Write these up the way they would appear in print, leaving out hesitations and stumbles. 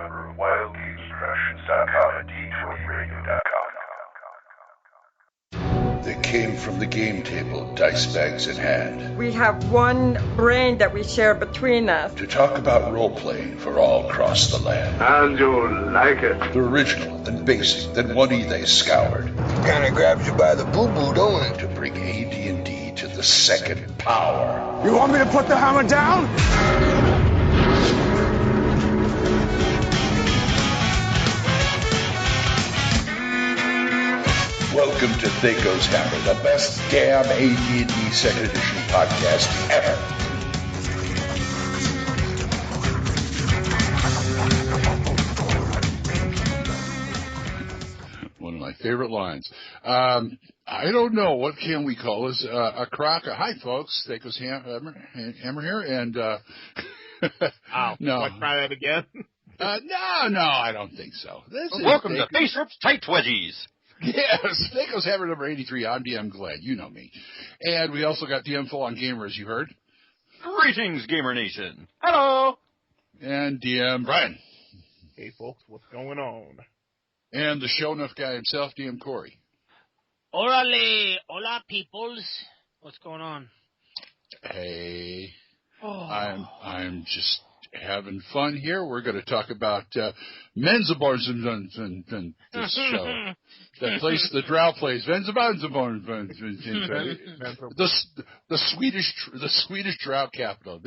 member of Wild Games Productions.com and D20Radio.com. They came from the game table, dice bags in hand. We have one brain that we share between us. To talk about role-playing for all across the land. And you like it. The original, then basic, then one they scoured. Kinda grabs you by the boo-boo, don't it? To bring AD&D to the second power. You want me to put the hammer down? Welcome to THACO's Hammer, the best damn AD&D 2nd edition podcast ever. One of my favorite lines. I don't know, what can we call this? A crock. Hi, folks. THACO's Hammer here, and no. Want to try that again? No, I don't think so. Welcome to Face Rips Tight Wedgies. Yes, THACO's Hammer number 83. I'm DM Glen. You know me. And we also got DM Full on Gamer, as you heard. Greetings, Gamer Nation. Hello. And DM Brian. Hey, folks, what's going on? And the show enough guy himself, DM Corey. Orale, hola, peoples. What's going on? Hey. Oh. I'm just having fun here. We're going to talk about Menzaborns and this show. That place the Drow plays. Menzaborns. The Swedish Drow capital.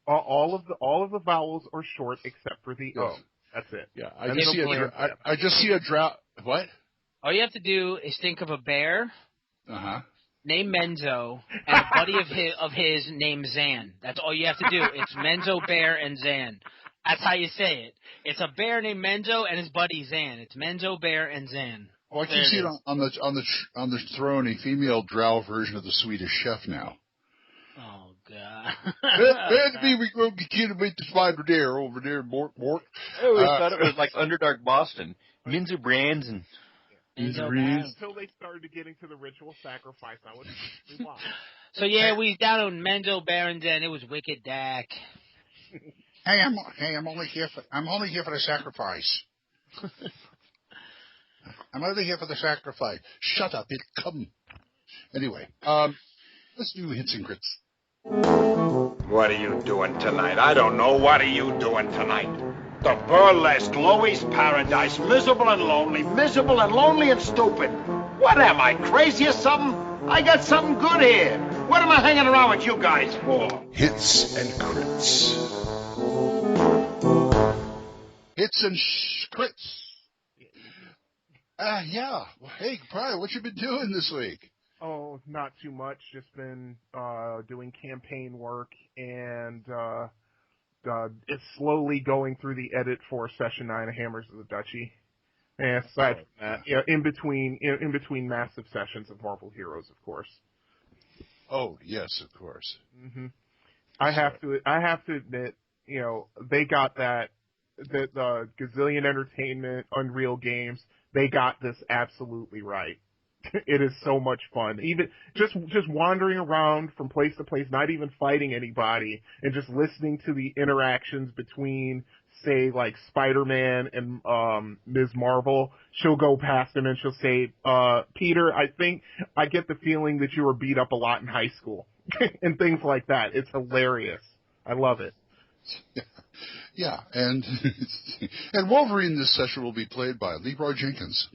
All of the vowels are short except for the yes. O. That's it. Yeah, I just see a Drow. What? All you have to do is think of a bear. Uh-huh. Name Menzo, and a buddy of his named Zan. That's all you have to do. It's Menzo, Bear, and Zan. That's how you say it. It's a bear named Menzo and his buddy Zan. It's Menzo, Bear, and Zan. Oh, I can see it on the throne, a female Drow version of the Swedish Chef now. Oh God! We go get about the spider there over there, Bork. I always thought it was like Underdark Boston. Menzo Brands and. Until they started getting to the ritual sacrifice, I was wild. So yeah, we down on Menzo, Bear, and Zan. It was wicked, Dak. Hey, I'm only here for the sacrifice. I'm only here for the sacrifice. Shut up, it'll come. Anyway, let's do hits and crits. What are you doing tonight? I don't know. What are you doing tonight? The burlesque, Louis' paradise, miserable and lonely and stupid. What am I, crazy or something? I got something good here. What am I hanging around with you guys for? Hits and crits. Hits and crits. Yeah. Well, hey, Brian, what you been doing this week? Oh, not too much. Just been doing campaign work and it's slowly going through the edit for Session 9 of Hammers of the Duchy. And aside from that, in between massive sessions of Marvel Heroes, of course. Oh yes, of course. Mm-hmm. I have to admit, they got the Gazillion Entertainment, Unreal Games. They got this absolutely right. It is so much fun. Even just wandering around from place to place, not even fighting anybody, and just listening to the interactions between, say, like Spider-Man and Ms. Marvel. She'll go past him and she'll say, Peter, I think I get the feeling that you were beat up a lot in high school. And things like that. It's hilarious. I love it. Yeah, and Wolverine this session will be played by Leroy Jenkins.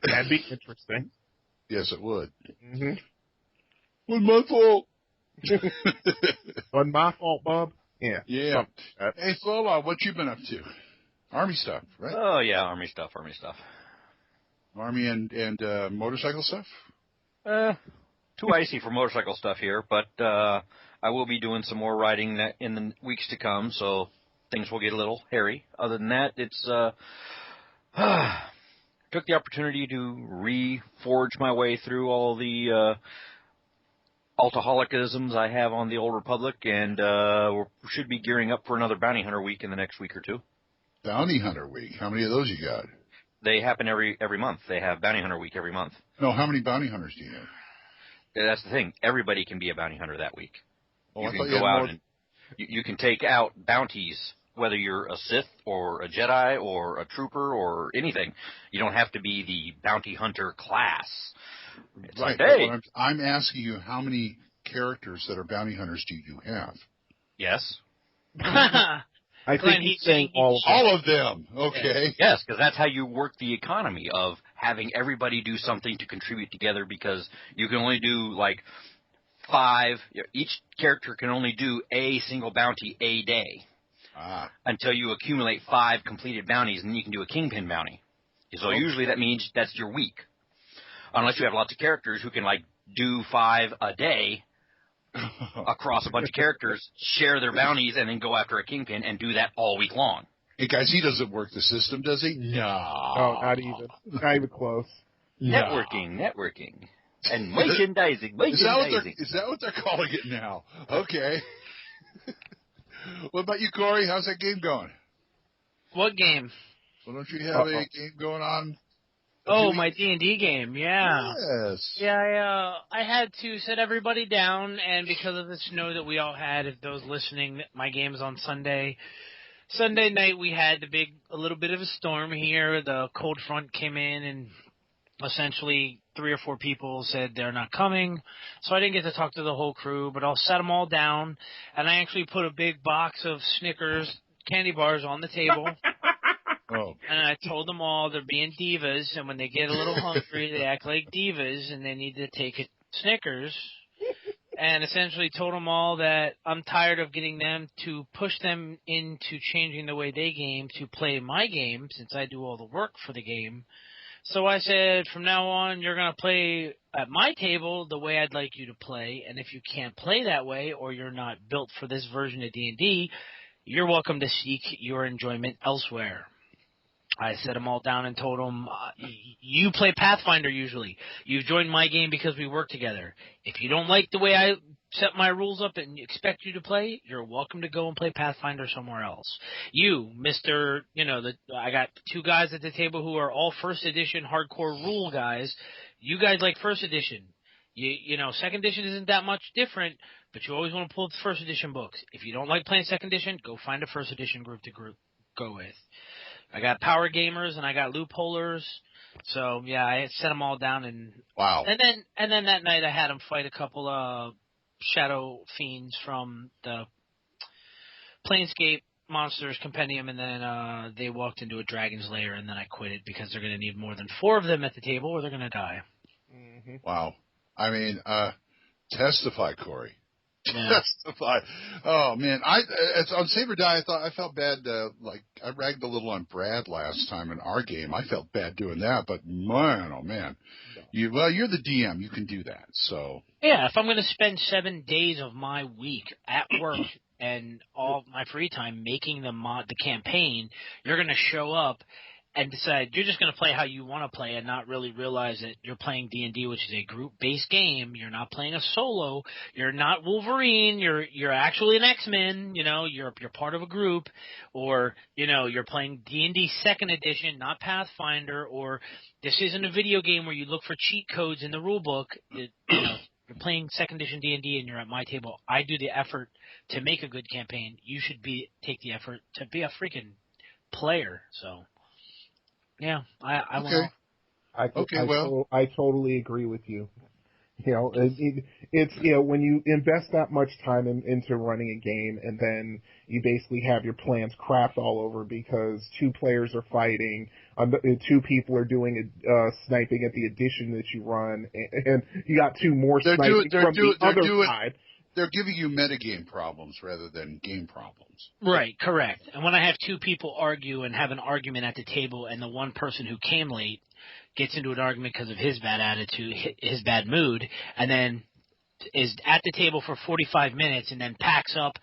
That'd be interesting. Yes, it would. Mm-hmm. Wasn't my fault. Wasn't my fault, Bob. Yeah. Hey, Phil, what you been up to? Army stuff, right? Oh, yeah, Army stuff. Army and motorcycle stuff? Too icy for motorcycle stuff here, but I will be doing some more riding in the weeks to come, so things will get a little hairy. Other than that, it's took the opportunity to reforge my way through all the alcoholicisms I have on the Old Republic, and we should be gearing up for another Bounty Hunter week in the next week or two. Bounty Hunter week? How many of those you got? They happen every month. They have Bounty Hunter week every month. No, how many Bounty Hunters do you have? That's the thing. Everybody can be a Bounty Hunter that week. Oh, you can go out and You can take out bounties, whether you're a Sith or a Jedi or a Trooper or anything. You don't have to be the bounty hunter class. It's Right. like, hey. I'm asking you, how many characters that are bounty hunters do you have? Yes. I think he's saying all of them. Okay. Yes, because that's how you work the economy of having everybody do something to contribute together, because you can only do like 5. Each character can only do a single bounty a day until you accumulate 5 completed bounties, and then you can do a kingpin bounty. So usually that means that's your week. Unless you have lots of characters who can like do 5 a day across a bunch of characters, share their bounties, and then go after a kingpin and do that all week long. Hey guys, he doesn't work the system, does he? No. Oh, not even close. Networking. And merchandising. Is that what they're calling it now? Okay. What about you, Corey? How's that game going? What game? Well, don't you have a game going on? Oh, my D&D game, yeah. Yes. Yeah, I had to set everybody down, and because of the snow that we all had, if those listening, my game is on Sunday. Sunday night we had a little bit of a storm here. The cold front came in, and essentially 3 or 4 people said they're not coming, so I didn't get to talk to the whole crew, but I'll set them all down, and I actually put a big box of Snickers candy bars on the table. Oh. And I told them all they're being divas, and when they get a little hungry, they act like divas, and they need to take a Snickers. And essentially told them all that I'm tired of getting them to push them into changing the way they game to play my game, since I do all the work for the game. So I said, from now on, you're going to play at my table the way I'd like you to play, and if you can't play that way, or you're not built for this version of D&D, you're welcome to seek your enjoyment elsewhere. I set them all down and told them, you play Pathfinder usually. You've joined my game because we work together. If you don't like the way I set my rules up and expect you to play, you're welcome to go and play Pathfinder somewhere else. You, Mr. I got 2 guys at the table who are all first edition hardcore rule guys. You guys like first edition. Second edition isn't that much different, but you always want to pull up the first edition books. If you don't like playing second edition, go find a first edition group to go with. I got power gamers and I got loopholers, so yeah, I set them all down and wow. And then that night I had them fight a couple of shadow fiends from the Planescape Monsters Compendium, and then they walked into a dragon's lair, and then I quit it because they're going to need more than 4 of them at the table, or they're going to die. Mm-hmm. Wow, I mean, testify, Corey. Yeah. Testify. Oh man, on Saber Die, I felt bad. Like I ragged a little on Brad last time in our game. I felt bad doing that, but man, oh man, you're the DM. You can do that. So yeah, if I'm going to spend 7 days of my week at work and all my free time making the campaign, you're going to show up and decide you're just going to play how you want to play and not really realize that you're playing D&D, which is a group-based game. You're not playing a solo. You're not Wolverine. You're actually an X-Men. You're part of a group, or you're playing D&D second edition, not Pathfinder. Or this isn't a video game where you look for cheat codes in the rule book. You're playing second edition D&D and you're at my table. I do the effort to make a good campaign. You should take the effort to be a freaking player. So. Yeah, I went off. I totally agree with you. It's when you invest that much time into running a game, and then you basically have your plans crapped all over because 2 players are fighting, 2 people are doing sniping at the edition that you run, and you got 2 more sniping from the other side. They're giving you metagame problems rather than game problems. Right, correct. And when I have 2 people argue and have an argument at the table, and the one person who came late gets into an argument because of his bad attitude, his bad mood, and then is at the table for 45 minutes and then packs up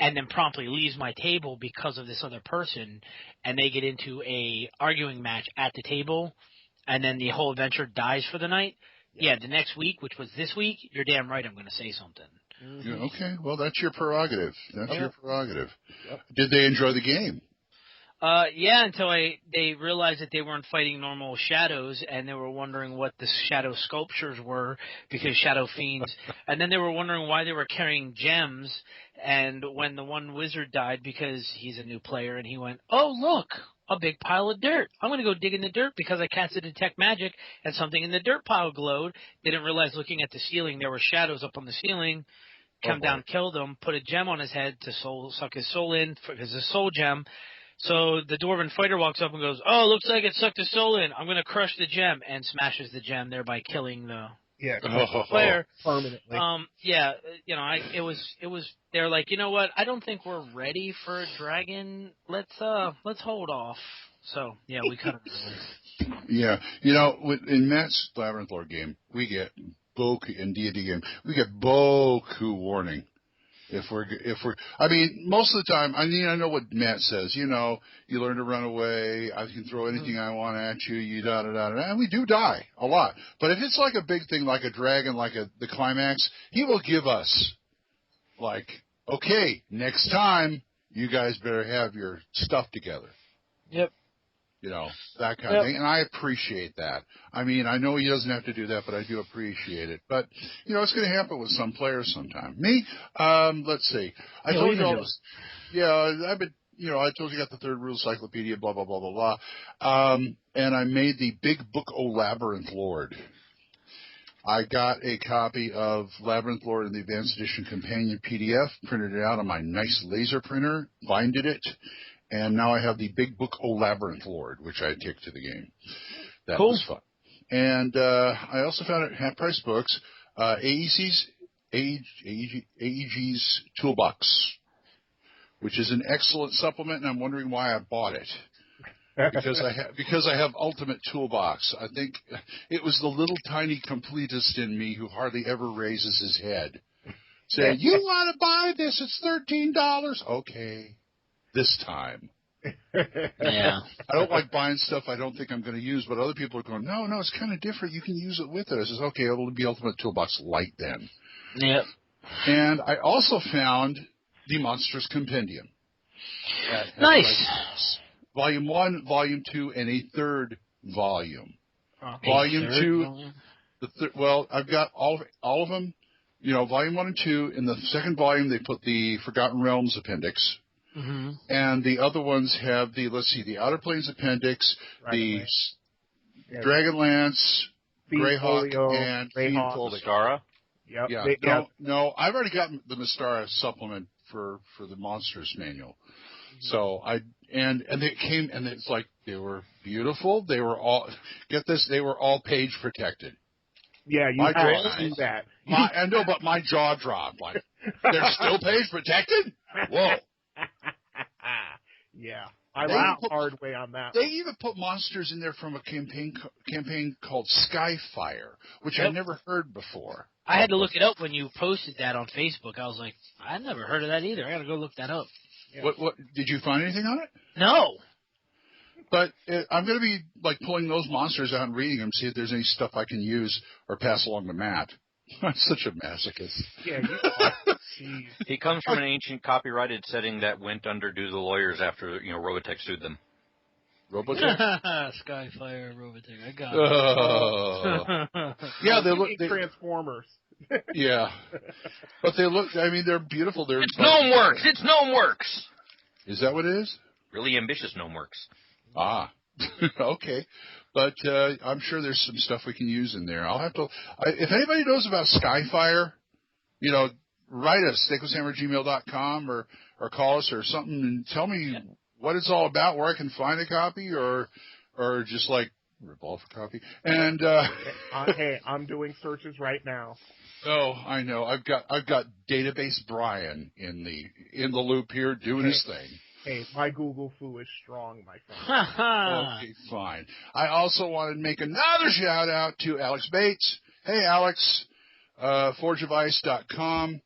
and then promptly leaves my table because of this other person, and they get into a arguing match at the table, and then the whole adventure dies for the night. Yeah, the next week, which was this week, you're damn right I'm going to say something. Mm-hmm. Yeah, okay, well, that's your prerogative. Your prerogative. Yep. Did they enjoy the game? Yeah, until they realized that they weren't fighting normal shadows, and they were wondering what the shadow sculptures were, because shadow fiends. And then they were wondering why they were carrying gems, and when the one wizard died, because he's a new player, and he went, oh, look, a big pile of dirt. I'm going to go dig in the dirt because I casted Detect Magic, and something in the dirt pile glowed. They didn't realize looking at the ceiling, there were shadows up on the ceiling. Come down, killed him, put a gem on his head to suck his soul in, because his soul gem. So the Dwarven fighter walks up and goes, oh, looks like it sucked his soul in. I'm going to crush the gem, and smashes the gem, thereby killing the player. Permanently. Yeah, it was, they're like, you know what, I don't think we're ready for a dragon. Let's hold off. So, yeah, we cut it early. Yeah. In Matt's Labyrinth Lord game, we get Boku, in D&D game, we get Boku warning. If we're, I mean, most of the time, I know what Matt says, you learn to run away, I can throw anything I want at you, and we do die a lot. But if it's like a big thing, like a dragon, like the climax, he will give us, like, okay, next time, you guys better have your stuff together. Yep. That kind of thing. And I appreciate that. I mean, I know he doesn't have to do that, but I do appreciate it. But, it's going to happen with some players sometime. Me, let's see. I told you all this. Yeah, I've been, I told you I got the third rule encyclopedia, blah, blah, blah, blah, blah. And I made the Big Book O Labyrinth Lord. I got a copy of Labyrinth Lord in the Advanced Edition Companion PDF, printed it out on my nice laser printer, binded it. And now I have the Big Book O Labyrinth Lord, which I take to the game. That was fun. And I also found at Half Price Books AEG's Toolbox, which is an excellent supplement, and I'm wondering why I bought it. Because I have Ultimate Toolbox. I think it was the little tiny completist in me who hardly ever raises his head, saying, "You want to buy this? It's $13." Okay. This time. Yeah. I don't like buying stuff I don't think I'm going to use, but other people are going, no, it's kind of different. You can use it with it. I says, okay, it'll be Ultimate Toolbox Light then. Yep. And I also found the Monsters Compendium. Nice. Volume 1, Volume 2, and a third volume. Volume 2, well, I've got all of them. Volume 1 and 2. In the second volume, they put the Forgotten Realms appendix. Mm-hmm. And the other ones have the Outer Planes appendix, Dragonlance, Greyhawk, and Fiend Folio. Mystara? Yep. Yeah. No, I've already got the Mystara supplement for the Monsters manual. So and they came, and it's like, they were beautiful. They were all, get this, they were all page protected. Yeah, you have to do that. I know, but my jaw dropped. Like, they're still page protected? Whoa. Yeah, I learned the hard way on that. They even put monsters in there from a campaign called Skyfire, which I never heard before. I had to look it up when you posted that on Facebook. I was like, I never heard of that either. I got to go look that up. Yeah. What did you find anything on it? No. But I'm going to be like pulling those monsters out and reading them, see if there's any stuff I can use or pass along to Matt. I'm such a masochist. Yeah, you are. He comes from an ancient copyrighted setting that went under due to the lawyers after Robotech sued them. Robotech? Skyfire, Robotech. I got it. Yeah, they look Transformers. Yeah, but they look. I mean, they're beautiful. It's Gnomeworks. It's Gnomeworks. Is that what it is? Really ambitious Gnomeworks. Ah, okay. But I'm sure there's some stuff we can use in there. I'll have to. If anybody knows about Skyfire, write us, THACOShammer@gmail.com or call us or something and tell me what it's all about, where I can find a copy, or just like rip off a copy. And hey, I'm doing searches right now. Oh, I know. I've got Database Brian in the loop here doing his thing. Hey, my Google foo is strong, my friend. Okay, fine. I also wanted to make another shout out to Alex Bates. Hey, Alex, forgeofice.com.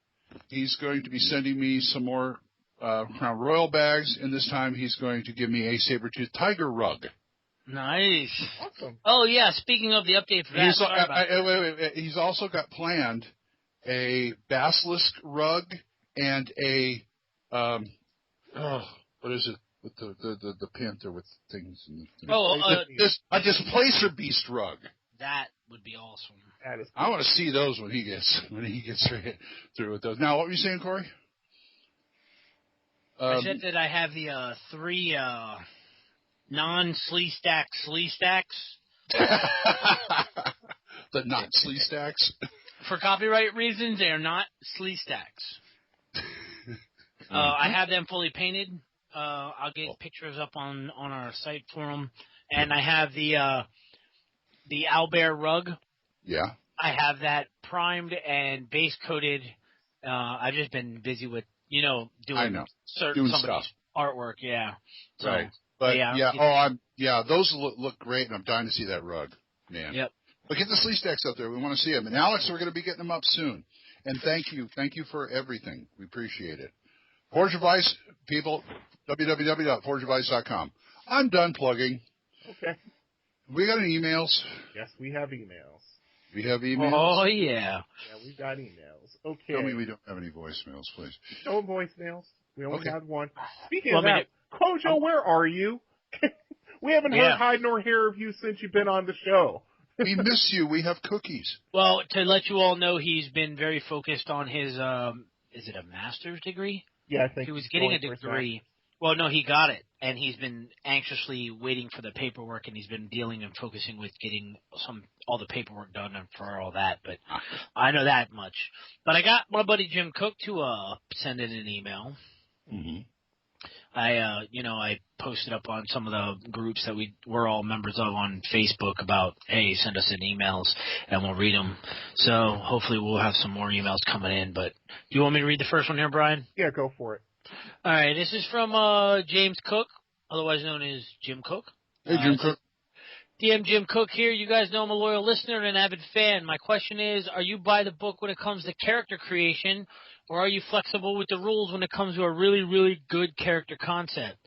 He's going to be sending me some more Crown Royal bags, and this time he's going to give me a saber-toothed tiger rug. Nice. Awesome. Oh, yeah, speaking of the update for that. Wait. He's also got planned a basilisk rug and a, what is it? with the panther with things. A displacer beast rug. That would be awesome. That is cool. I want to see those when he gets through with those. Now, what were you saying, Corey? I said that I have the 3 non-slee stacks. The not slee stacks. For copyright reasons, they are not slee stacks. I have them fully painted. I'll get pictures up on our site for them. And I have the owlbear rug. Yeah. I have that primed and base coated. I've just been busy with, doing somebody's stuff. artwork. Yeah. So, right. But those look great, and I'm dying to see that rug, man. Yep. But get the sleeve stacks up there. We want to see them. And Alex, we're going to be getting them up soon. And thank you for everything. We appreciate it. Forge of Vice, people, www.forgeofvice.com. I'm done plugging. Okay. We got any emails? Yes, we have emails. We have emails? Oh, yeah. Yeah, we've got emails. Okay. Tell me we don't have any voicemails, please. No voicemails. We only had one. Speaking Well, of that, Kojo, where are you? We haven't heard hide nor hair of you since you've been on the show. We miss you. We have cookies. Well, to let you all know, he's been very focused on his, is it a master's degree? Yeah, I think he was getting a degree. Well, no, he got it, and he's been anxiously waiting for the paperwork, and he's been dealing and focusing with getting all the paperwork done and for all that. But I know that much. But I got my buddy Jim Cook to send in an email. Mm-hmm. I posted up on some of the groups that we're all members of on Facebook about, hey, send us in emails, and we'll read them. So hopefully we'll have some more emails coming in. But do you want me to read the first one here, Brian? Yeah, go for it. All right, this is from James Cook, otherwise known as Jim Cook. Hey, Jim Cook. DM Jim Cook here. You guys know I'm a loyal listener and an avid fan. My question is, are you by the book when it comes to character creation, or are you flexible with the rules when it comes to a really, really good character concept?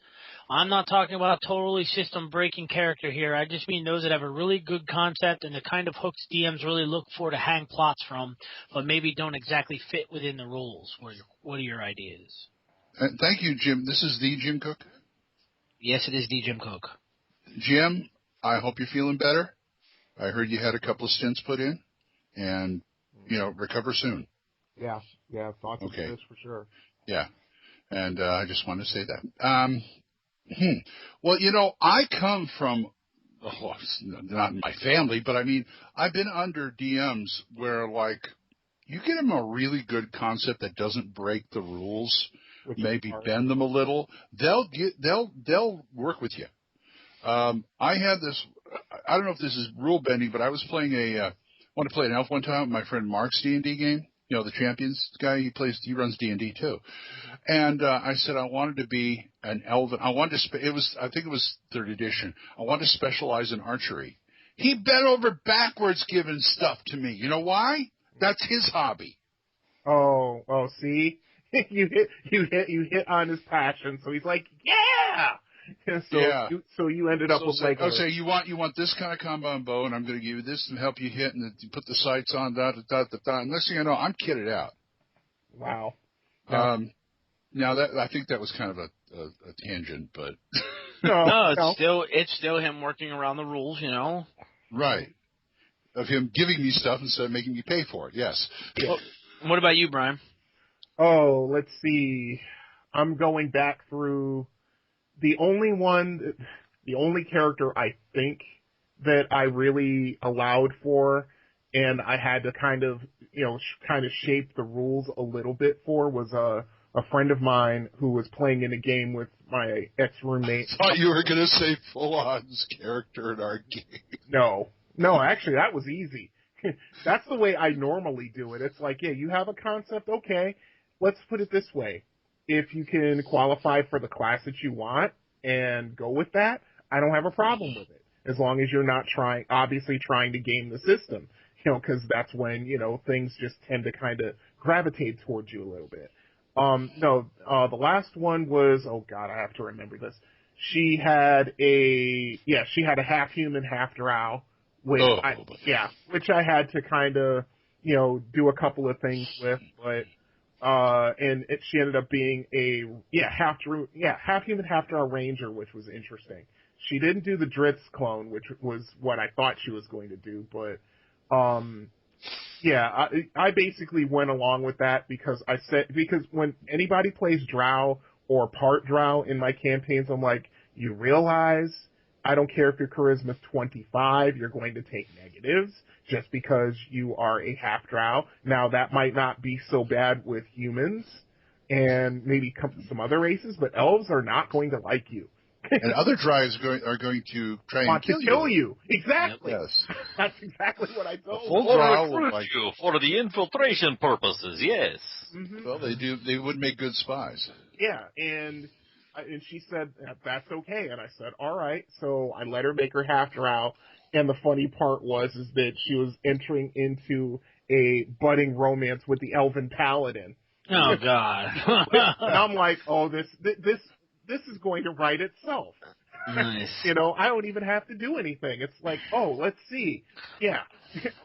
I'm not talking about a totally system-breaking character here. I just mean those that have a really good concept and the kind of hooks DMs really look for to hang plots from, but maybe don't exactly fit within the rules. What are your ideas? Thank you, Jim. This is the Jim Cook? Yes, it is the Jim Cook. Jim, I hope you're feeling better. I heard you had a couple of stents put in, and, recover soon. Yeah, thoughts of this for sure. Yeah, and I just wanted to say that. Well, I come from, not in my family, but I mean, I've been under DMs where, you get them a really good concept that doesn't break the rules, maybe bend them a little, they'll work with you. I had this, I don't know if this is rule bending, but I was playing wanted to play an elf one time with my friend Mark's D&D game. The Champions guy, he runs D&D too. And I said I wanted to be an elven. I think it was 3rd edition. I wanted to specialize in archery. He bent over backwards giving stuff to me. You know why? That's his hobby. Oh, see? you hit on his passion, so he's like, yeah! So you ended up with you want this kind of compound bow, and I'm going to give you this to help you hit, and you put the sights on, and next thing I know, I'm kitted out. Wow. Now that I think that was kind of a tangent, but no, it's still him working around the rules, Right. Of him giving me stuff instead of making me pay for it. Yes. Well, what about you, Brian? Oh, let's see. I'm going back through. The only character I think that I really allowed for and I had to kind of shape the rules a little bit for was a friend of mine who was playing in a game with my ex-roommate. I thought you were going to say full-on's character in our game. No, actually that was easy. That's the way I normally do it. It's like, yeah, you have a concept, okay, let's put it this way. If you can qualify for the class that you want and go with that, I don't have a problem with it. As long as you're not trying to game the system, because that's when, things just tend to kind of gravitate towards you a little bit. The last one was, oh God, I have to remember this. She had a half human, half drow, which I had to kind of, do a couple of things with, but she ended up being half human, half drow ranger, which was interesting. She didn't do the Dritz clone, which was what I thought she was going to do, but I basically went along with that because when anybody plays drow or part drow in my campaigns, I'm like, you realize I don't care if your charisma's 25, you're going to take negatives just because you are a half drow. Now that might not be so bad with humans and maybe some other races, but elves are not going to like you. And other tribes are going to try and kill you. Exactly. Yes. That's exactly what I told them. Full drow will like you for the infiltration purposes. Yes. Mm-hmm. Well, they do. They would make good spies. Yeah, and she said that's okay, and I said all right. So I let her make her half drow, and the funny part was that she was entering into a budding romance with the elven paladin. Oh God! And I'm like, oh, this is going to write itself. Nice. I don't even have to do anything. It's like, oh, let's see. Yeah.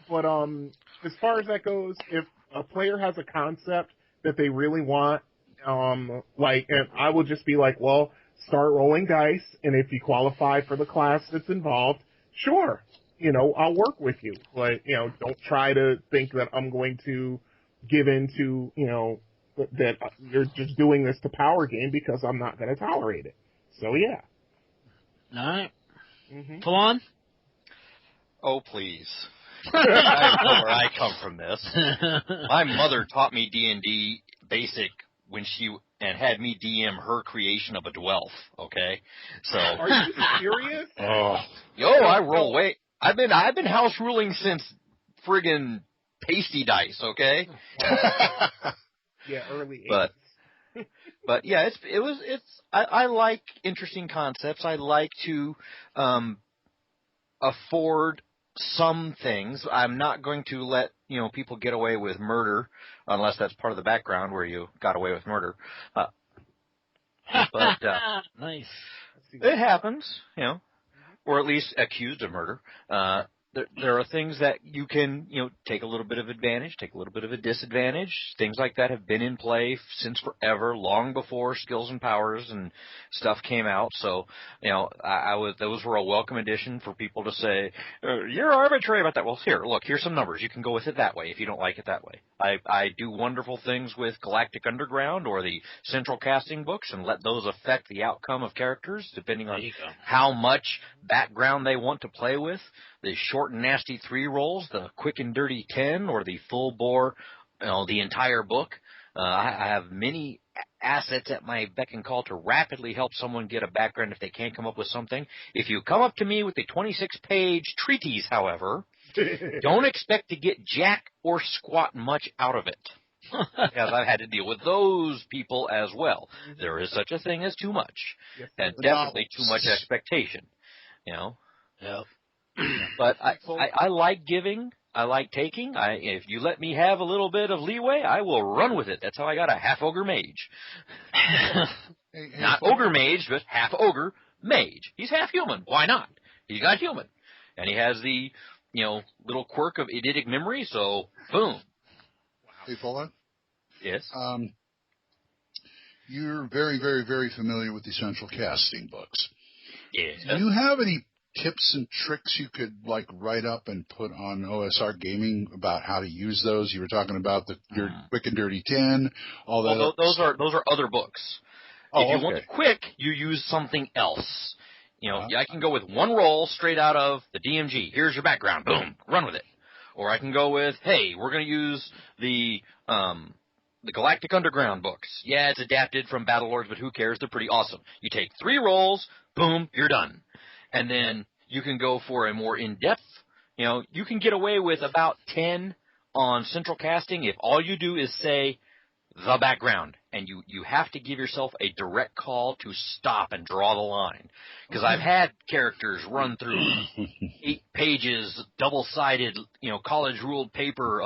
But as far as that goes, if a player has a concept that they really want, and I will just be like, well, start rolling dice, and if you qualify for the class that's involved, sure, I'll work with you. But, don't try to think that I'm going to give in to, that you're just doing this to power game, because I'm not going to tolerate it. So, yeah. All right. Mm-hmm. Pull on? Oh, please. I know where I come from this. My mother taught me D&D basic and had me DM her creation of a Dwelf, okay? So. Are you serious? I roll way. I've been house ruling since friggin' pasty dice, okay? Yeah, early 80s. But yeah, I like interesting concepts. I like to afford some things. I'm not going to let people get away with murder unless that's part of the background where you got away with murder. But nice. It happens, or at least accused of murder. There are things that you can, take a little bit of advantage, take a little bit of a disadvantage. Things like that have been in play since forever, long before skills and powers and stuff came out. So, those were a welcome addition for people to say, you're arbitrary about that. Well, here's some numbers. You can go with it that way if you don't like it that way. I do wonderful things with Galactic Underground or the Central Casting books and let those affect the outcome of characters depending on how much background they want to play with. The short and nasty 3 rolls, the quick and dirty 10, or the full bore, the entire book. I have many assets at my beck and call to rapidly help someone get a background if they can't come up with something. If you come up to me with a 26-page treatise, however, don't expect to get jack or squat much out of it. Because I've had to deal with those people as well. There is such a thing as too much, and definitely too much expectation. Yep. But I like giving. I like taking. If you let me have a little bit of leeway, I will run with it. That's how I got a half ogre mage. Not ogre mage, but half ogre mage. He's half human. Why not? He's got human, and he has the little quirk of eidetic memory. So boom. Hey, Paula? Yes. You're very, very, very familiar with the Central Casting books. Yes. Do you have any tips and tricks you could write up and put on OSR Gaming about how to use those? You were talking about your quick and dirty 10, all that. Well, those are other books. If you want it quick, you use something else. I can go with one roll straight out of the DMG. Here's your background. Boom. Run with it. Or I can go with, hey, we're going to use the Galactic Underground books. Yeah, it's adapted from Battlelords, but who cares? They're pretty awesome. You take 3 rolls, boom, you're done. And then you can go for a more in-depth, you can get away with about 10 on Central Casting if all you do is say the background. And you have to give yourself a direct call to stop and draw the line. Because I've had characters run through 8 pages, double-sided, college-ruled paper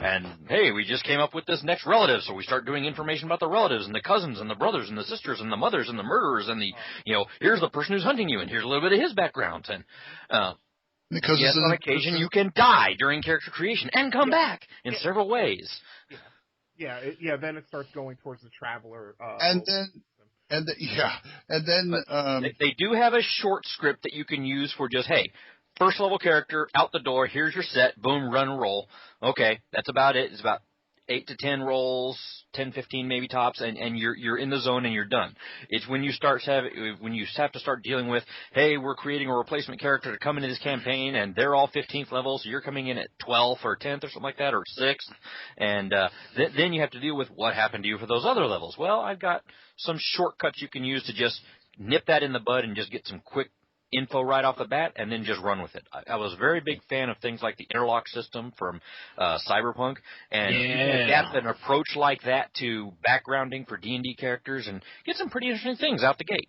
and hey, we just came up with this next relative, so we start doing information about the relatives and the cousins and the brothers and the sisters and the mothers and the murderers and here's the person who's hunting you and here's a little bit of his background. And because on occasion you can die during character creation and come back in several ways. Then it starts going towards the Traveler. They do have a short script that you can use for just, hey, first level character, out the door, here's your set, boom, run and roll. Okay, that's about it. It's about 8 to 10 rolls, 10, 15 maybe tops, and you're in the zone and you're done. It's when you have to start dealing with, hey, we're creating a replacement character to come into this campaign, and they're all 15th level, so you're coming in at 12th or 10th or something like that, or 6th, and then you have to deal with what happened to you for those other levels. Well, I've got some shortcuts you can use to just nip that in the bud and just get some quick info right off the bat, and then just run with it. I was a very big fan of things like the interlock system from Cyberpunk, and you can adapt an approach like that to backgrounding for D&D characters and get some pretty interesting things out the gate.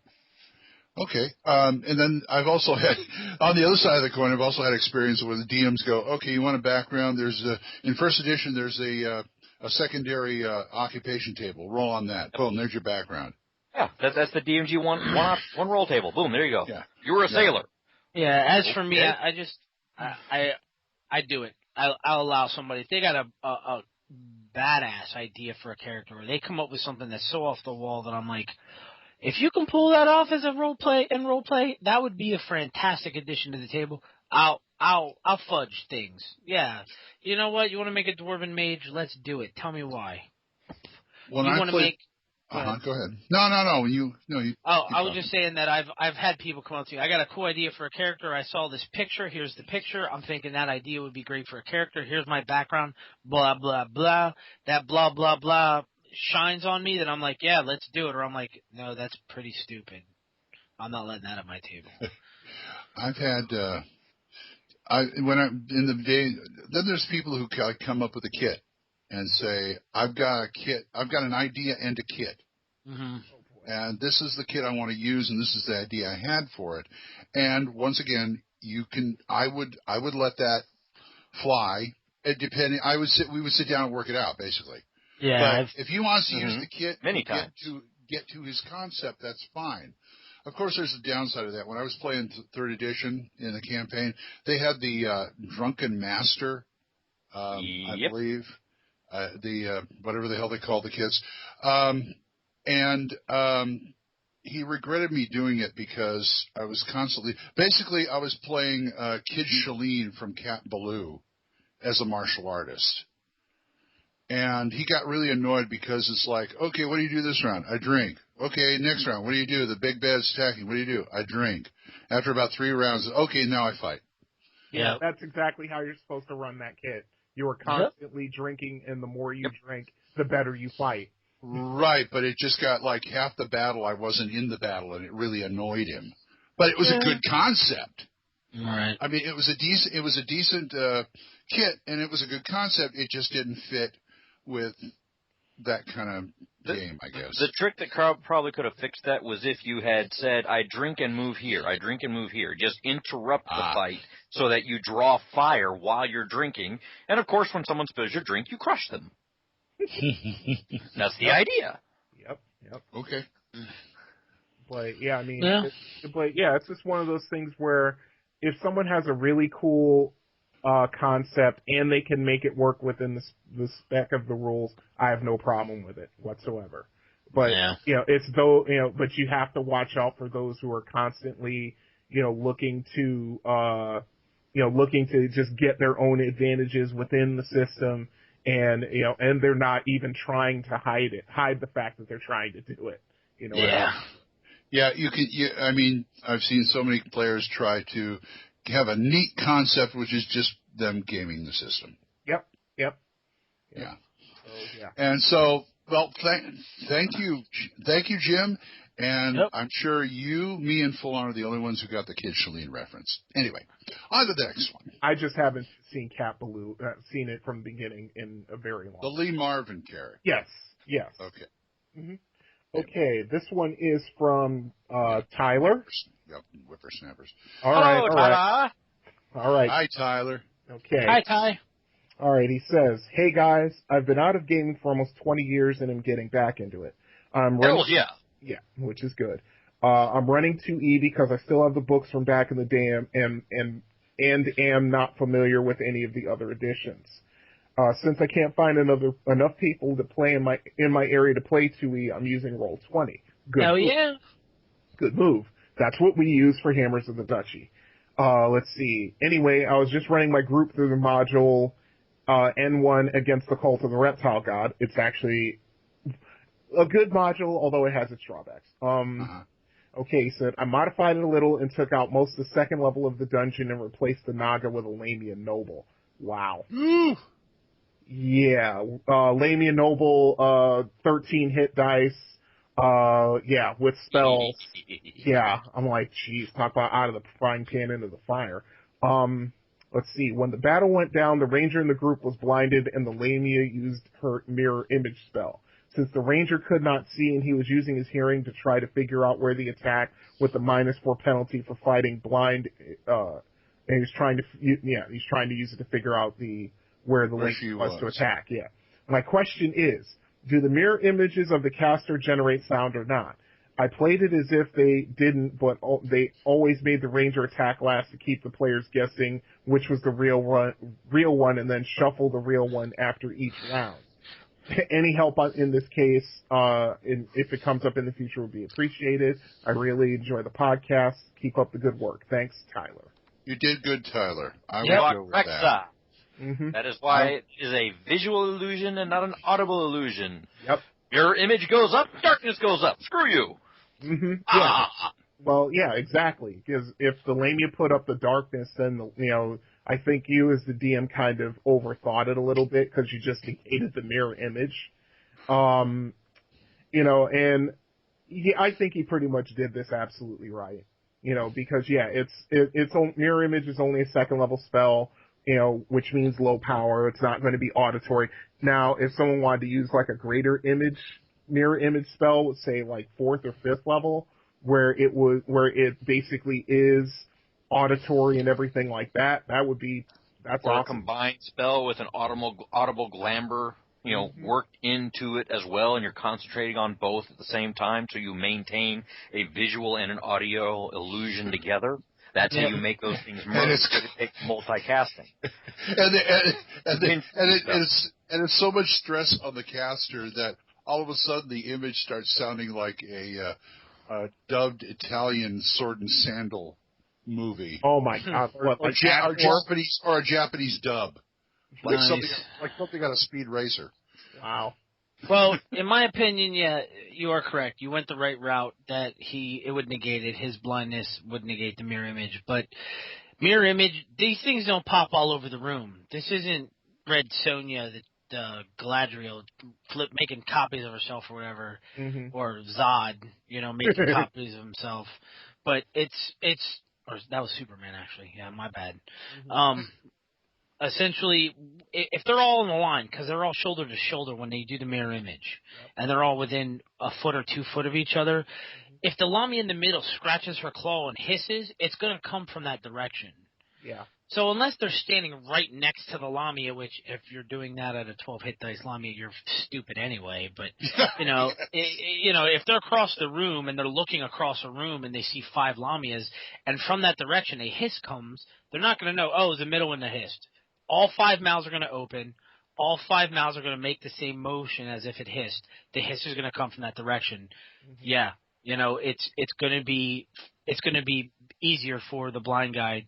Okay, and then I've also had, on the other side of the coin, I've also had experience where the DMs go, okay, you want a background, in first edition, there's a secondary occupation table, roll on that, boom, there's your background. Yeah, that's the DMG one roll table. Boom, there you go. Yeah. You were a sailor. Yeah, as for me, I do it. I'll allow somebody, if they got a badass idea for a character, or they come up with something that's so off the wall that I'm like, if you can pull that off as a role play, that would be a fantastic addition to the table. I'll fudge things. Yeah. You know what? You want to make a dwarven mage? Let's do it. Tell me why. Go ahead. No. I was just saying that I've had people come up to me. I got a cool idea for a character. I saw this picture. Here's the picture. I'm thinking that idea would be great for a character. Here's my background. Blah blah blah. That blah blah blah shines on me. That I'm like, yeah, let's do it. Or I'm like, no, that's pretty stupid. I'm not letting that at my table. I've had then there's people who come up with a kit and say, I've got an idea and a kit. Mm-hmm. And this is the kit I want to use, and this is the idea I had for it. And once again, I would let that fly. We would sit down and work it out, basically. Yeah. But if he wants to use the kit to get to his concept, that's fine. Of course, there's a downside of that. When I was playing 3rd edition in the campaign, they had the Drunken Master, I believe. Whatever the hell they call the kids. He regretted me doing it because I was I was playing Kid Shalene from Cat Ballou as a martial artist. And he got really annoyed because it's like, okay, what do you do this round? I drink. Okay, next round, what do you do? The big bad's attacking. What do you do? I drink. After about 3 rounds, okay, now I fight. Yeah, that's exactly how you're supposed to run that kit. You are constantly drinking, and the more you drink, the better you fight. Right, but it just got like half the battle I wasn't in the battle, and it really annoyed him. But it was a good concept. Right. I mean, it was a decent kit, and it was a good concept. It just didn't fit with that kind of game, I guess. The trick that probably could have fixed that was if you had said, I drink and move here, I drink and move here. Just interrupt the fight so that you draw fire while you're drinking. And, of course, when someone spills your drink, you crush them. That's the idea. Yep. Okay. But, yeah, I mean, it's just one of those things where if someone has a really cool concept and they can make it work within the spec of the rules, I have no problem with it whatsoever. But but you have to watch out for those who are constantly looking to just get their own advantages within the system, and they're not even trying to hide the fact that they're trying to do it. Yeah, I mean, I've seen so many players try to have a neat concept, which is just them gaming the system. Yep. Yeah. So, yeah. And so, well, thank you, Jim. And I'm sure you, me, and Full On are the only ones who got the Kid Shalene reference. Anyway, on to the next one. I just haven't seen Cat Ballou, seen it from the beginning in a very long time. The Lee Marvin character. Yes. Okay. Mm-hmm. Okay, this one is from Tyler. Yep, whippersnappers. All right. Hi, Tyler. Okay. Hi, Ty. All right, he says, hey, guys, I've been out of gaming for almost 20 years, and I'm getting back into it. Yeah, which is good. I'm running 2E because I still have the books from back in the day and am not familiar with any of the other editions. Since I can't find enough people to play in my area to play 2E, I'm using Roll20. Hell yeah. Good move. That's what we use for Hammers of the Duchy. Let's see. Anyway, I was just running my group through the module N1 against the Cult of the Reptile God. It's actually a good module, although it has its drawbacks. Okay, so I modified it a little and took out most of the second level of the dungeon and replaced the Naga with a Lamian Noble. Wow. Yeah, Lamian Noble, 13 hit dice, with spells. Yeah, I'm like, geez, talk about out of the frying pan into the fire. Let's see, when the battle went down, the ranger in the group was blinded and the Lamia used her mirror image spell. Since the ranger could not see and he was using his hearing to try to figure out where the attack with the -4 penalty for fighting blind, and he's trying to use it to figure out where the link was to attack. Yeah. My question is, do the mirror images of the caster generate sound or not? I played it as if they didn't, but they always made the ranger attack last to keep the players guessing which was the real one, and then shuffle the real one after each round. Any help in this case, if it comes up in the future, would be appreciated. I really enjoy the podcast. Keep up the good work. Thanks, Tyler. You did good, Tyler. I would go with correct, that. That is why it is a visual illusion and not an audible illusion. Yep. Your image goes up, darkness goes up. Screw you. Yeah. Well, yeah, exactly. Because if the Lamia put up the darkness, then, I think you as the DM kind of overthought it a little bit because you just negated the mirror image. And I think he pretty much did this absolutely right. Because mirror image is only a second level spell, which means low power. It's not going to be auditory. Now, if someone wanted to use like a greater mirror image spell, would say like 4th or 5th level, where it basically is auditory and everything like that, that's or awesome. A combined spell with an audible glamber, worked into it as well, and you're concentrating on both at the same time, so you maintain a visual and an audio illusion together. That's how you make those things merge. It takes multicasting. And it's so much stress on the caster that all of a sudden the image starts sounding like a dubbed Italian sword and sandal movie. Oh my God! or a Japanese dub, like something on a Speed Racer. Wow. Well, in my opinion, yeah, you are correct. You went the right route. That it would negate it. His blindness would negate the mirror image. But mirror image, these things don't pop all over the room. This isn't Red Sonja, the Galadriel, making copies of herself or whatever, or Zod, making copies of himself. But or that was Superman actually. Yeah, my bad. Essentially, if they're all in the line, because they're all shoulder to shoulder when they do the mirror image, and they're all within a foot or 2 foot of each other, if the Lamia in the middle scratches her claw and hisses, it's going to come from that direction. Yeah. So unless they're standing right next to the Lamia, which if you're doing that at a 12 hit dice Lamia, you're stupid anyway. But if they're across the room and they're looking across a room and they see 5 Lamias, and from that direction a hiss comes, they're not going to know. Oh, it's the middle one that hissed. All 5 mouths are going to open. All 5 mouths are going to make the same motion as if it hissed. The hiss is going to come from that direction. Yeah, it's going to be easier for the blind guy,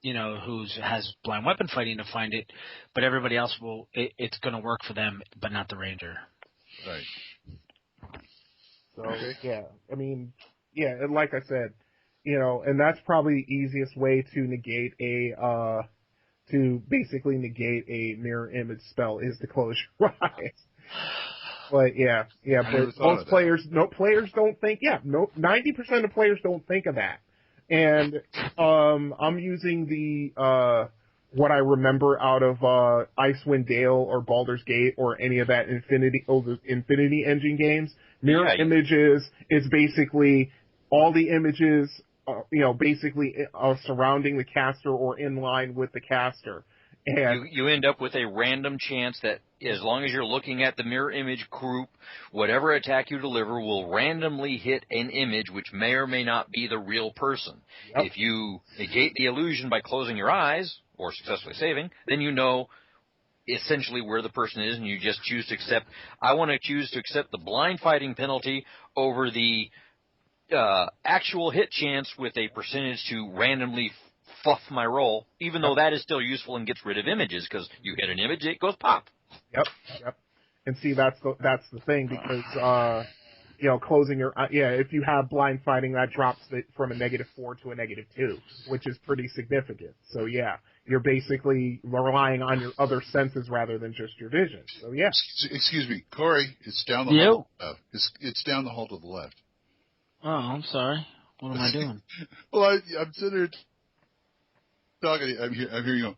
who has blind weapon fighting to find it, but everybody else it's going to work for them, but not the ranger. Right. So and like I said, and that's probably the easiest way to basically negate a mirror image spell is to close your eyes. But but most players don't think. 90% of players don't think of that. And I'm using the what I remember out of Icewind Dale or Baldur's Gate or any of that Infinity Engine games. Mirror images is basically all the images surrounding the caster or in line with the caster. And you end up with a random chance that as long as you're looking at the mirror image group, whatever attack you deliver will randomly hit an image which may or may not be the real person. Yep. If you negate the illusion by closing your eyes or successfully saving, then essentially where the person is, and you just choose to accept. I want to choose to accept the blind fighting penalty over the actual hit chance with a percentage to randomly fluff my roll, even though that is still useful and gets rid of images, because you hit an image, it goes pop. Yep. And see, that's the thing, because closing your if you have blind fighting, that drops it from a -4 to a -2, which is pretty significant. So yeah, you're basically relying on your other senses rather than just your vision. So yeah. Excuse me, Corey. It's down the hall. It's down the hall to the left. Oh, I'm sorry. What am I doing? Well, I'm sitting there talking. I'm hearing you go.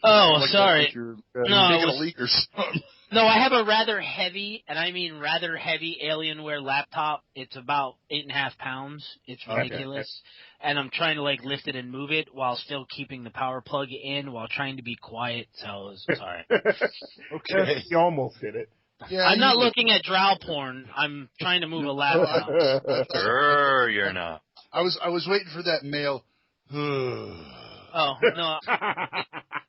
Oh, like sorry. Like you're no, taking a leak or something. No, I have a rather heavy, and I mean rather heavy, Alienware laptop. It's about 8.5 pounds. It's ridiculous. Okay. And I'm trying to lift it and move it while still keeping the power plug in while trying to be quiet. So sorry. Okay, you almost did it. Yeah, I'm not looking at drow porn. I'm trying to move a laptop. Sure, you're not. I was waiting for that mail. Oh no!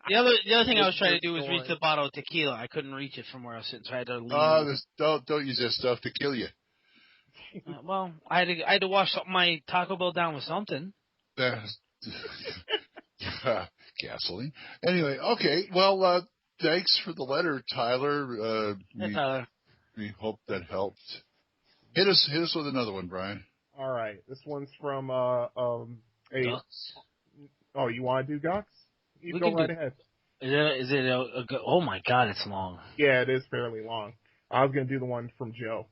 The other thing I was trying to do was reach the bottle of tequila. I couldn't reach it from where I was sitting, so I had to lean. Don't use that stuff to kill you. Well, I had to wash my Taco Bell down with something. Gasoline. Anyway, okay. Well, thanks for the letter, Tyler. Tyler. We hope that helped. Hit us with another one, Brian. All right. This one's from Ducks. Oh, you want to do Ducks? You go right ahead. Is it oh my God, it's long. Yeah, it is fairly long. I was going to do the one from Joe.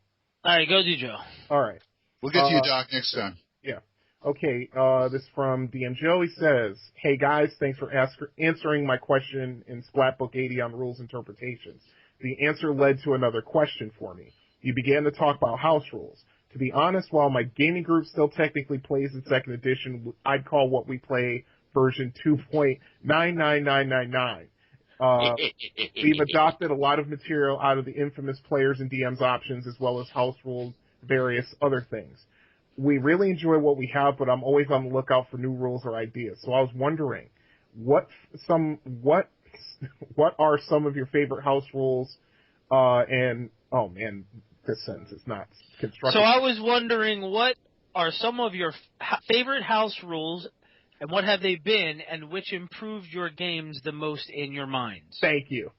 All right, go do Joe. All right. We'll get to you, Doc, next time. Yeah. Okay, this from DM Joe. He says, "Hey guys, thanks for answering my question in Splatbook 80 on rules interpretations. The answer led to another question for me. You began to talk about house rules. To be honest, while my gaming group still technically plays in 2nd edition, I'd call what we play version 2.99999. We've adopted a lot of material out of the infamous players and DMs options, as well as house rules, various other things. We really enjoy what we have, but I'm always on the lookout for new rules or ideas. So I was wondering, what are some of your favorite house rules? And oh man, this sentence is not constructed. So I was wondering, what are some of your favorite house rules, and what have they been, and which improved your games the most in your minds? Thank you.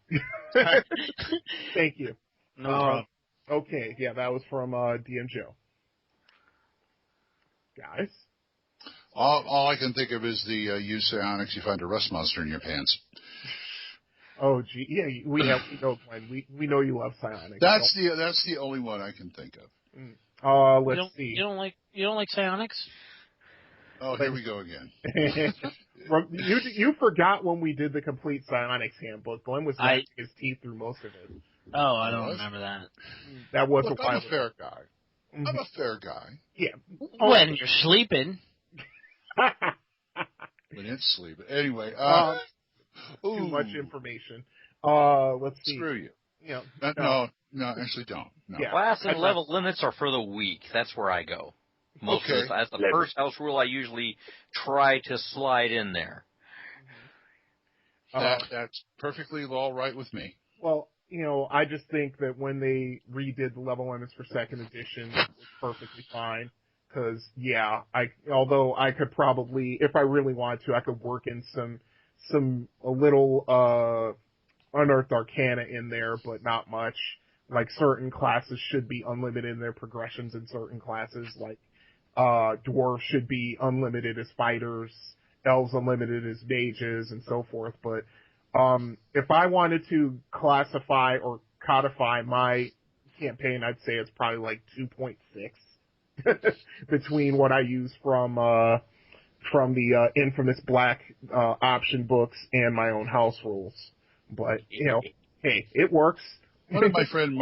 Thank you. No problem. Okay, yeah, that was from DM Joe. Guys? All I can think of is the use psionics. You find a rust monster in your pants. Oh, gee, yeah, we know, Glenn. We know you love psionics. That's the only one I can think of. Let's see. You don't like psionics? Oh, here we go again. You forgot when we did the complete psionics handbook. Glenn was gnashing his teeth through most of it. Oh, I don't remember that. That was Look, I'm a fair guy. Mm-hmm. I'm a fair guy. Yeah. When you're sleeping. When it's sleeping. Anyway. Too much information. Let's see. Screw you. Yeah. No, actually don't. No. Yeah. Class and level limits are for the weak. That's where I go. That's the first house rule I usually try to slide in there. That's perfectly all right with me. Well, I just think that when they redid the level limits for 2nd edition, it was perfectly fine. Because, yeah, although I could probably, if I really wanted to, I could work in a little unearthed arcana in there, but not much. Like, certain classes should be unlimited in their progressions in certain classes. Like, dwarves should be unlimited as fighters, elves unlimited as mages, and so forth. But if I wanted to classify or codify my campaign, I'd say it's probably like 2.6 between what I use from the infamous black option books and my own house rules. But hey, it works. One of my friends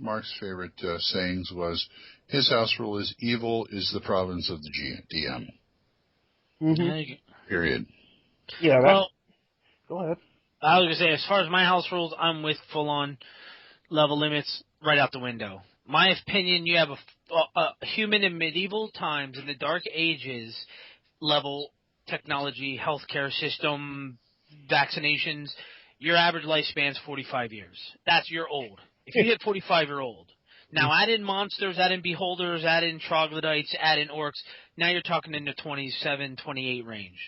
Mark's favorite sayings was, his house rule is evil is the province of the DM. Mm-hmm. Period. Yeah. Well, go ahead. I was going to say, as far as my house rules, I'm with full-on level limits right out the window. My opinion, you have a human in medieval times, in the Dark Ages, level technology, healthcare system, vaccinations. your average lifespan's 45 years. You're old. If you hit 45, you're old. Now, add in monsters, add in beholders, add in troglodytes, add in orcs. Now you're talking in the 27, 28 range.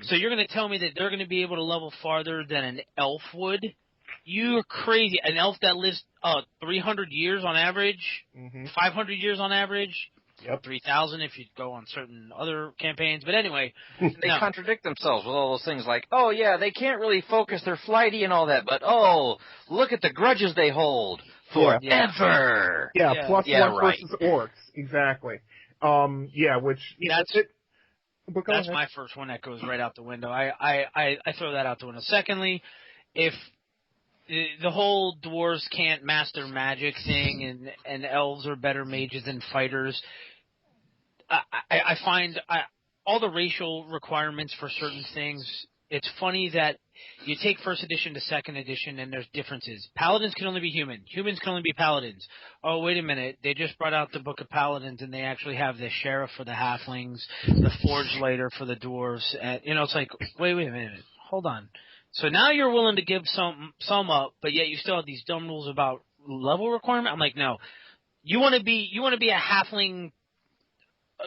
So you're going to tell me that they're going to be able to level farther than an elf would? You're crazy. An elf that lives 300 years on average, 500 years on average, 3,000 if you go on certain other campaigns. But anyway. They contradict themselves with all those things like, oh, yeah, they can't really focus, they're flighty and all that, but, oh, look at the grudges they hold. Forever. Yeah, plus one versus orcs. Exactly. Which that's my first one that goes right out the window. I throw that out the window. Secondly, if the whole dwarves can't master magic thing and elves are better mages than fighters, I find all the racial requirements for certain things. It's funny that you take first edition to second edition and there's differences. Paladins can only be human. Humans can only be paladins. Oh, wait a minute. They just brought out the Book of Paladins and they actually have the sheriff for the halflings, the forge later for the dwarves. And, it's like, wait a minute. Hold on. So now you're willing to give some up, but yet you still have these dumb rules about level requirement? I'm like, no. You want to be a halfling,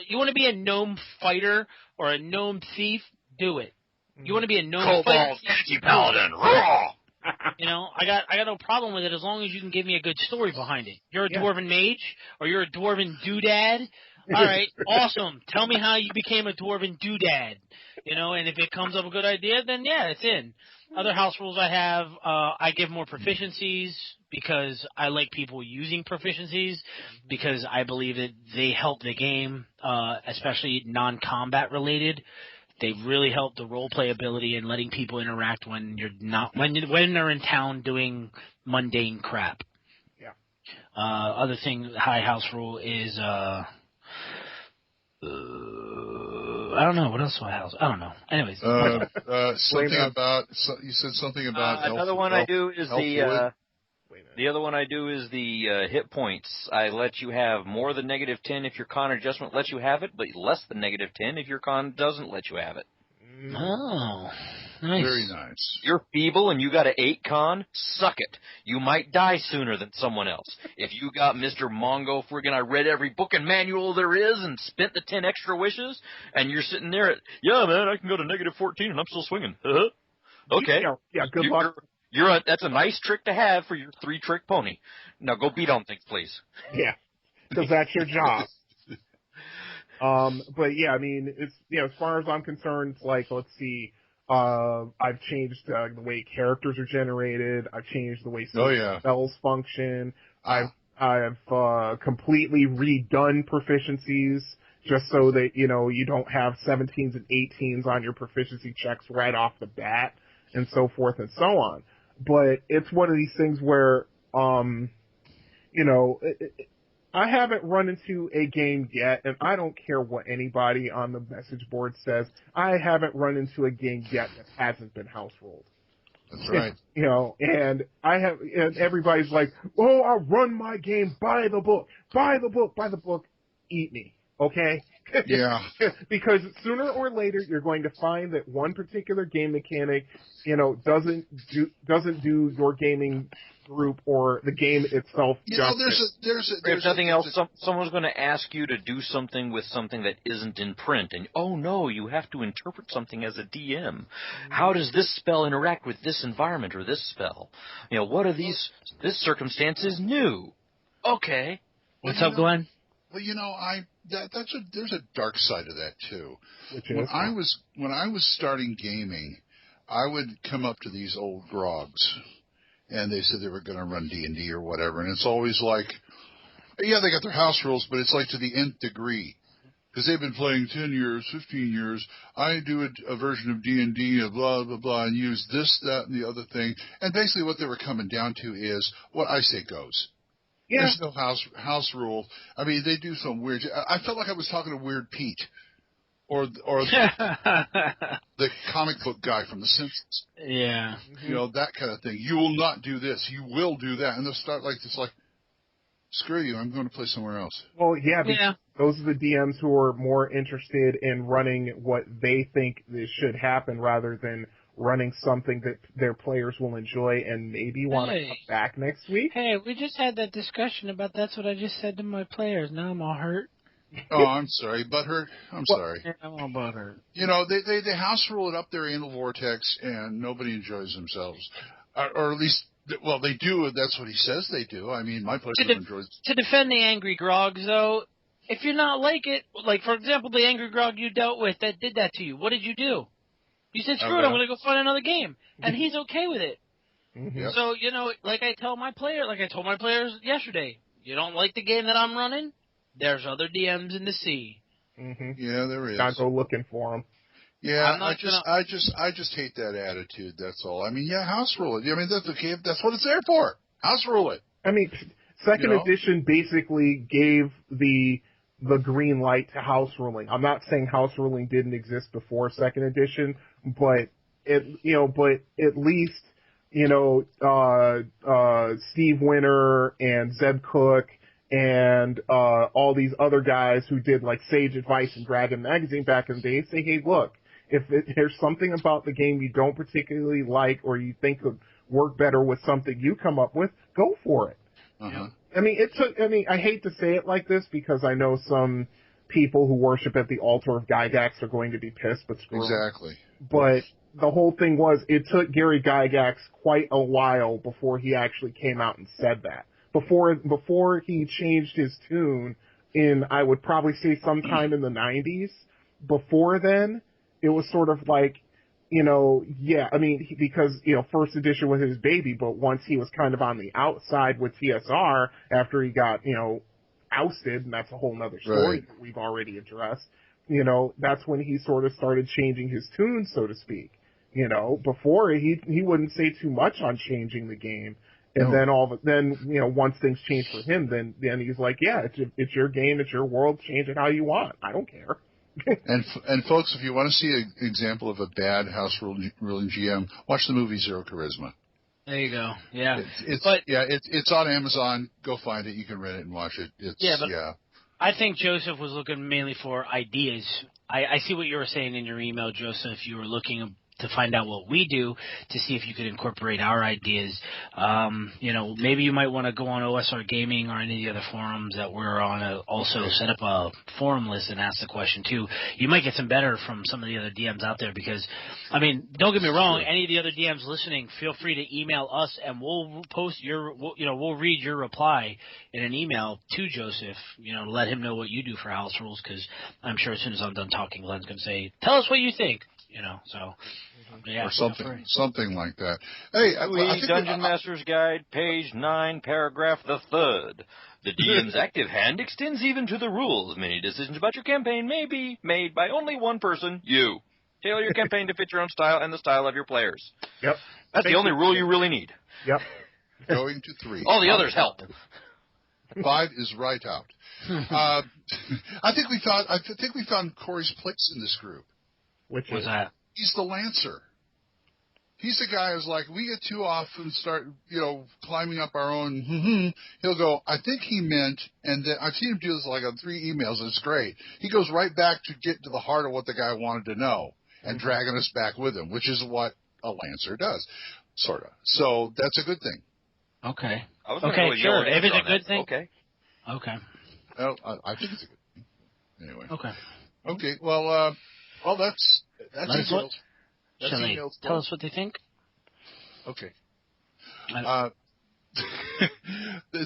you want to be a gnome fighter or a gnome thief? Do it. You want to be a gnome fighter? Paladin. I got no problem with it as long as you can give me a good story behind it. You're a dwarven mage or you're a dwarven doodad. All right, awesome. Tell me how you became a dwarven doodad. And if it comes up a good idea, then it's in. Other house rules I have, I give more proficiencies because I like people using proficiencies because I believe that they help the game, especially non-combat related. They really help the role play ability and letting people interact when they're in town doing mundane crap. Yeah. Other thing, high house rule is I don't know what else do I house. I don't know. Anyways, something about you said something about another one I do is the other one I do is the hit points. I let you have more than -10 if your con adjustment lets you have it, but less than -10 if your con doesn't let you have it. Oh, nice. Very nice. You're feeble and you got an 8 con, suck it. You might die sooner than someone else. If you got Mr. Mongo friggin' I read every book and manual there is and spent the 10 extra wishes, and you're sitting there at, yeah, man, I can go to -14 and I'm still swinging. Okay. Yeah, good luck. That's a nice trick to have for your 3-trick pony. Now go beat on things, please. Yeah, because that's your job. But yeah, I mean, it's as far as I'm concerned, it's like, let's see, I've changed the way characters are generated. I've changed the way spells function. I've completely redone proficiencies just so that you don't have 17s and 18s on your proficiency checks right off the bat, and so forth and so on. But it's one of these things where, I haven't run into a game yet, and I don't care what anybody on the message board says, I haven't run into a game yet that hasn't been house ruled. That's right. And and everybody's like, oh, I'll run my game by the book, eat me, okay? Yeah. Because sooner or later you're going to find that one particular game mechanic, doesn't do your gaming group or the game itself justice. If nothing else, someone's going to ask you to do something with something that isn't in print, and oh no, you have to interpret something as a DM. How does this spell interact with this environment or this spell? What are these? This circumstance is new. Okay. What's up, Glenn? Well, there's a dark side of that too. When I was starting gaming, I would come up to these old grogs, and they said they were going to run D&D or whatever, and it's always like, yeah, they got their house rules, but it's like to the nth degree. Because they've been playing 10 years, 15 years, I do a version of D&D, blah, blah, blah, and use this, that, and the other thing. And basically what they were coming down to is, what I say goes. Yeah. There's no house rule. I mean, they do some weird. I felt like I was talking to Weird Pete, or the comic book guy from The Simpsons. Yeah. That kind of thing. You will not do this. You will do that, and they'll start like this, like, screw you. I'm going to play somewhere else. Well, yeah. Those are the DMs who are more interested in running what they think should happen rather than running something that their players will enjoy and maybe want to come back next week. Hey, we just had that discussion about that's what I just said to my players. Now I'm all hurt. Oh, I'm sorry, butthurt. Sorry. Yeah, I'm all butthurt. You know, they house rule it up their anal vortex, and nobody enjoys themselves, or at least, well, they do. That's what he says they do. I mean, my players enjoy. To defend the angry grogs, though, if you're not like it, like for example, the angry grog you dealt with that did that to you, what did you do? You said, "Screw it, I'm going to go find another game," and he's okay with it. Mm-hmm. So you know, like I told my players yesterday, you don't like the game that I'm running. There's other DMs in the sea. Mm-hmm. Yeah, there is. Not go looking for them. Yeah, I just hate that attitude. That's all. I mean, yeah, house rule it. I mean, that's okay. That's what it's there for. House rule it. I mean, second edition basically gave the green light to house ruling. I'm not saying house ruling didn't exist before second edition, but at least Steve Winter and Zeb Cook and all these other guys who did like Sage Advice and Dragon Magazine back in the day say, hey, look, if there's something about the game you don't particularly like or you think could work better with something you come up with, go for it. Uh-huh. I mean, I hate to say it like this because I know some people who worship at the altar of Gygax are going to be pissed, but screw 'em. Exactly. But the whole thing was, it took Gary Gygax quite a while before he actually came out and said that. Before he changed his tune in, I would probably say sometime in the 90s. Before then, it was sort of like, because, first edition was his baby, but once he was kind of on the outside with TSR after he got, ousted, and that's a whole nother story that we've already addressed, that's when he sort of started changing his tune, so to speak. Before he wouldn't say too much on changing the game. And then once things changed for him, then he's like, yeah, it's your game, it's your world, change it how you want. I don't care. And folks, if you want to see an example of a bad house ruling GM, watch the movie Zero Charisma. There you go. Yeah. It's on Amazon. Go find it. You can rent it and watch it. I think Joseph was looking mainly for ideas. I see what you were saying in your email, Joseph. You were looking to find out what we do to see if you could incorporate our ideas. Maybe you might want to go on OSR Gaming or any of the other forums that we're on. Also set up a forum list and ask the question too. You might get some better from some of the other DMs out there because, I mean, don't get me wrong. Any of the other DMs listening, feel free to email us and we'll post we'll read your reply in an email to Joseph. To let him know what you do for house rules because I'm sure as soon as I'm done talking, Glenn's going to say, "Tell us what you think." Or something like that. Hey, Dungeon Master's Guide, page 9, paragraph the 3rd. The DM's active hand extends even to the rules. Many decisions about your campaign may be made by only one person, you. Tailor your campaign to fit your own style and the style of your players. Yep. That's the only rule you really need. Yep. Going to 3. All the others help. 5 is right out. I think we found Corey's place in this group. Which was that? He's the Lancer. He's the guy who's like, we get too off and start, climbing up our own. He'll go, I think he meant, and then I've seen him do this like on 3 emails. It's great. He goes right back to get to the heart of what the guy wanted to know and dragging us back with him, which is what a Lancer does, sort of. So that's a good thing. Okay. Okay, sure. If it's a good thing. Okay. Well, I think it's a good thing. Anyway. Okay. Well, that's it. Shall they tell us what they think? Okay.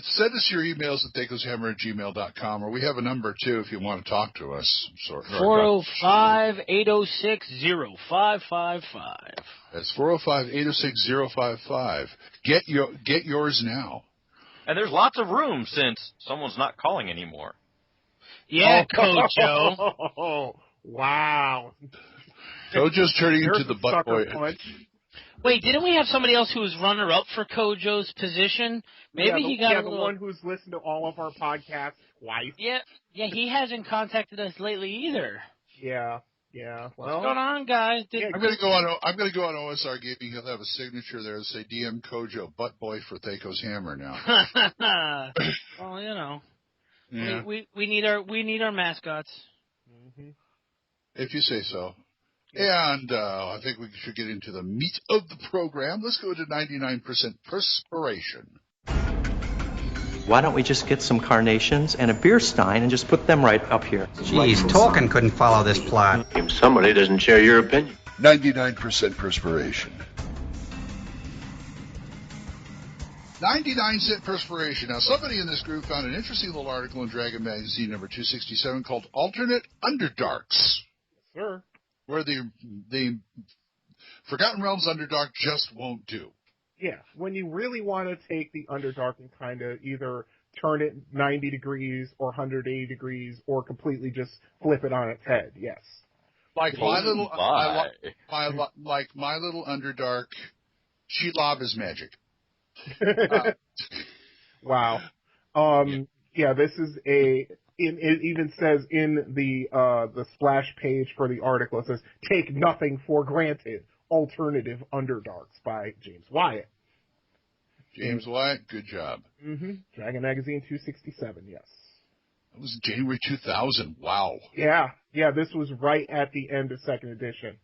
Send us your emails at thacoshammer@gmail.com, or we have a number, too, if you want to talk to us. 405-806-0555. That's 405-806-0555. Get yours now. And there's lots of room since someone's not calling anymore. Yeah, Kojo. Oh, wow. Kojo's turning into the butt boy. Wait, didn't we have somebody else who was runner-up for Kojo's position? Maybe he got a little... the one who's listened to all of our podcasts twice. Yeah, he hasn't contacted us lately either. Yeah. What's going on, guys? I'm going to go on OSR Gaming. He'll have a signature there to say DM Kojo, butt boy for THACO's Hammer now. Well, Yeah. we need our mascots. Mm-hmm. If you say so. And I think we should get into the meat of the program. Let's go to 99% perspiration. Why don't we just get some carnations and a beer stein and just put them right up here? Geez, Tolkien couldn't follow this plot. If somebody doesn't share your opinion. 99% perspiration. 99% perspiration. Now, somebody in this group found an interesting little article in Dragon Magazine number 267 called Alternate Underdarks. Sure. Where the Forgotten Realms Underdark just won't do. Yeah, when you really want to take the Underdark and kind of either turn it 90 degrees or 180 degrees or completely just flip it on its head, yes. Like my little Underdark, Shelob is magic. Wow. Yeah, this is it even says in the splash page for the article, it says, "Take nothing for granted. Alternative Underdarks" by James Wyatt. James Wyatt, good job. Mm-hmm. Dragon Magazine 267, yes. That was January 2000. Wow. Yeah, this was right at the end of second edition.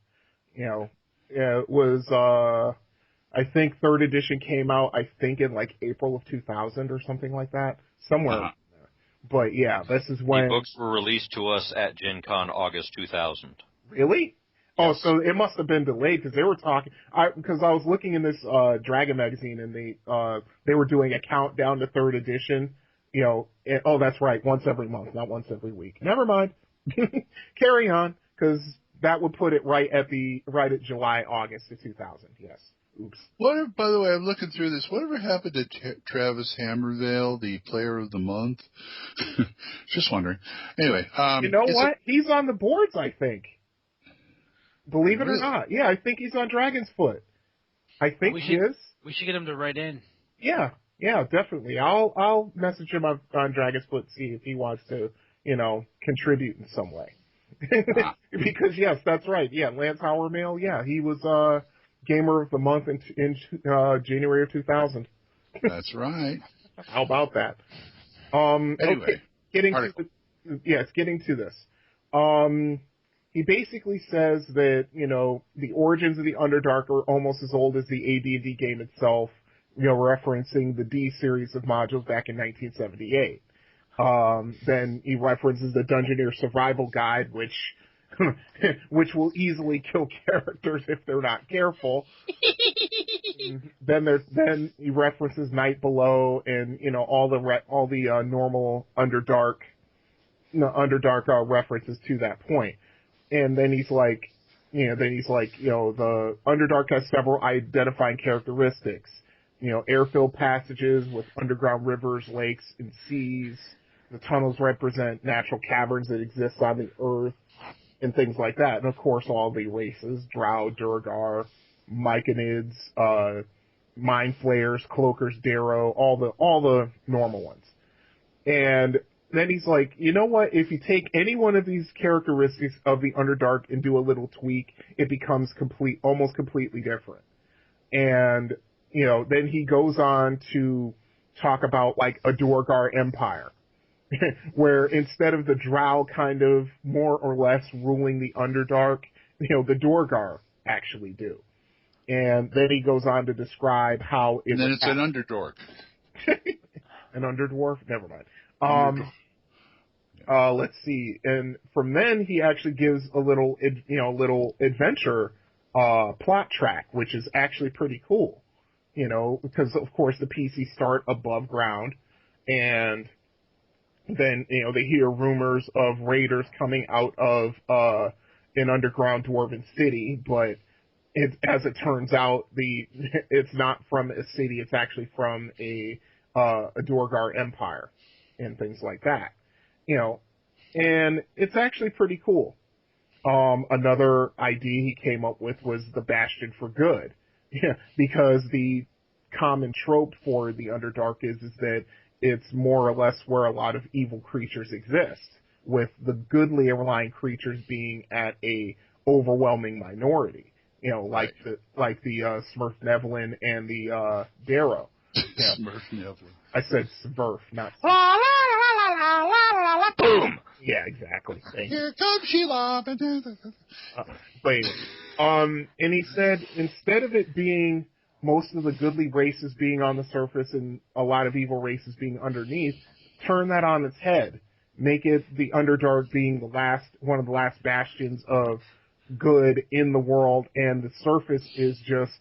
It was, I think third edition came out, I think in like April of 2000 or something like that. Somewhere. Uh-huh. But yeah, this is when... The books were released to us at Gen Con August 2000. Really? Yes. Oh, so it must have been delayed because they were talking... Because I was looking in this Dragon magazine and they were doing a countdown to third edition. Oh, that's right, once every month, not once every week. Never mind. Carry on, because that would put it right at July, August of 2000, yes. Oops. By the way, I'm looking through this. Whatever happened to Travis Hammervale, the Player of the Month? Just wondering. Anyway, you know what? He's on the boards, I think. Believe it or not, yeah, I think he's on Dragon's Foot. I think he is. We should get him to write in. Yeah, definitely. I'll message him on Dragon's Foot, see if he wants to, contribute in some way. Because yes, that's right. Yeah, Lance Hauermail. Yeah, he was Gamer of the Month in January of 2000. That's right. How about that? Anyway, okay, getting to this. He basically says that, the origins of the Underdark are almost as old as the AD&D game itself, referencing the D series of modules back in 1978. Then he references the Dungeoneer Survival Guide, which will easily kill characters if they're not careful. Then he references Night Below and all the normal Underdark references to that point. And then he's like, the Underdark has several identifying characteristics. Air-filled passages with underground rivers, lakes, and seas. The tunnels represent natural caverns that exist on the earth, and things like that. And of course, all the races: Drow, Durgar, Myconids, Mind Flayers, Cloakers, Darrow, all the normal ones. And then he's like, you know what? If you take any one of these characteristics of the Underdark and do a little tweak, it becomes almost completely different. And then he goes on to talk about like a Durgar Empire, where instead of the Drow kind of more or less ruling the Underdark, the Durgar actually do. And then he goes on to describe how and then it's an Underdork. An Underdwarf? Never mind. Let's see. And from then he actually gives a little adventure plot track, which is actually pretty cool. Because of course the PCs start above ground, and then, they hear rumors of raiders coming out of an underground dwarven city, but as it turns out, it's not from a city, it's actually from a Durgar empire, and things like that. And it's actually pretty cool. Another idea he came up with was the Bastion for Good, because the common trope for the Underdark is that it's more or less where a lot of evil creatures exist, with the goodly underlying creatures being at a overwhelming minority. Like the Smurf Nevlin and the Darrow. Smurf Nevlin. I said Smurf, not Boom! Yeah, exactly. Here comes Sheila. But anyway, and he said instead of it being most of the goodly races being on the surface and a lot of evil races being underneath, turn that on its head. Make it the Underdark being one of the last bastions of good in the world, and the surface is just,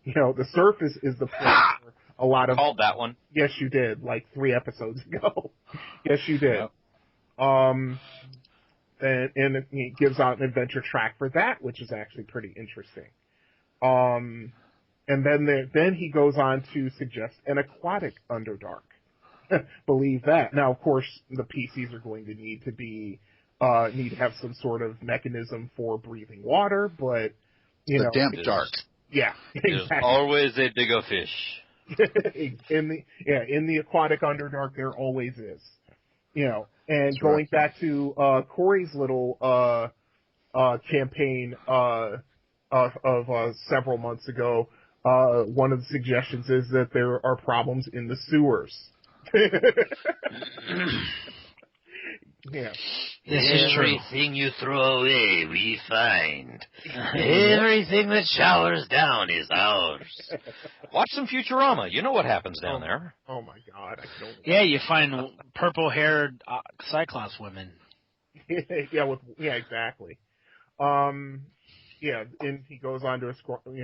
the surface is the place where a lot of... Called that one. Yes, you did, like 3 episodes ago. Yes, you did. Yep. And it gives out an adventure track for that, which is actually pretty interesting. And then he goes on to suggest an aquatic Underdark. Believe that. Now, of course, the PCs are going to need to have some sort of mechanism for breathing water, but the damp dark. Yeah, exactly. There's always a bigger fish. in the aquatic Underdark, there always is. And That's going right. back to Corey's little campaign of several months ago, one of the suggestions is that there are problems in the sewers. Yeah. This is true. Everything you throw away, we find. Everything that showers down is ours. Watch some Futurama. You know what happens down there. Oh my God! I don't. Yeah, you find purple-haired Cyclops women. Yeah, exactly. Yeah, and he goes on to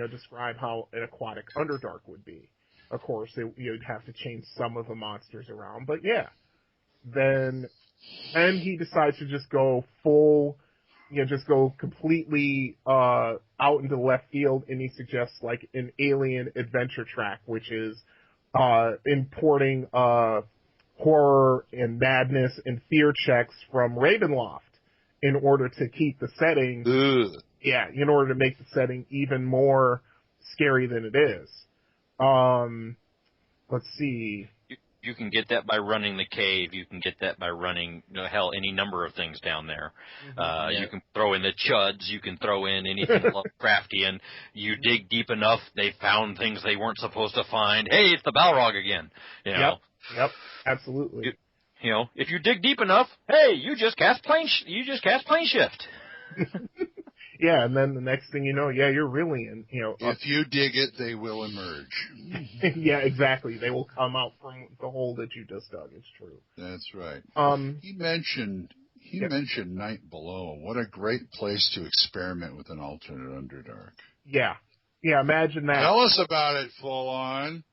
describe how an aquatic Underdark would be. Of course, you'd have to change some of the monsters around, but yeah. Then he decides to just go completely out into left field, and he suggests like an alien adventure track, which is importing horror and madness and fear checks from Ravenloft in order to keep the setting. Ugh. Yeah, in order to make the setting even more scary than it is. Let's see. You can get that by running the cave. You can get that by running, any number of things down there. You can throw in the chuds. You can throw in anything Lovecraftian. You dig deep enough, they found things they weren't supposed to find. Hey, it's the Balrog again. Yep, absolutely. If you dig deep enough, hey, you just cast plane shift. Yeah, and then the next thing you know, you're really in, If you dig it, they will emerge. Yeah, exactly. They will come out from the hole that you just dug. It's true. That's right. He Yep. mentioned Night Below. What a great place to experiment with an alternate Underdark. Yeah, imagine that. Tell us about it, Full On.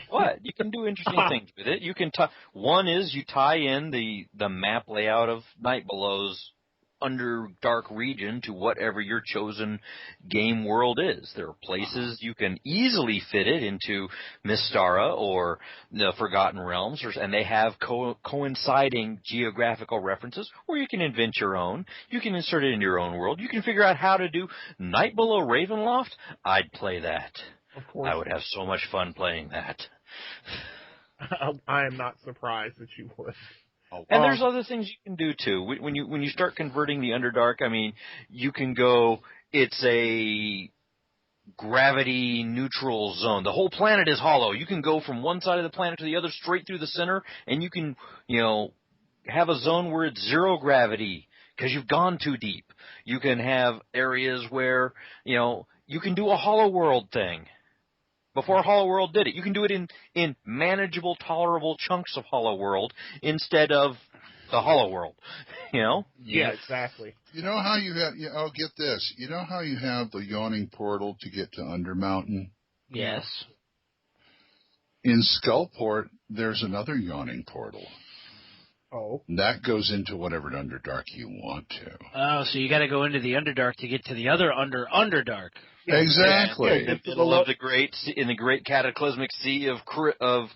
What? You can do interesting things with it. You can one is you tie in the map layout of Night Below's Underdark region to whatever your chosen game world is. There are places you can easily fit it into Mystara or the Forgotten Realms, and they have coinciding geographical references, or you can invent your own. You can insert it into your own world. You can figure out how to do Night Below Ravenloft. I'd play that. Of course. I would have so much fun playing that. I am not surprised that you would. And there's other things you can do too. When you start converting the Underdark, you can go. It's a gravity neutral zone. The whole planet is hollow. You can go from one side of the planet to the other, straight through the center, and you can have a zone where it's zero gravity because you've gone too deep. You can have areas where you can do a Hollow World thing. Before Hollow World did it, you can do it in manageable, tolerable chunks of Hollow World instead of the Hollow World. Yeah, exactly. You know how you have? Get this. You know how you have the yawning portal to get to Undermountain? Yes. In Skullport, there's another yawning portal. Oh. And that goes into whatever Underdark you want to. Oh, so you got to go into the Underdark to get to the other Underdark. Exactly. In the middle of the great cataclysmic sea of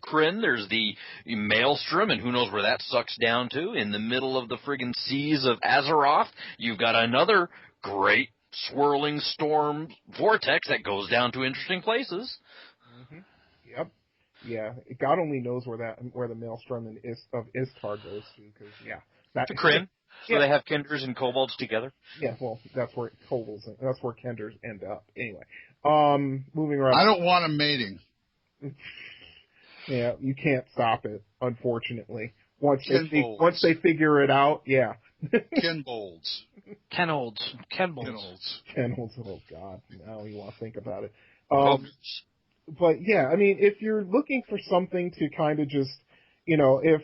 Kryn, there's the Maelstrom, and who knows where that sucks down to. In the middle of the friggin' seas of Azeroth, you've got another great swirling storm vortex that goes down to interesting places. Mm-hmm. Yep. Yeah, God only knows where the Maelstrom of Istar goes to, because to Kryn. So they have Kenders and Kobolds together? Yeah, well, that's where Kenders end up. Anyway, moving around. I don't want a mating. Yeah, you can't stop it, unfortunately. once they figure it out. Yeah. Ken Bolds. Ken Olds. Oh God, now you want to think about it. But yeah, I mean, if you're looking for something to kind of just, if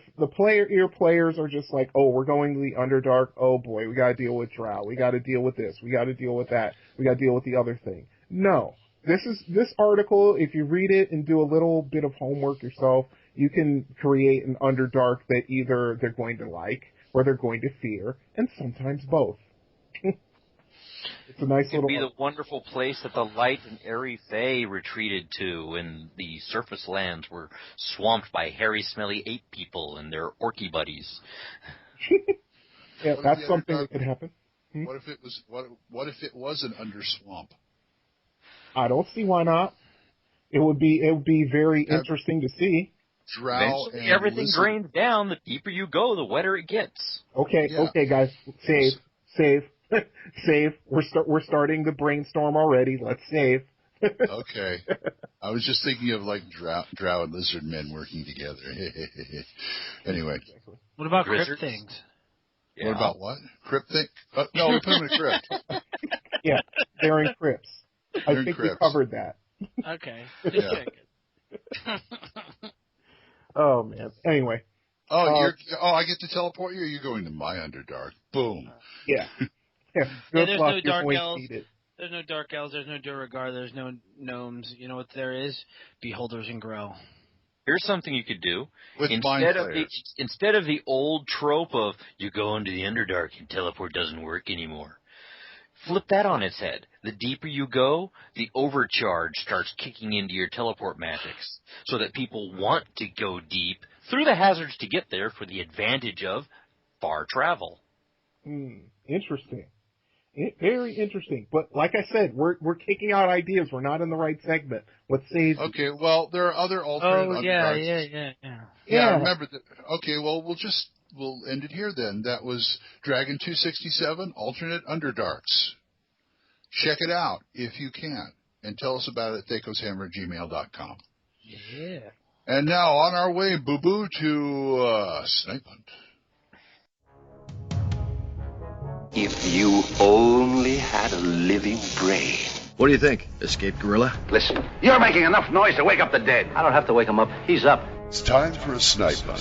your players are just like, oh, we're going to the Underdark, oh boy, we got to deal with Drow, we got to deal with this, we got to deal with that, we got to deal with the other thing. No, this article, if you read it and do a little bit of homework yourself, you can create an Underdark that either they're going to like or they're going to fear, and sometimes both. It's a nice little. It could be the wonderful place that the light and airy Fae retreated to when the surface lands were swamped by hairy, smelly ape people and their orky buddies. Yeah, that's something that could happen. What if it was? What if it was an underswamp? I don't see why not. It would be very interesting to see. Drow and everything drains down. The deeper you go, the wetter it gets. Okay, guys, save. Save. We're starting the brainstorm already. Let's save. Okay. I was just thinking of like drow and lizard men working together. Anyway. What about crypt things? Yeah. What about what? Crypt thing? No, we put them in a crypt. Yeah, they're in crypts. I think we covered that. Okay. Yeah. Oh man. Anyway. I get to teleport you. Or you're going to my Underdark. Boom. Yeah. There's no dark elves. There's no dark elves. There's no Duragar. There's no gnomes. You know what there is? Beholders and grow. Here's something you could do. With instead of the old trope of you go into the Underdark and teleport doesn't work anymore. Flip that on its head. The deeper you go, the overcharge starts kicking into your teleport magics, so that people want to go deep through the hazards to get there for the advantage of far travel. Interesting. Very interesting. But like I said, we're kicking out ideas. We're not in the right segment. Let's save. Okay, well, there are other alternate Underdarks. Yeah, remember that. Okay, well, we'll end it here then. That was Dragon 267, alternate Underdarks. Check it out if you can, and tell us about it at thacoshammer@gmail.com. Yeah. And now on our way, boo-boo, to Snipe Hunt. If you only had a living brain. What do you think, escaped gorilla? Listen, you're making enough noise to wake up the dead. I don't have to wake him up. He's up. It's time for a Snipe Hunt.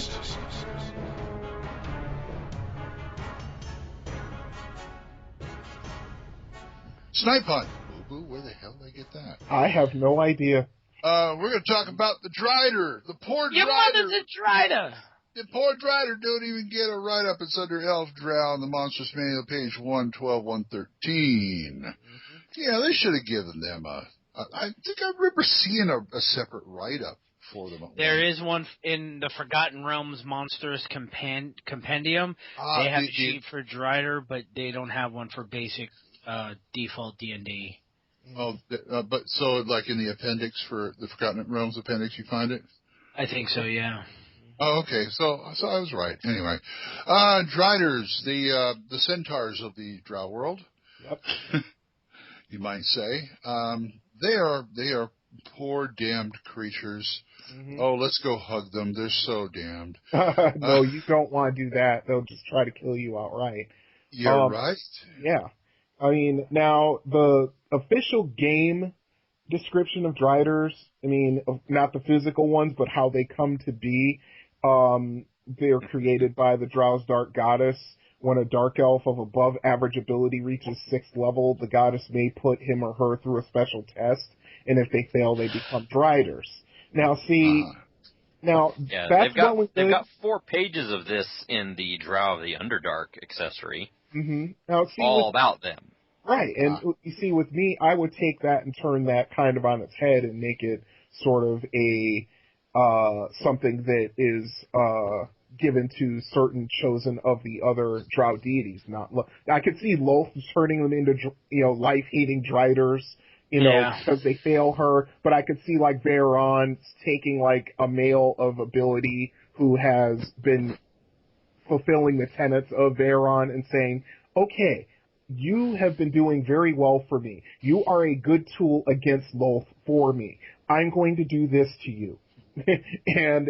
Snipe Hunt. Boo-boo, where the hell did I get that? I have no idea. We're going to talk about the Drider. The poor Drider. Your mother's a Drider. The poor Drider don't even get a write-up. It's under Elf Drow on the Monstrous Manual, page 112, 113. Mm-hmm. Yeah, they should have given them I think I remember seeing a separate write-up for them. There is one in the Forgotten Realms Monstrous Compendium. They have a sheet for Drider, but they don't have one for basic default D&D. Oh, but so like in the appendix for the Forgotten Realms appendix, you find it? I think so, yeah. Oh, okay. So I was right. Anyway, Driders, the centaurs of the Drow world. Yep. You might say. They are poor damned creatures. Mm-hmm. Oh, let's go hug them. They're so damned. No, you don't want to do that. They'll just try to kill you outright. You're right. Yeah. I mean, now the official game description of Driders, I mean, not the physical ones, but how they come to be. They're created by the Drow's Dark Goddess. When a dark elf of above average ability reaches 6th level, the goddess may put him or her through a special test, and if they fail, they become Driders. Now, see, they've got 4 pages of this in the Drow of the Underdark accessory. Mm-hmm. Now, see, all about them. Right, and you see, with me, I would take that and turn that kind of on its head and make it sort of a something that is given to certain chosen of the other Drow deities. I could see Loth turning them into life-hating Driders, because they fail her. But I could see like Veyron taking like a male of ability who has been fulfilling the tenets of Veyron and saying, "Okay, you have been doing very well for me. You are a good tool against Loth for me. I'm going to do this to you." And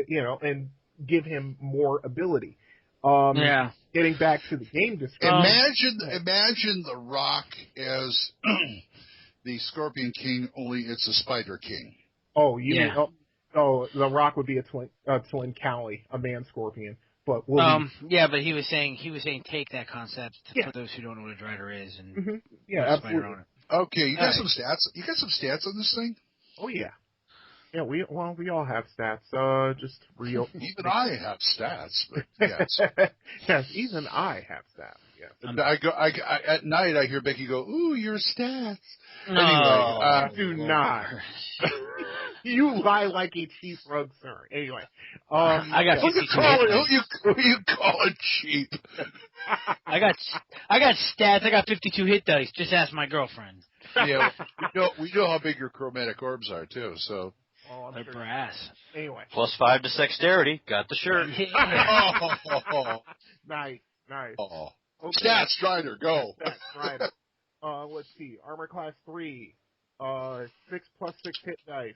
give him more ability. Yeah. Getting back to the game description. Imagine The Rock as the Scorpion King, only it's a Spider King. Oh, you mean The Rock would be a twin Cali, a man scorpion. But yeah, but he was saying take that concept for those who don't know what a Drider is and put Spider on it. Okay, you got some stats. You got some stats on this thing? Oh yeah. Yeah, we all have stats. Just real. Even I have stats, but yes. Yes, even I have stats. Yes. And I at night I hear Becky go, "Ooh, your stats." No, anyway, do not. You lie like a cheap rug, sir. Anyway, I got 52 who you call it cheap? I got stats. I got 52 hit dice. Just ask my girlfriend. Yeah, we know how big your chromatic orbs are too. So. Oh, they're brass. Anyway. +5 to dexterity. Got the shirt. Nice. Oh. Okay. Stats, Strider, go. Stats, Strider. Let's see. Armor class 3. 6+6 hit dice.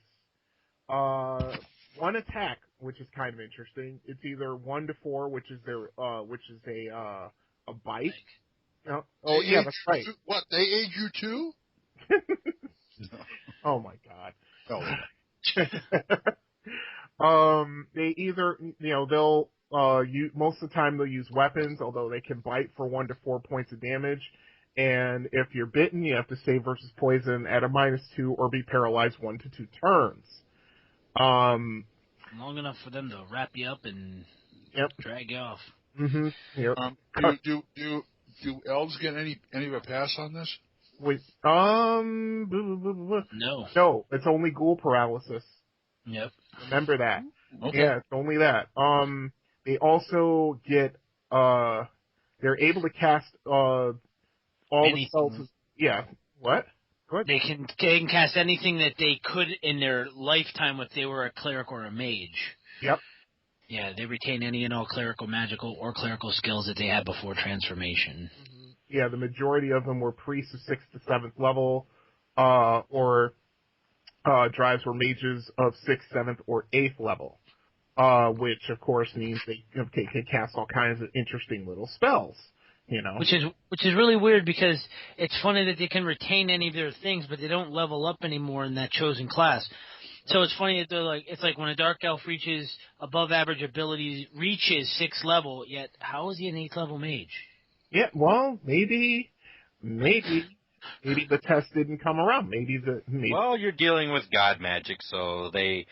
1 attack, which is kind of interesting. It's either 1 to 4, which is a bite. No. Oh yeah, that's right. What? They age you too? No. Oh my God. Oh. They either, they'll most of the time they'll use weapons, although they can bite for 1 to 4 points of damage. And if you're bitten, you have to save versus poison at a -2 or be paralyzed 1 to 2 turns. Long enough for them to wrap you up and drag you off. Mm-hmm. Yep. Do elves get any of a pass on this? Wait, No. No, it's only ghoul paralysis. Yep. Remember that. Okay. Yeah, it's only that. They also get, they're able to cast, all the spells. Yeah. What? What? They can cast anything that they could in their lifetime if they were a cleric or a mage. Yep. Yeah, they retain any and all clerical, magical, or clerical skills that they had before transformation. Mm-hmm. Yeah, the majority of them were priests of 6th to 7th level, or drives were mages of 6th, 7th, or 8th level, which of course means they can cast all kinds of interesting little spells. Which is really weird because it's funny that they can retain any of their things, but they don't level up anymore in that chosen class. So it's funny that it's like when a dark elf reaches above average abilities, reaches 6th level, yet how is he an 8th level mage? Yeah, well, maybe the test didn't come around. Maybe. Well, you're dealing with god magic, so they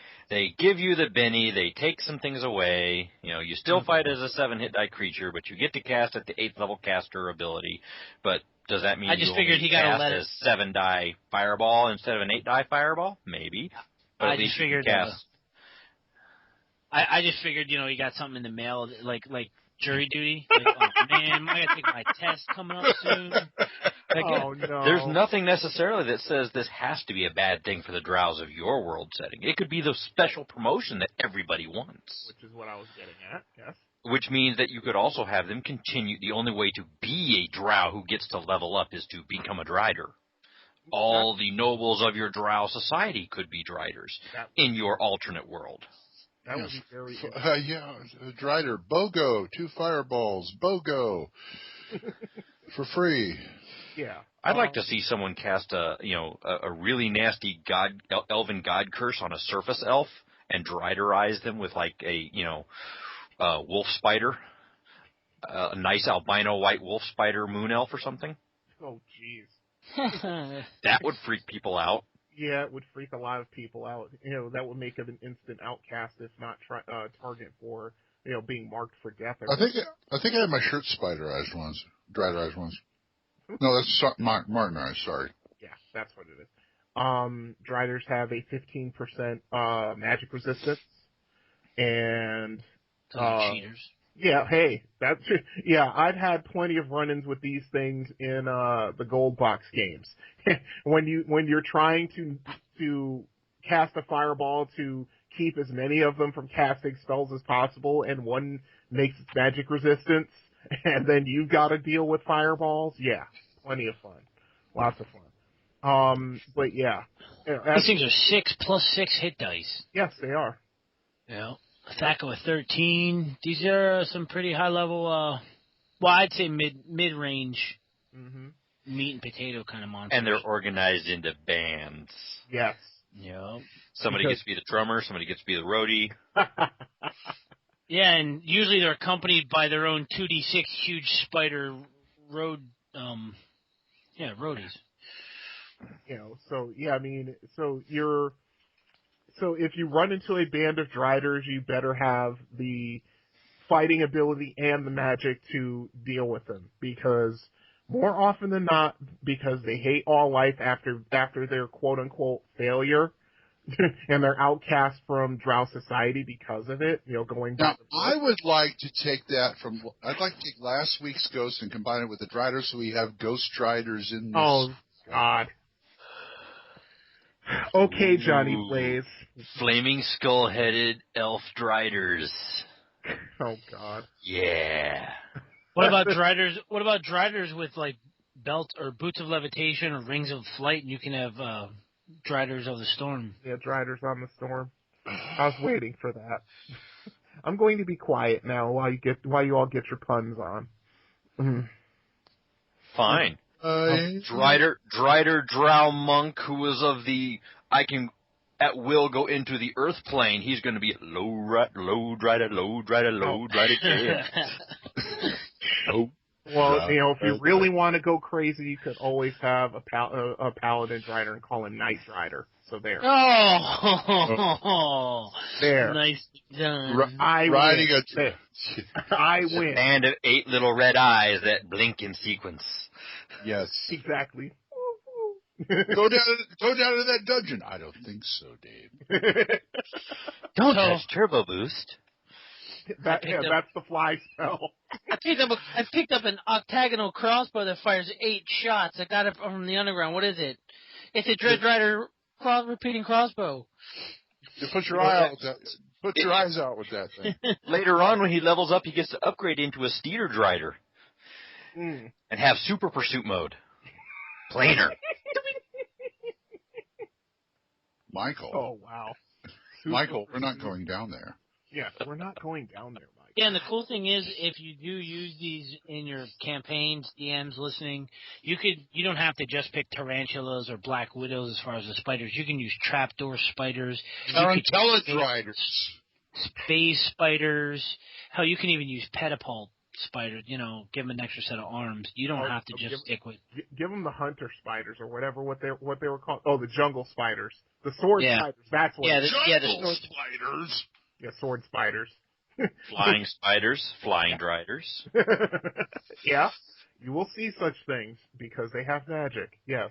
give you the Benny, they take some things away. You still fight as a 7-hit die creature, but you get to cast at the 8th level caster ability. But does that mean you only cast a 7-die fireball instead of an 8-die fireball? Maybe. But at least you can cast. I just figured, he got something in the mail, like jury duty. Like, oh man, I gotta take my test coming up soon. Oh no. There's nothing necessarily that says this has to be a bad thing for the drows of your world setting. It could be the special promotion that everybody wants. Which is what I was getting at, yes. Which means that you could also have them continue. The only way to be a drow who gets to level up is to become a drider. All the nobles of your drow society could be driders in your alternate world. That would be very Drider, BOGO, 2 fireballs, BOGO, for free. Yeah. I'd like to see someone cast a really nasty elven god curse on a surface elf and driderize them with like a wolf spider, a nice albino white wolf spider moon elf or something. Oh jeez. That would freak people out. Yeah, it would freak a lot of people out. That would make it an instant outcast, if not target for being marked for death. I think I had my shirt spiderized once, driderized once. No, that's Martinized. Sorry. Yeah, that's what it is. Driders have a 15% magic resistance, and cheaters. Yeah, hey, I've had plenty of run-ins with these things in the gold box games. when you're trying to cast a fireball to keep as many of them from casting spells as possible, and one makes its magic resistance, and then you've got to deal with fireballs. Yeah, plenty of fun, lots of fun. But yeah, these things are 6 + 6 hit dice. Yes, they are. Yeah. THACO at 13. These are some pretty high level, well, I'd say mid-range meat and potato kind of monsters. And they're organized into bands. Yes. Yep. Somebody gets to be the drummer, somebody gets to be the roadie. Yeah, and usually they're accompanied by their own 2d6 huge spider roadies. So yeah, I mean, so if you run into a band of Driders, you better have the fighting ability and the magic to deal with them, because more often than not, because they hate all life after their quote unquote failure, and they're outcast from Drow society because of it. Going now, back. I would like to take that from. I'd like to take last week's Ghost and combine it with the Driders, so we have Ghost Driders in this. Oh God. Okay, Johnny Blaze. Flaming skull-headed elf Driders. Oh God. Yeah. What about Driders? What about Driders with like belt or boots of levitation or rings of flight, and you can have Driders of the Storm. Yeah, Driders on the Storm. I was waiting for that. I'm going to be quiet now while you all get your puns on. Fine. Drider Drow monk who was of the I can at will go into the earth plane. He's going to be low Drider. Oh. Well, if you really want to go crazy, you could always have a paladin Drider and call him Night Drider. So there. Oh, there. Nice done. I win. A band of 8 little red eyes that blink in sequence. Yes. Exactly. Go down to that dungeon. I don't think so, Dave. Don't touch Turbo Boost. That's the fly spell. I picked up an octagonal crossbow that fires 8 shots. I got it from the underground. What is it? It's a Dread Rider repeating crossbow. You put your eye out with that. Put your eyes out with that thing. Later on, when he levels up, he gets to upgrade into a Steeder Drider and have Super Pursuit mode. Planer. Michael. Oh wow. Michael, we're not going down there. Yeah, we're not going down there, Mike. Yeah, and the cool thing is, if you do use these in your campaigns, DMs listening, you don't have to just pick tarantulas or black widows as far as the spiders. You can use trapdoor spiders, tarantella Driders, space spiders. Hell, you can even use pedipalp spiders. Give them an extra set of arms. You don't have to just stick with. Give them the hunter spiders or whatever what they were called. Oh, the jungle spiders, the sword spiders. That's what. The jungle spiders. Yeah, sword spiders. Flying spiders, flying Driders. Yeah, you will see such things because they have magic. Yes.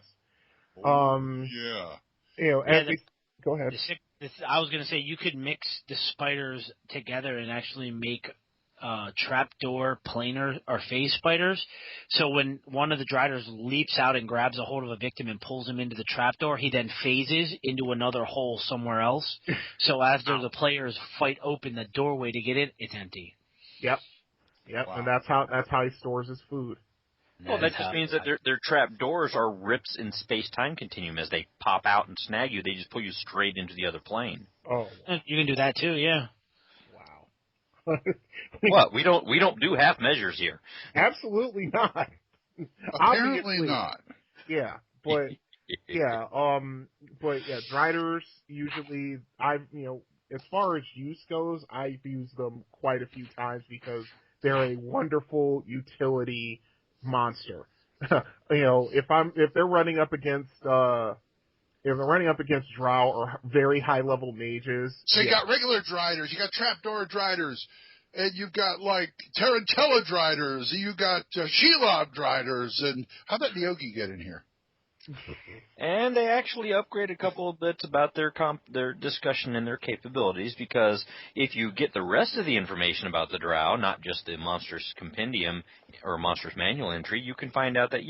Yeah. Go ahead. I was going to say you could mix the spiders together and actually make trapdoor, planar, or phase spiders. So when one of the Driders leaps out and grabs a hold of a victim and pulls him into the trapdoor, he then phases into another hole somewhere else. So after the players fight open the doorway to get in, it's empty. Yep. Wow. And that's how he stores his food. Well, that just means that their trap doors are rips in space-time continuum. As they pop out and snag you, they just pull you straight into the other plane. Oh, you can do that too, yeah. What? We don't do half measures here. Absolutely not. Apparently not. Yeah, but Driders usually as far as use goes, I've used them quite a few times because they're a wonderful utility monster. If they're running up against Drow or very high level mages. So you got regular Driders, you got trapdoor Driders, and you've got like tarantella Driders, and you got Shelob Driders, and how'd that Neogi get in here? And they actually upgrade a couple of bits about their discussion and their capabilities, because if you get the rest of the information about the Drow, not just the Monsters Compendium or Monsters Manual entry, you can find out that,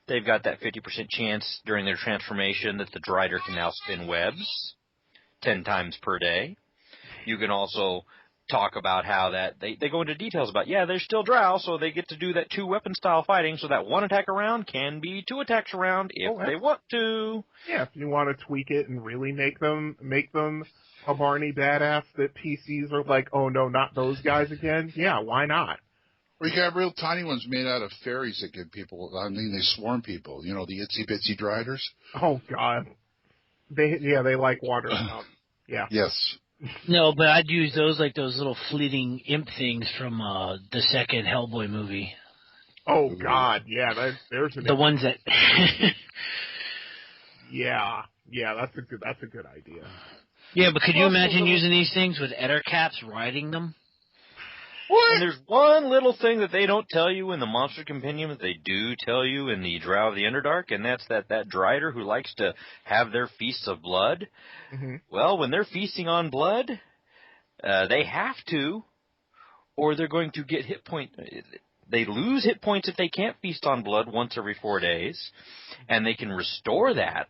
they've got that 50% chance during their transformation that the Drider can now spin webs 10 times per day. You can also talk about how that they go into details about, they're still drow, so they get to do that 2-weapon style fighting, so that 1 attack around can be 2 attacks around if they want to. Yeah, if you want to tweak it and really make them a Barney badass that PCs are like, oh no, not those guys again. Yeah, why not? Or you got real tiny ones made out of fairies that give people, they swarm people. You know, the itsy bitsy driders. Oh God. They like wandering around. Yeah. Yes. No, but I'd use those like those little fleeting imp things from the second Hellboy movie. Oh God, yeah, there's the ones that. yeah, that's a good idea. Yeah, but could you imagine using these things with Ettercaps riding them? What? And there's one little thing that they don't tell you in the Monster Compendium that they do tell you in the Drow of the Underdark, and that's that Drider who likes to have their feasts of blood. Mm-hmm. Well, when they're feasting on blood, they have to, or they're going to get hit point. They lose hit points if they can't feast on blood once every 4 days, and they can restore that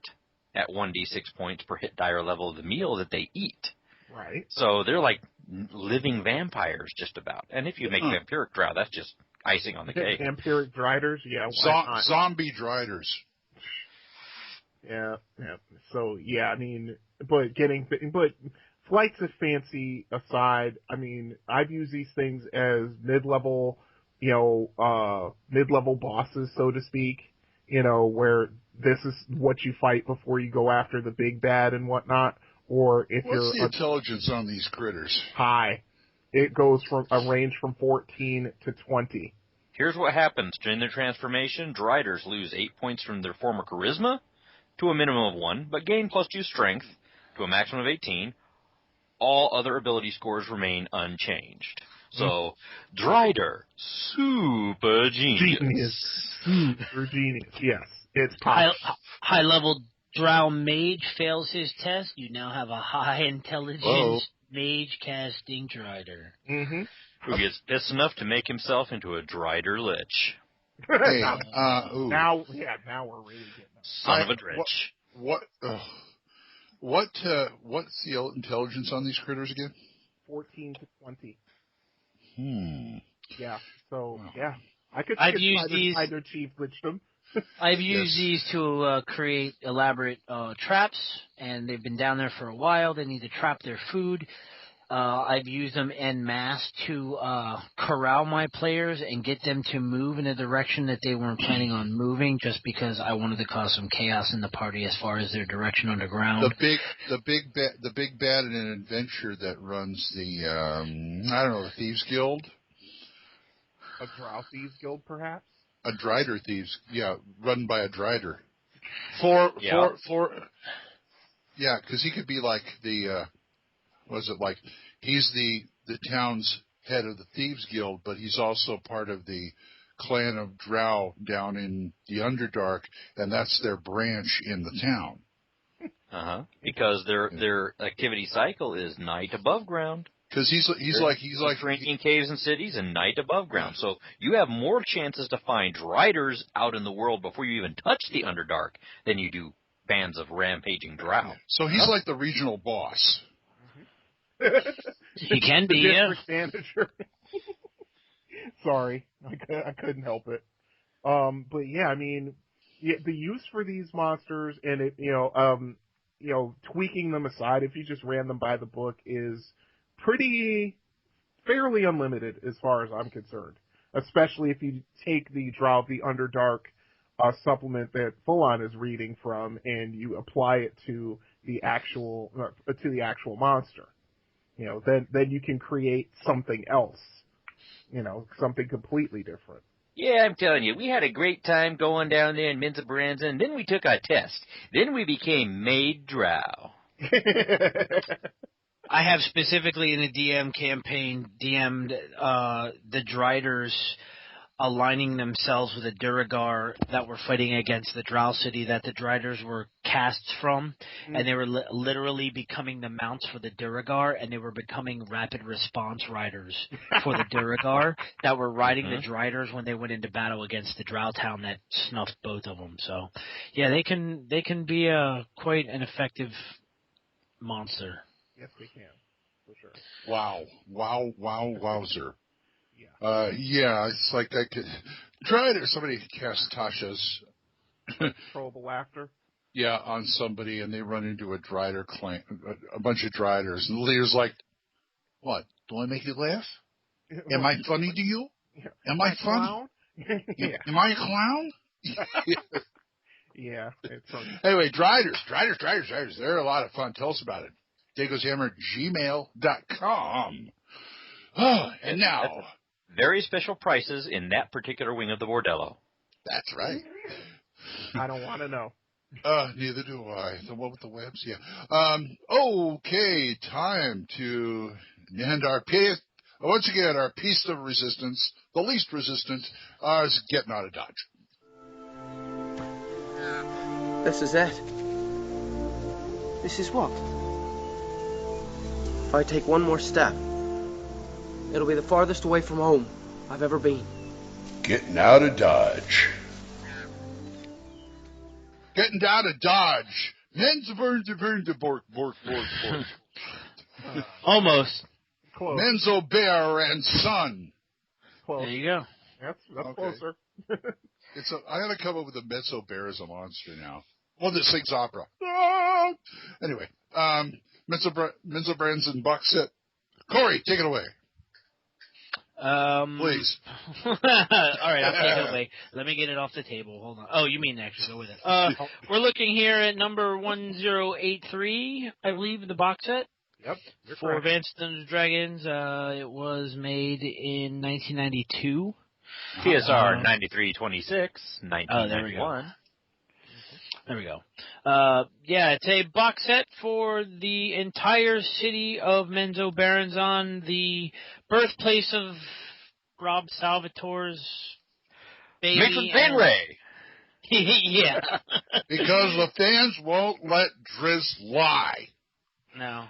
at 1d6 points per hit die or level of the meal that they eat. Right. So they're like living vampires, just about. And if you make vampiric drow, that's just icing on the cake. Vampiric driders, yeah. Why not? Zombie driders. Yeah. So yeah, I mean, but flights of fancy aside, I mean, I've used these things as mid-level bosses, so to speak. You know, where this is what you fight before you go after the big bad and whatnot. Or if What's the intelligence on these critters? High. It goes from a range from 14 to 20. Here's what happens during their transformation. Driders lose 8 points from their former charisma to a minimum of 1, but gain +2 strength to a maximum of 18. All other ability scores remain unchanged. So, Drider, super genius. Super genius, yes. It's pop. High-level Drow mage fails his test. You now have a high intelligence mage casting Drider. Mm-hmm. Who gets pissed enough to make himself into a Drider Lich. Hey, now we're really getting it. Son of a Dritch. What's the intelligence on these critters again? 14 to 20. Yeah. So, yeah. I've used these. Either chief lichdom. I've used these to create elaborate traps, and they've been down there for a while. They need to trap their food. I've used them en masse to corral my players and get them to move in a direction that they weren't planning on moving, just because I wanted to cause some chaos in the party as far as their direction underground. The big bad in an adventure that runs the Thieves Guild. A Drow Thieves Guild, perhaps. A Drider Thieves, run by a Drider. Because he could be like he's the town's head of the Thieves Guild, but he's also part of the clan of Drow down in the Underdark, and that's their branch in the town. Because their activity cycle is night above ground. Because he's like drinking caves and cities and night above ground. So you have more chances to find Driders out in the world before you even touch the Underdark than you do bands of rampaging Drow. So he's like the regional boss. He can be, yeah. Manager. Sorry, I couldn't help it. But yeah, I mean, the use for these monsters and it, tweaking them aside, if you just ran them by the book, is fairly unlimited as far as I'm concerned. Especially if you take the Drow of the Underdark supplement that Full-On is reading from and you apply it to the actual monster. Then you can create something else. Something completely different. Yeah, I'm telling you, we had a great time going down there in Minzabaranza, and then we took our test. Then we became Maid Drow. I have specifically in a DM campaign DM'd the Driders aligning themselves with the Duragar that were fighting against the Drow city that the Driders were casts from, and they were literally becoming the mounts for the Duragar, and they were becoming rapid response riders for the Duragar that were riding the Driders when they went into battle against the Drow town that snuffed both of them. So, yeah, they can be quite an effective monster. Yes, they can. for sure. Wow, wowzer. Yeah. Yeah, it's like I could try it, or somebody cast Tasha's Controllable laughter. yeah, on somebody, and they run into a drider a bunch of driders, and the leader's like, "What? Do I make you laugh? Am I funny to you? Am I funny? Yeah. Am I a clown?" Yeah. It's Anyway, driders. They're a lot of fun. Tell us about it. THACO'sHammer@gmail.com. Oh, and now very special prices in that particular wing of the bordello. That's right. I don't want to know. Neither do I. The one with the webs, yeah. Okay, time to end our once again, our piece of resistance, the least resistant, is getting out of Dodge. This is it. This is what? If I take one more step, it'll be the farthest away from home I've ever been. Getting out of Dodge. Getting out of Dodge. Bork. Almost. Close. Menzo Bear and Son. Close. There you go. That's Okay. closer. I gotta come up with a Menzo Bear as a monster now. One that sings opera. Anyway, Menzo Brands and box set. Corey, take it away. Please. All right, I'll take it away. Let me get it off the table. Hold on. Oh, you mean actually go with it. We're looking here at number 1083, I believe, the box set. Yep. For Advanced Dungeons & Dragons. It was made in 1992. TSR 9326, Oh, there we 1991. go. There we go. Yeah, it's a box set for the entire city of Menzo Berenzon, the birthplace of Rob Salvatore's baby. Mason Painray. Yeah. Because the fans won't let Driz lie. No.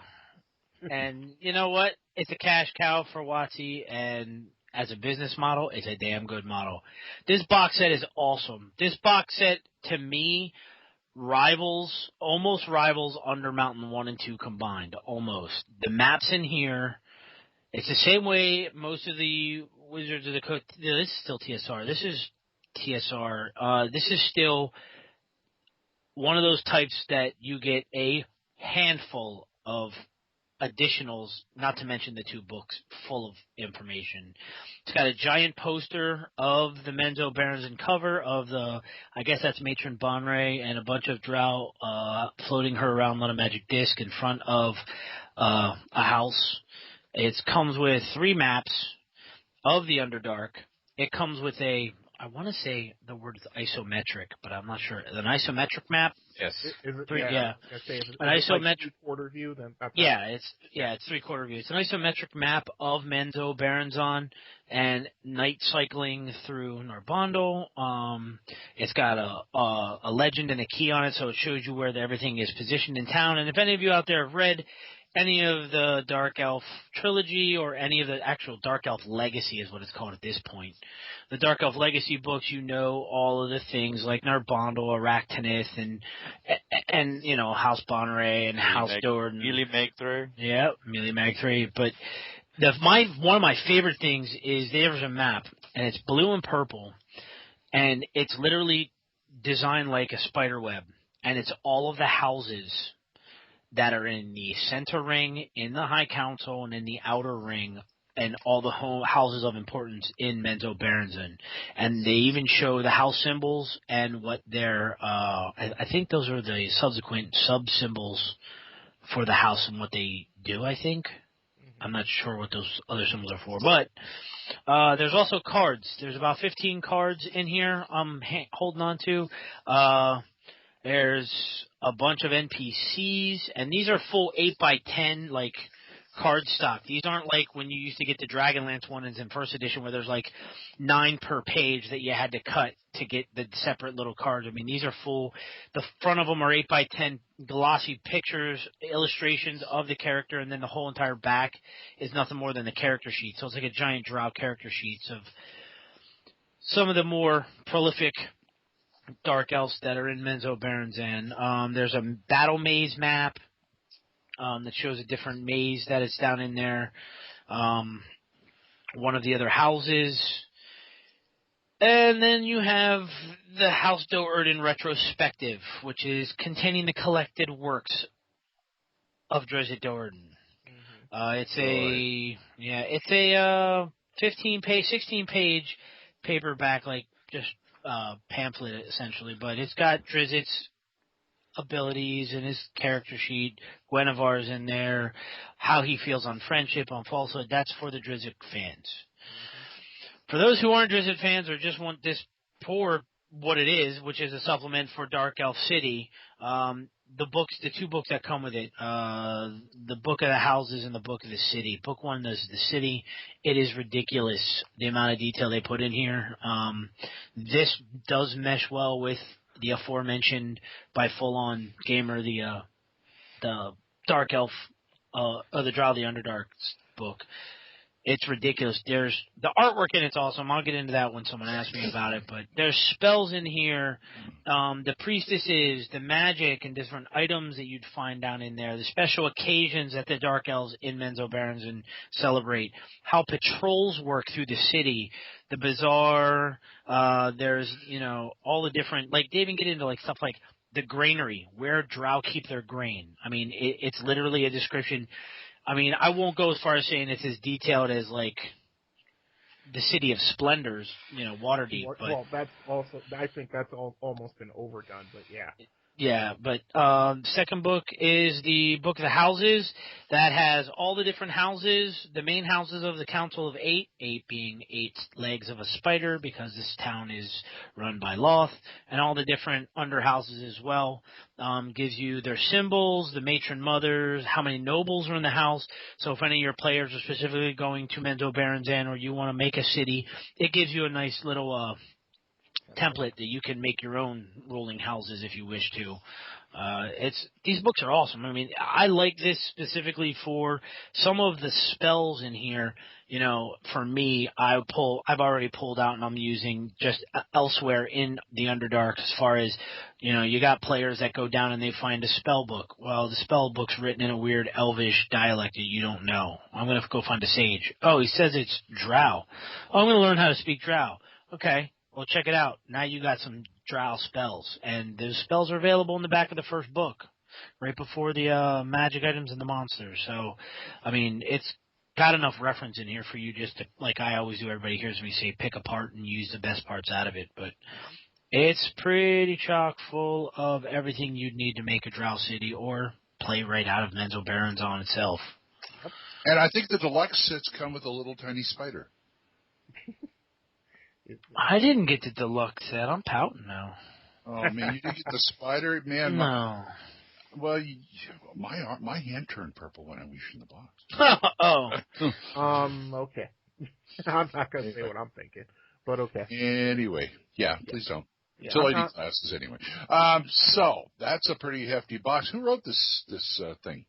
And you know what? It's a cash cow for WotC, and as a business model, it's a damn good model. This box set is awesome. This box set, to me, almost rivals Undermountain 1 and 2 combined. Almost. The maps in here, it's the same way most of the Wizards of the Coast. This is still TSR. This is TSR. This is still one of those types that you get a handful of additionals, not to mention the 2 books full of information. It's got a giant poster of the Menzo Berenzon cover of I guess that's Matron Bonray, and a bunch of drow floating her around on a magic disc in front of a house. It comes with 3 maps of the Underdark. It comes with I want to say the word is isometric, but I'm not sure. An isometric map? Yes. Is it, Yeah. An isometric like three-quarter view. Then it's 3/4 view. It's an isometric map of Menzo Berenzon and night cycling through Narbondal. It's got a legend and a key on it, so it shows you where everything is positioned in town. And if any of you out there have read any of the Dark Elf trilogy, or any of the actual Dark Elf Legacy is what it's called at this point. The Dark Elf Legacy books, you know all of the things like Narbondal, Arachnith, and you know, House Bonneray and House Jordan. Mealy Magthray. Yeah, Mealy Magthray. But one of my favorite things is there's a map, and it's blue and purple, and it's literally designed like a spider web, and it's all of the houses that are in the center ring, in the High Council, and in the outer ring, and all the houses of importance in Menzo Berenzon. And they even show the house symbols and what their, I think those are the subsequent sub-symbols for the house and what they do, I think. I'm not sure what those other symbols are for. But there's also cards. There's about 15 cards in here I'm holding on to. There's a bunch of NPCs, and these are full 8x10 like card stock. These aren't like when you used to get the Dragonlance ones in first edition where there's like 9 per page that you had to cut to get the separate little cards. I mean, these are full. The front of them are 8x10 glossy pictures, illustrations of the character, and then the whole entire back is nothing more than the character sheet. So it's like a giant drow character sheets of some of the more prolific Dark Elves that are in Menzo Berenzon. There's a battle maze map. that shows a different maze that is down in there. One of the other houses. And then you have the House Do'Urden retrospective, which is containing the collected works of Drizzt Do'Urden. It's a 16-page paperback, like just pamphlet essentially, but it's got Drizzt's abilities and his character sheet. Guinevere's in there, how he feels on friendship, on falsehood. That's for the Drizzt fans. For those who aren't Drizzt fans or just want this for what it is, which is a supplement for Dark Elf City, the two books that come with it, the Book of the Houses and the Book of the City. Book 1 is the City. It is ridiculous, the amount of detail they put in here. This does mesh well with the aforementioned by Full On Gamer, the Dark Elf, or the Drow the Underdark book. It's ridiculous. There's the artwork in it's awesome. I'll get into that when someone asks me about it. But there's spells in here, the priestesses, the magic, and different items that you'd find down in there. The special occasions that the Dark Elves in Menzoberranzan celebrate. How patrols work through the city. The bazaar. There's all the different, like they even get into like stuff like the granary, where Drow keep their grain. I mean, it's literally a description. I mean, I won't go as far as saying it's as detailed as, like, the City of Splendors, Waterdeep. But, well, that's also, I think that's almost been overdone, but yeah. Yeah, but second book is the Book of the Houses. That has all the different houses, the main houses of the Council of 8, 8 being 8 legs of a spider because this town is run by Loth, and all the different underhouses as well. Gives you their symbols, the matron mothers, how many nobles are in the house. So if any of your players are specifically going to Menzoberranzan or you want to make a city, it gives you a nice little template that you can make your own ruling houses if you wish to. These books are awesome. I mean, I like this specifically for some of the spells in here. For me, I've already pulled out and I'm using just elsewhere in the Underdark as far as, you got players that go down and they find a spell book. Well, the spell book's written in a weird elvish dialect that you don't know. I'm going to go find a sage. Oh, he says it's Drow. Oh, I'm going to learn how to speak Drow. Okay. Well, check it out. Now you got some Drow spells, and those spells are available in the back of the first book, right before the magic items and the monsters. So, I mean, it's got enough reference in here for you just to, like I always do, everybody hears me say, pick apart and use the best parts out of it. But it's pretty chock full of everything you'd need to make a Drow city or play right out of Menzoberranzan itself. And I think the deluxe sets come with a little tiny spider. I didn't get the deluxe set. I'm pouting now. Oh, man, you didn't get the spider? Man, no. My hand turned purple when I reached in the box. Oh. Okay. I'm not going to say what I'm thinking, but okay. Anyway, please don't. Yeah, Till I need glasses anyway. So, that's a pretty hefty box. Who wrote this thing?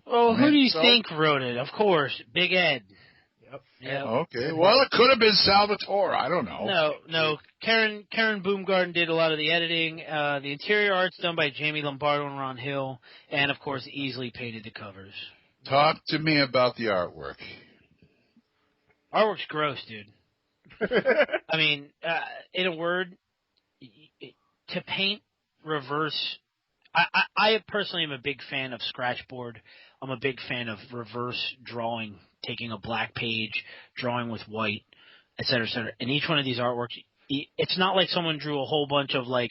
Oh, who do you think wrote it? Of course, Big Ed. Yep. Okay. Well, it could have been Salvatore. I don't know. No. Karen Boomgarden did a lot of the editing. The interior art's done by Jamie Lombardo and Ron Hill, and of course, easily painted the covers. Talk to me about the artwork. Artwork's gross, dude. I mean, in a word, to paint reverse. I personally am a big fan of scratchboard. I'm a big fan of reverse drawing, taking a black page, drawing with white, et cetera, et cetera. And each one of these artworks, it's not like someone drew a whole bunch of like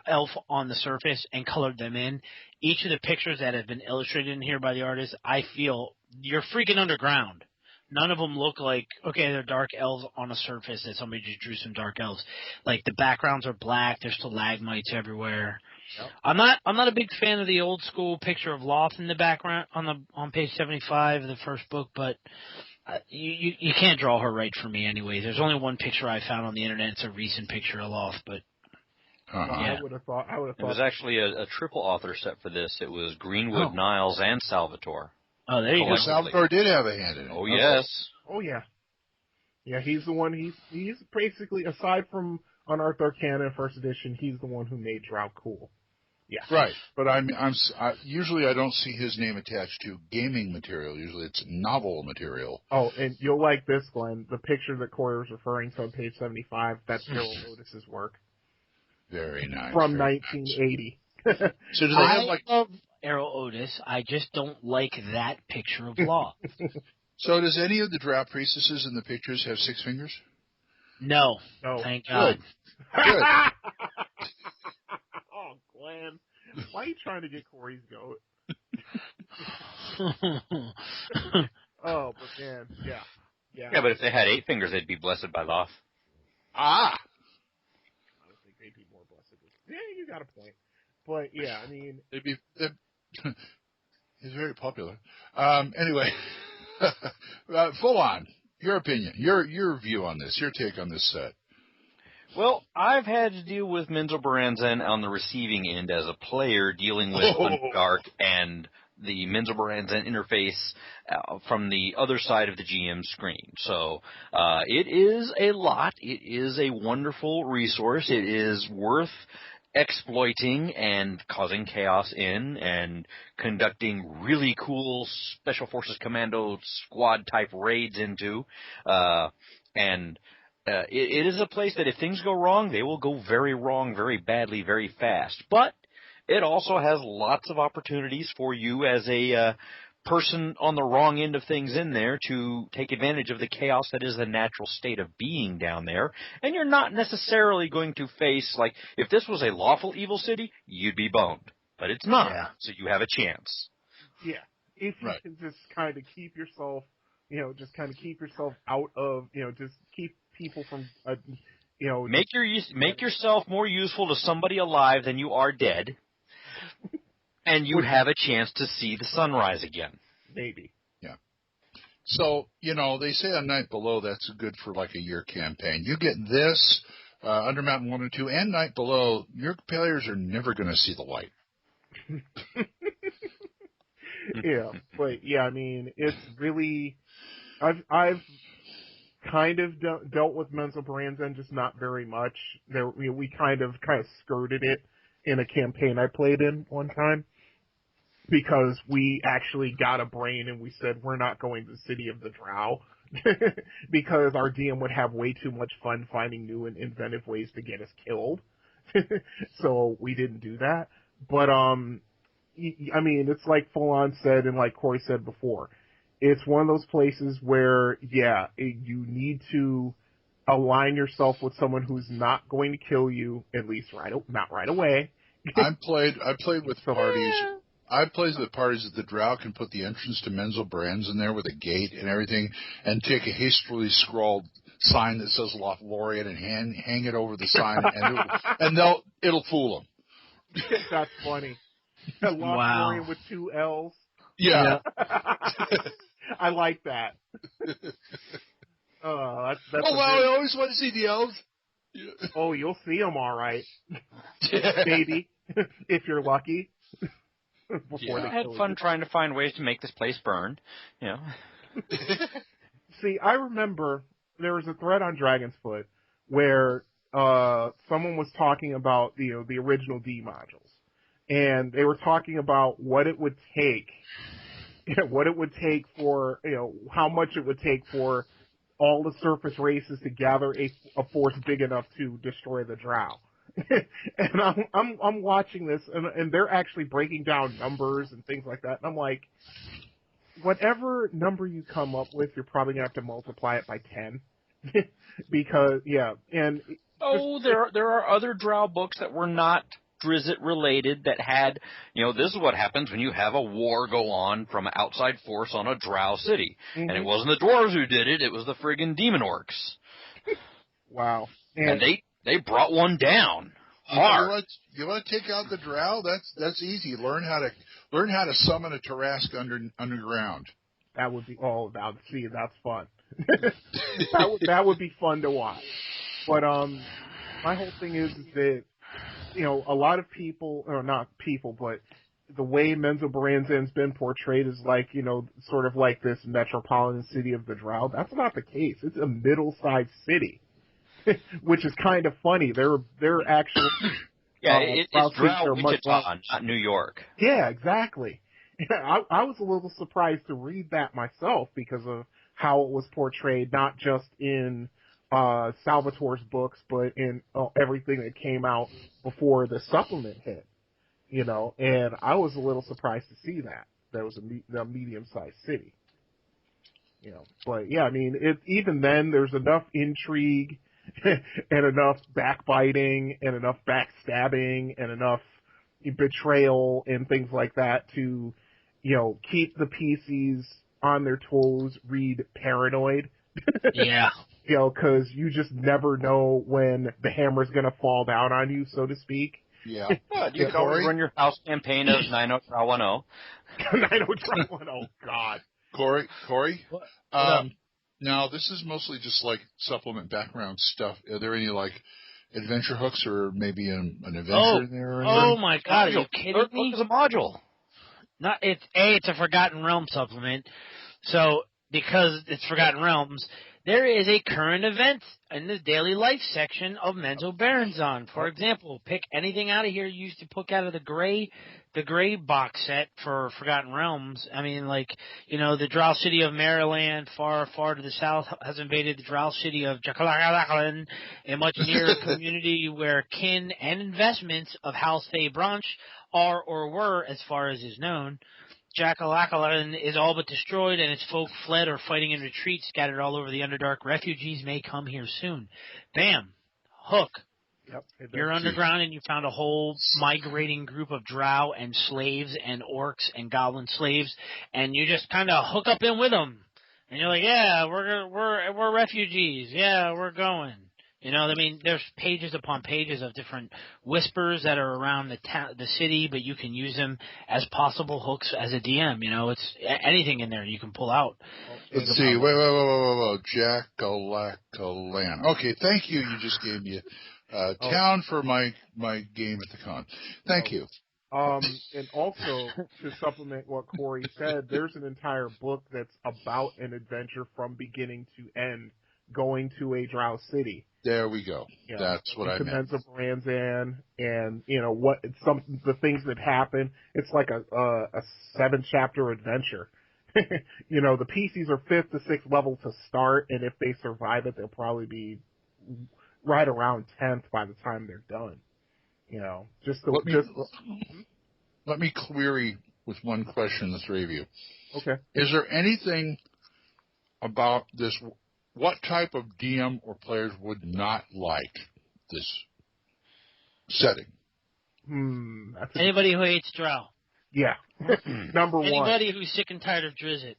elf on the surface and colored them in. Each of the pictures that have been illustrated in here by the artist, I feel you're freaking underground. None of them look like, okay, they're dark elves on a surface that somebody just drew some dark elves. Like the backgrounds are black, there's stalagmites everywhere. Yep. I'm not a big fan of the old school picture of Loth in the background on page 75 of the first book, but you can't draw her right for me anyway. There's only one picture I found on the internet. It's a recent picture of Loth, but I would have thought. It was actually a triple author set for this. It was Greenwood, Niles, and Salvatore. Oh, there you go. Salvatore did have a hand in it. Oh, yes. Oh, yeah. Yeah, he's the one. He's basically, aside from Unearthed Arcana First Edition, he's the one who made Drow cool. Yeah. Right, but usually I don't see his name attached to gaming material. Usually it's novel material. Oh, and you'll like this, Glenn. The picture that Corey was referring to on page 75, that's Harold Otis's work. Very nice. From very 1980. Nice. So do they have like... love Errol Otis. I just don't like that picture of Law. So does any of the drow priestesses in the pictures have 6 fingers? No. Thank God. Good. Oh, Glenn. Why are you trying to get Corey's goat? Oh, but man, yeah. Yeah, but if they had 8 fingers, they'd be blessed by Loth. Ah! I don't think they'd be more blessed. Yeah, you got a point. But, yeah, I mean... He's very popular. Anyway, full on. Your opinion, your view on this, your take on this set. Well, I've had to deal with Menzel Baranzan on the receiving end as a player dealing with Underdark and the Menzel Baranzan interface from the other side of the GM screen. So it is a lot. It is a wonderful resource. It is worth exploiting and causing chaos in and conducting really cool Special Forces Commando squad type raids into. It is a place that if things go wrong, they will go very wrong, very badly, very fast. But it also has lots of opportunities for you as a person on the wrong end of things in there to take advantage of the chaos that is the natural state of being down there. And you're not necessarily going to face, like, if this was a lawful evil city, you'd be boned. But it's not, so you have a chance. Yeah, if you can just kind of keep yourself, keep yourself out of, just keep people from, Make yourself more useful to somebody alive than you are dead, and you have a chance to see the sunrise again. Maybe. Yeah. So, they say on Night Below that's good for like a year campaign. You get this, Under Mountain 1 and 2, and Night Below, your players are never going to see the light. Yeah, but yeah, I mean, it's really, I've kind of dealt with Menzel Baranzan, just not very much. We kind of skirted it in a campaign I played in one time because we actually got a brain and we said we're not going to the City of the Drow because our DM would have way too much fun finding new and inventive ways to get us killed. So we didn't do that. But I mean, it's like Full On said and like Corey said before. It's one of those places where, you need to align yourself with someone who's not going to kill you, at least not right away. I played with parties. I played with parties that the Drow can put the entrance to Menzel Baranzan in there with a gate and everything, and take a hastily scrawled sign that says Lothlorien and hang it over the sign, and it'll fool them. That's funny. Lothlorien with 2 L's. Yeah. I like that. That's I always want to see the elves. Yeah. Oh, you'll see them all right. Maybe, if you're lucky. I had fun trying to find ways to make this place burn. See, I remember there was a thread on Dragon's Foot where someone was talking about the original D modules, and they were talking about what it would take. What it would take for, how much it would take for all the surface races to gather a force big enough to destroy the Drow. And I'm watching this, and they're actually breaking down numbers and things like that. And I'm like, whatever number you come up with, you're probably gonna have to multiply it by 10, because and there are other Drow books that were not Drizzt related that had, this is what happens when you have a war go on from an outside force on a Drow city. Mm-hmm. And it wasn't the dwarves who did it was the friggin' demon orcs. Wow. And they brought one down hard. You want to take out the Drow? That's easy. Learn how to summon a Tarrasque underground. That would be that's fun. that would be fun to watch. But my whole thing is that a lot of people, or not people, but the way Menzel Baranzan's been portrayed is like, sort of like this metropolitan city of the Drow. That's not the case. It's a middle-sized city, which is kind of funny. They're actually Yeah, it's Drow cities Drow are much Wichita, not New York. Yeah, exactly. Yeah, I was a little surprised to read that myself because of how it was portrayed, not just in Salvatore's books, but in everything that came out before the supplement hit. And I was a little surprised to see that it was a medium-sized city. But yeah, I mean, even then, there's enough intrigue and enough backbiting and enough backstabbing and enough betrayal and things like that to, keep the PCs on their toes, read paranoid. Yeah. Because you just never know when the hammer's going to fall down on you, so to speak. Yeah. You can always run your house campaign of 90-10. 90-10, oh, God. Corey? Now, this is mostly just like supplement background stuff. Are there any like adventure hooks or maybe an adventure in there? Oh my God! Are you kidding me? It's a module. It's a Forgotten Realms supplement. So because it's Forgotten Realms, there is a current event in the daily life section of Menzo Baranzon. For example, pick anything out of here you used to pick out of the gray box set for Forgotten Realms. I mean, the Drow city of Maryland, far, far to the south, has invaded the Drow city of Jakalakalan, a much nearer community where kin and investments of House Fay Branch are or were, as far as is known. Jakalakalan is all but destroyed, and its folk fled or fighting in retreat, scattered all over the Underdark. Refugees may come here soon. Bam. Hook. Yep. You're underground, and you found a whole migrating group of drow and slaves and orcs and goblin slaves, and you just kind of hook up in with them. And you're like, yeah, we're refugees. Yeah, we're going. There's pages upon pages of different whispers that are around the city, but you can use them as possible hooks as a DM. It's anything in there you can pull out. Let's see. Whoa. Jakalakalan. Okay, thank you. You just gave me a town for my game at the con. Thank you. And also, to supplement what Corey said, there's an entire book that's about an adventure from beginning to end, going to a Drow city. There we go. That's what I meant. Menzo Baranzan, and the things that happen. It's like a 7-chapter adventure. The PCs are 5th to 6th level to start, and if they survive it, they'll probably be right around 10th by the time they're done. Let me query with one question the three of you. Okay. Is there anything about this? What type of DM or players would not like this setting? Anybody who hates Drow. Yeah. Number one. Anybody who's sick and tired of Drizzt.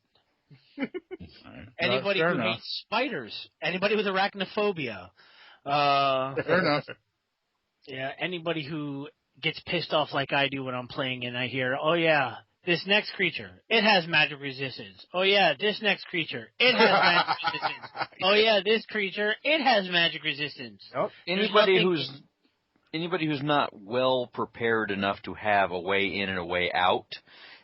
Anybody who hates spiders. Anybody with arachnophobia. Fair enough. Yeah, anybody who gets pissed off like I do when I'm playing and I hear, oh yeah, this next creature, it has magic resistance. Oh yeah, this next creature, it has magic resistance. Oh yeah, this creature, it has magic resistance. Nope. Anybody who's not well prepared enough to have a way in and a way out,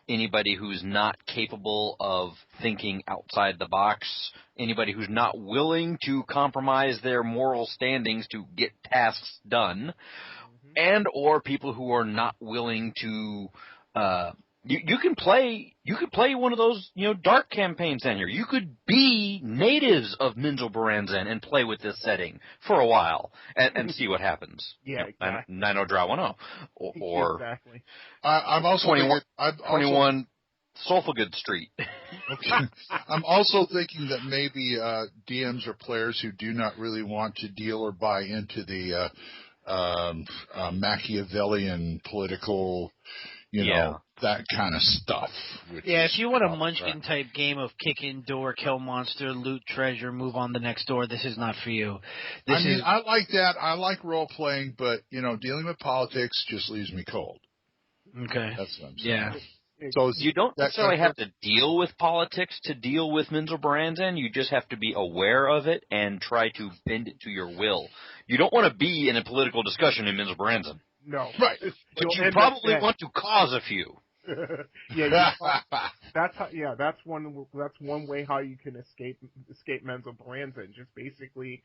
anybody who's not capable of thinking outside the box, anybody who's not willing to compromise their moral standings to get tasks done, and or people who are not willing to you can play one of those dark campaigns in here. You could be natives of Menzo Baranzan and play with this setting for a while and see what happens. Yeah, exactly. 90 Drow 10 or exactly. I'm also 21 Sulfagud Street. Okay. I'm also thinking that maybe DMs or players who do not really want to deal or buy into the Machiavellian political, that kind of stuff. Yeah, if you want a Munchkin-type game of kick in door, kill monster, loot treasure, move on the next door, this is not for you. I like that. I like role-playing, but, dealing with politics just leaves me cold. Okay. That's what I'm saying. Yeah. So you don't necessarily have to deal with politics to deal with Menzo Baranzan. You just have to be aware of it and try to bend it to your will. You don't want to be in a political discussion in Menzo Baranzan. No. Right. But you probably want to cause a few. That's one way how you can escape Menzo Baranzan. Just basically,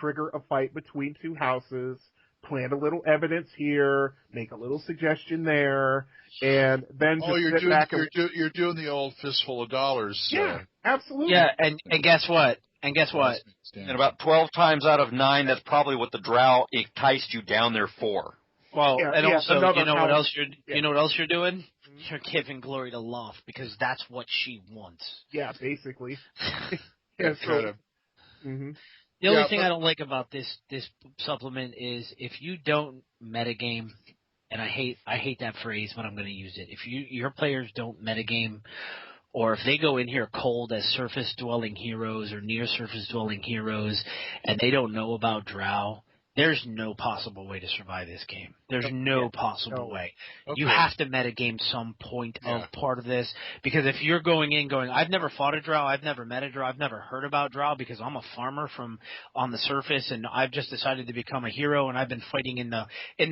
trigger a fight between two houses, plant a little evidence here, make a little suggestion there, and then just sit back you're doing the old fistful of dollars. Yeah, absolutely. Yeah, and guess what? And about 12 times out of 9, that's probably what the drow enticed you down there for. Well, and also, you know what else you're doing? Mm-hmm. You're giving glory to Loft because that's what she wants. Yeah, basically. The only thing I don't like about this supplement is if you don't metagame, and I hate that phrase, but I'm going to use it. If your players don't metagame, or if they go in here cold as surface-dwelling heroes or near-surface-dwelling heroes, and they don't know about Drow, there's no possible way to survive this game. There's no possible way. Okay. You have to metagame some point of part of this, because if you're going, I've never fought a Drow, I've never met a Drow, I've never heard about Drow because I'm a farmer on the surface, and I've just decided to become a hero, and I've been fighting in the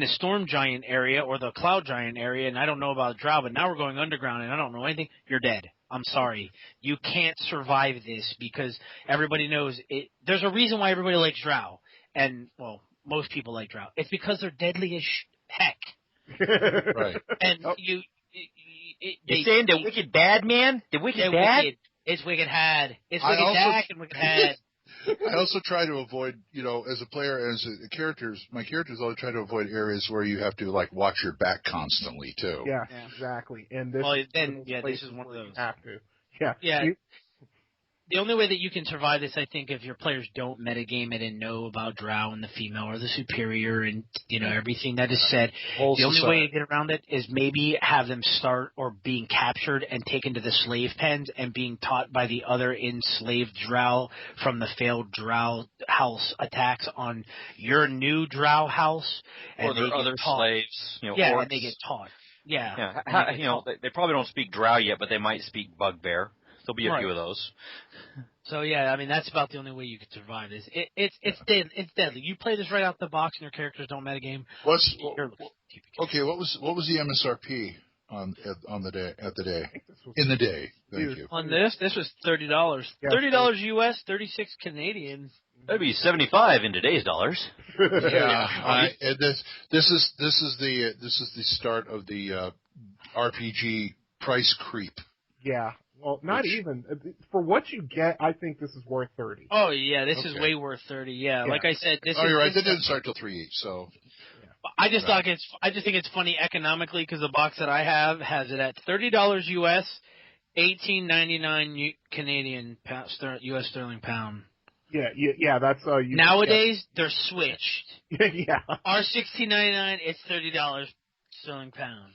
Storm Giant area or the Cloud Giant area, and I don't know about Drow, but now we're going underground, and I don't know anything. You're dead. I'm sorry. You can't survive this because everybody knows it. There's a reason why everybody likes Drow, and, well, most people like Drow. It's because they're deadly as heck. Right. And you're saying the wicked bad, man? The wicked bad? It's wicked had. It's wicked Dak and wicked had. I also try to avoid, as a player, my characters always try to avoid areas where you have to, watch your back constantly, too. Yeah. Exactly. And this this is one of those. You have to. Yeah. Yeah. The only way that you can survive this, I think, if your players don't metagame it and know about Drow and the female or the superior and, everything that is said, the only way to get around it is maybe have them start or being captured and taken to the slave pens and being taught by the other enslaved Drow from the failed Drow house attacks on your new Drow house. Or their other slaves. And they get taught. Yeah. They probably don't speak Drow yet, but they might speak Bugbear. There'll be a few of those. So that's about the only way you can survive this. It's deadly. You play this right out the box and your characters don't metagame. What was the MSRP on the day in the day? Thank you. On this was $30. $30 US, 36 Canadian. That'd be $75 in today's dollars. This is the start of the RPG price creep. Yeah. Well, not even. For what you get, I think this is worth $30. Oh, yeah, this is way worth $30, yeah. Like I said, this is... Oh, you're right. They didn't start till 3 each, so... I just think it's funny economically because the box that I have has it at $30 US, $18.99 Canadian US sterling pound. Yeah, that's... Nowadays, they're switched. Yeah. Our $16.99, it's $30 sterling pound.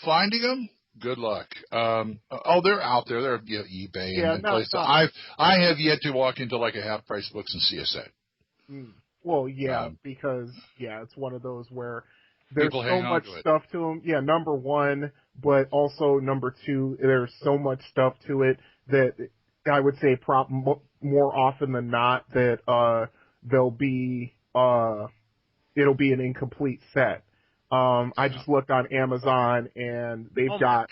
Finding them? Good luck. They're out there. They're eBay and places. I have yet to walk into a half price books and see a set. Well, because it's one of those where there's so much stuff to them. Yeah, number one, but also number two, there's so much stuff to it that I would say more often than not that it'll be an incomplete set. I just looked on Amazon and they've got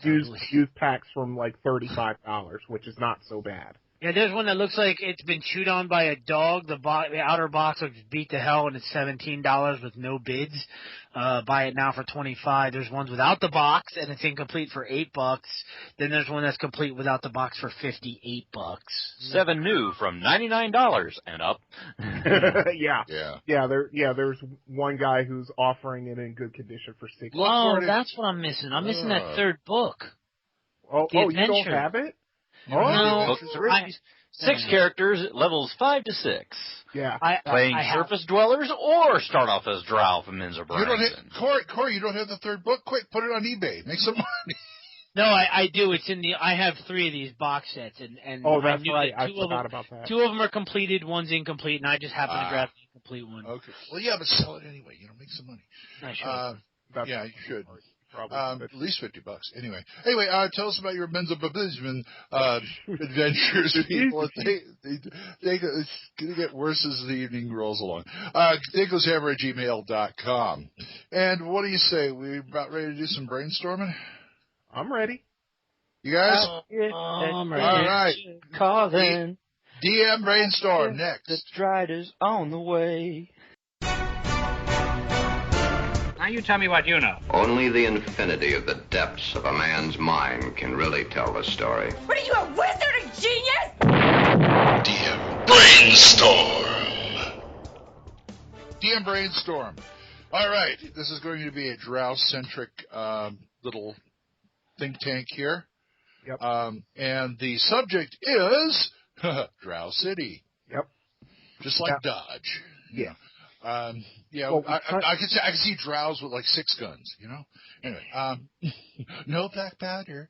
used packs from $35, which is not so bad. Yeah, there's one that looks like it's been chewed on by a dog. The outer box looks beat to hell, and it's $17 with no bids. Buy it now for $25. There's ones without the box, and it's incomplete for $8. Then there's one that's complete without the box for $58. 7 new from $99 and up. Yeah. There's one guy who's offering it in good condition for $60. Oh, that's what I'm missing. I'm missing that third book. Oh, you don't have it? No, 6 characters, levels 5 to 6. Yeah. Playing surface dwellers or start off as Drow from Minzer Corey, you don't have the third book? Quick, put it on eBay. Make some money. No, I do. It's in I have 3 of these box sets, and that's right. I forgot about that. 2 of them are completed, one's incomplete, and I just happen to grab the incomplete one. Okay. Well, yeah, but sell it anyway. Make some money. I should. Yeah, you should. Probably. At least $50. Anyway, tell us about your Men's adventures, people. It's going to get worse as the evening rolls along. THACOshammer@gmail.com. And what do you say? We about ready to do some brainstorming? I'm ready. You guys? I'm ready. All right. Calling. DM brainstorm next. The Strider's on the way. you tell me what you know. Only the infinity of the depths of a man's mind can really tell the story. What are you, a wizard, a genius? DM Brainstorm. DM Brainstorm. All right, this is going to be a drow-centric little think tank here. Yep. And the subject is Drow City. Yep. Just like Dodge. Yeah. Well, I can see drows with like 6 guns, you know? Anyway, no black powder.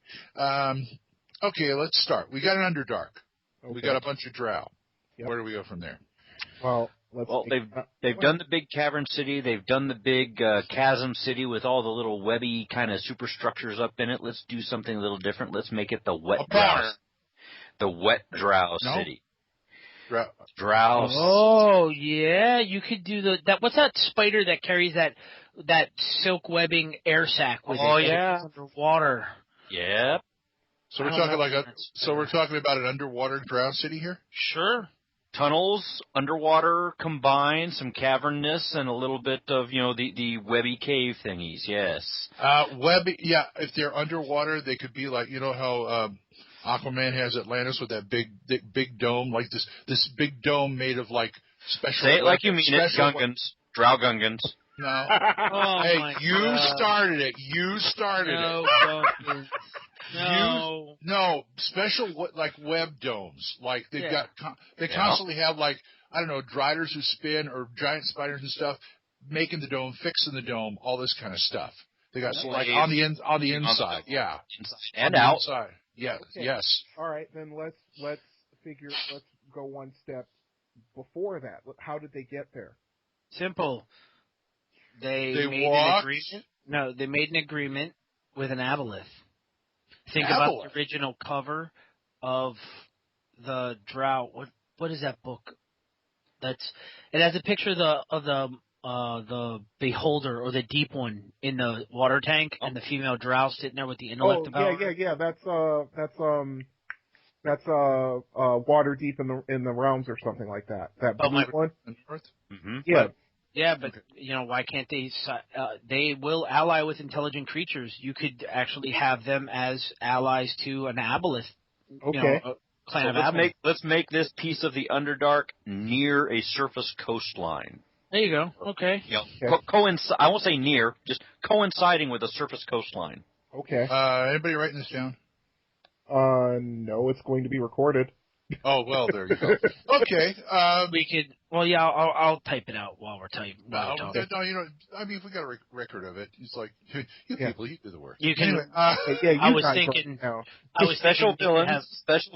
Okay, let's start. We got an Underdark. Okay. We got a bunch of drow. Yep. Where do we go from there? Well, they've done the big cavern city. They've done the big chasm city with all the little webby kind of superstructures up in it. Let's do something a little different. Let's make it the wet drow. The wet drow city. Drow. Oh yeah, you could do that. What's that spider that carries that silk webbing air sac with it? Oh yeah, underwater. Yep. So we're talking about an underwater drow city here. Sure. Tunnels, underwater, combined, some cavernous, and a little bit of, the webby cave thingies, yes. Webby, yeah, if they're underwater, they could be like, how Aquaman has Atlantis with that big dome, like this big dome made of, like, special... Say it like you mean it, Gungans. Drow Gungans. No. Oh hey, you started it. You started it. No, special like web domes. Like they've got, they constantly have like, I don't know, driders who spin or giant spiders and stuff, making the dome, fixing the dome, all this kind of stuff. They got like on the inside, yeah, inside and out. Inside. Yeah, okay. Yes. All right, then let's go one step before that. How did they get there? Simple. They made walked. An agreement. No, they made an agreement with an aboleth. Think Aboleth. about the original cover of the Drow. What is that book? It has a picture of the beholder or the deep one in the water tank and the female Drow sitting there with the intellect about her. Yeah. That's Water Deep in the Realms or something like that. That blue one. Mm-hmm. Yeah. Yeah, but why can't they? They will ally with intelligent creatures. You could actually have them as allies to an aboleth. Okay. Clan of aboleth. Let's make this piece of the Underdark near a surface coastline. There you go. Okay. I won't say near, just coinciding with a surface coastline. Okay. Anybody writing this down? No, it's going to be recorded. Oh, well, there you go. Okay. We could. Well, yeah, I'll type it out while we're talking. No, I mean, if we got a record of it, it's like, you people, you do the work. You can. Anyway, I was thinking. Special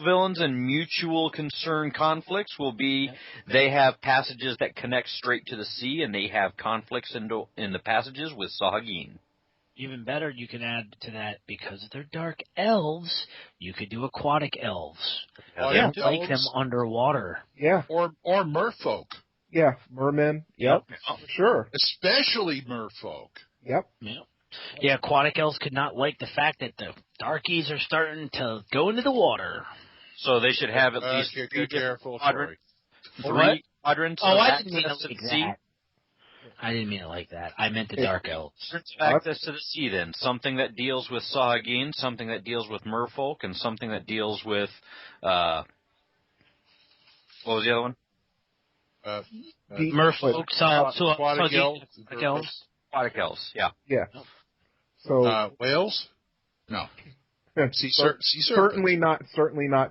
villains and mutual concern conflicts will be. They have passages that connect straight to the sea, and they have conflicts in the passages with Sahagin. Even better, you can add to that, because they're dark elves, you could do aquatic elves. Yeah, like them underwater. Yeah. Or merfolk. Yeah, mermen. Yep. Sure. Especially merfolk. Yep. Yeah, aquatic elves could not like the fact that the darkies are starting to go into the water. So they should have at least three careful, quadrants. Oh, I didn't mean it like that. I didn't mean it like that. I meant the dark elves. Access to the sea, then. Something that deals with Sahagin, something that deals with merfolk, and something that deals with, what was the other one? Merfolk, aquatic elves. Aquatic elves, yeah. Yeah. So whales? No. Sea certainly not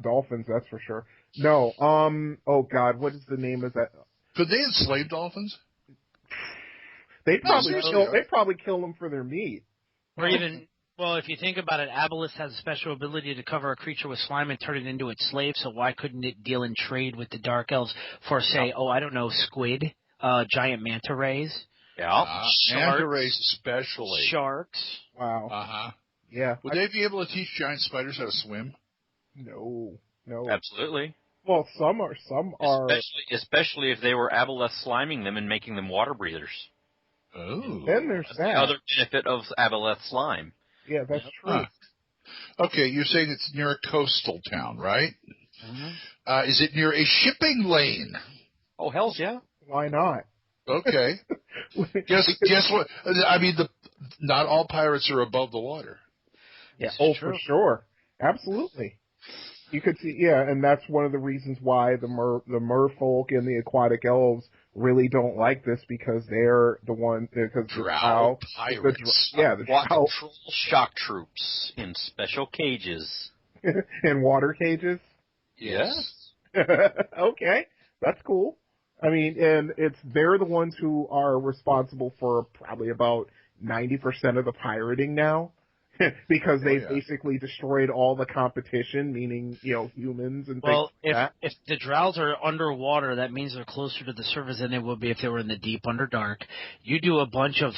dolphins, that's for sure. No. Oh God, what is the name of that? Could they enslave dolphins? They'd probably kill them for their meat. Or even, well, if you think about it, aboleth has a special ability to cover a creature with slime and turn it into its slave, so why couldn't it deal in trade with the dark elves for, say, squid, giant manta rays? Yeah. Manta rays especially. Sharks. Wow. Uh-huh. Yeah. Would they be able to teach giant spiders how to swim? No. Absolutely. Well, some are. Especially if they were aboleth sliming them and making them water breathers. Oh. Then there's that. The other benefit of aboleth slime. Yeah, that's true. Okay, you're saying it's near a coastal town, right? Mm-hmm. Is it near a shipping lane? Oh, hells yeah. Why not? Okay. Guess what? I mean, not all pirates are above the water. Yeah. Oh, true. for sure. Absolutely. You could see, yeah, and that's one of the reasons why the merfolk and the aquatic elves really don't like this, because they're the one, because Drow pirates. the drow Control shock troops in special cages. in water cages. Yes. Okay, that's cool. I mean, and they're the ones who are responsible for probably about 90% of the pirating now. Because they basically destroyed all the competition, meaning, humans and things like that. If the Drows are underwater, that means they're closer to the surface than they would be if they were in the deep underdark. You do a bunch of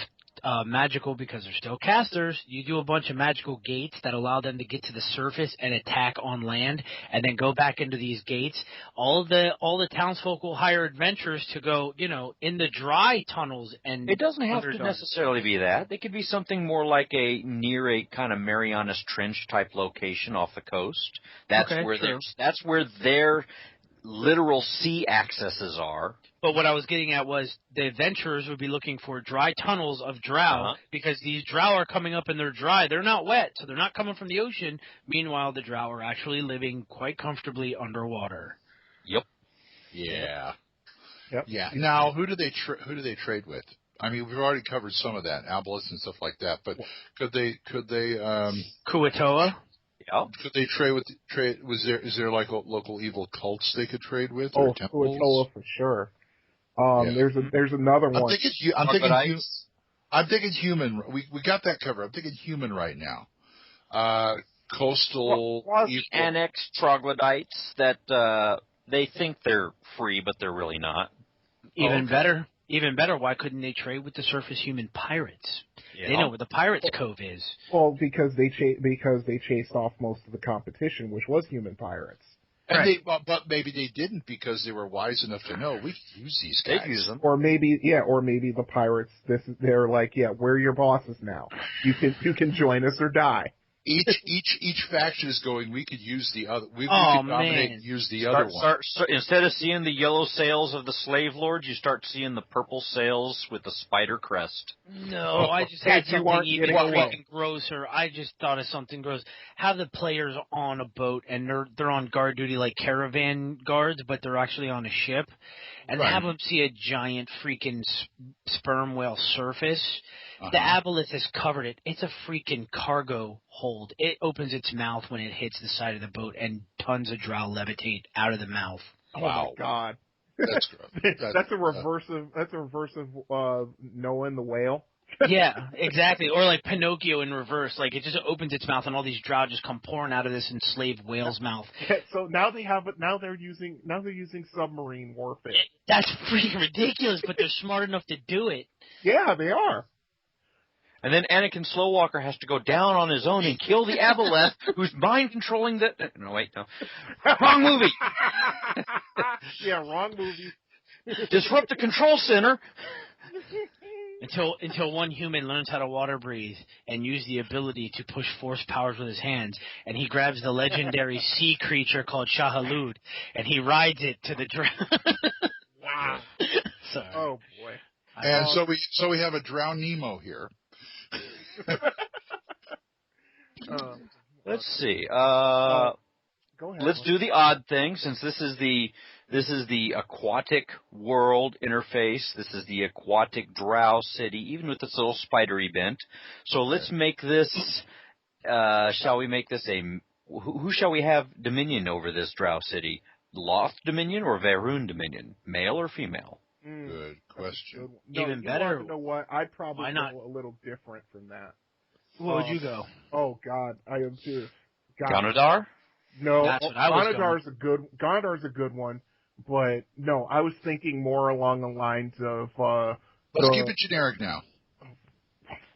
magical, because they're still casters, you do a bunch of magical gates that allow them to get to the surface and attack on land, and then go back into these gates. All the townsfolk will hire adventurers to go, in the dry tunnels and. It doesn't have to necessarily be that. It could be something more like near a kind of Marianas Trench type location off the coast. That's where their literal sea accesses are. But what I was getting at was the adventurers would be looking for dry tunnels of drow, because these drow are coming up and they're dry. They're not wet, so they're not coming from the ocean. Meanwhile, the drow are actually living quite comfortably underwater. Yep. Yeah. Yep. Yeah. Now, who do they trade with? I mean, we've already covered some of that, aboleths and stuff like that. But could they? Kuatoa. Yeah. Could they trade? Is there like local evil cults they could trade with? Oh, or temples? Kuatoa for sure. There's another one. I'm thinking human. We got that covered. I'm thinking human right now. Coastal annexed troglodytes that they think they're free, but they're really not. Even better. Why couldn't they trade with the surface human pirates? Yeah. They know where the Pirates Cove is. Well, because they chased off most of the competition, which was human pirates. And but maybe they didn't, because they were wise enough to know we could use these guys. They'd use them. Or maybe the pirates. They're like, we're your bosses now. You can join us or die. Each faction is going, we could use the other. We could dominate and use the other one. Instead of seeing the yellow sails of the slave lords, you start seeing the purple sails with the spider crest. No, I just had something even freaking grosser. I just thought of something gross. Have the players on a boat, and they're on guard duty like caravan guards, but they're actually on a ship. And have them see a giant freaking sperm whale surface. The aboleth has covered it. It's a freaking cargo hold. It opens its mouth when it hits the side of the boat, and tons of drow levitate out of the mouth. Oh my God, that's gross. That's a reverse of Noah and the whale. Yeah, exactly. Or like Pinocchio in reverse. Like, it just opens its mouth and all these drow just come pouring out of this enslaved whale's mouth. So now they're using submarine warfare. That's freaking ridiculous, but they're smart enough to do it. Yeah, they are. And then Anakin Slowwalker has to go down on his own and kill the aboleth who's mind controlling the... No, wait, no. Wrong movie. Yeah, wrong movie. Disrupt the control center. Until one human learns how to water breathe and use the ability to push force powers with his hands, and he grabs the legendary sea creature called Shahalud, and he rides it to the Wow. Sorry. Oh boy. And so we have a drowned Nemo here. Let's see. Go ahead. Let's do the odd thing, since this is the aquatic world interface. This is the aquatic drow city, even with its little spidery bent. So let's make this. Shall we make this who shall we have dominion over this drow city? Loth Dominion or Varun Dominion? Male or female? Good question. No, even better. You know what? I'd probably go a little different from that. What would you go? Oh God, I am too. Ganadar? No, that's what I was going. Ganadar's a good one, but no, I was thinking more along the lines of. Let's keep it generic now.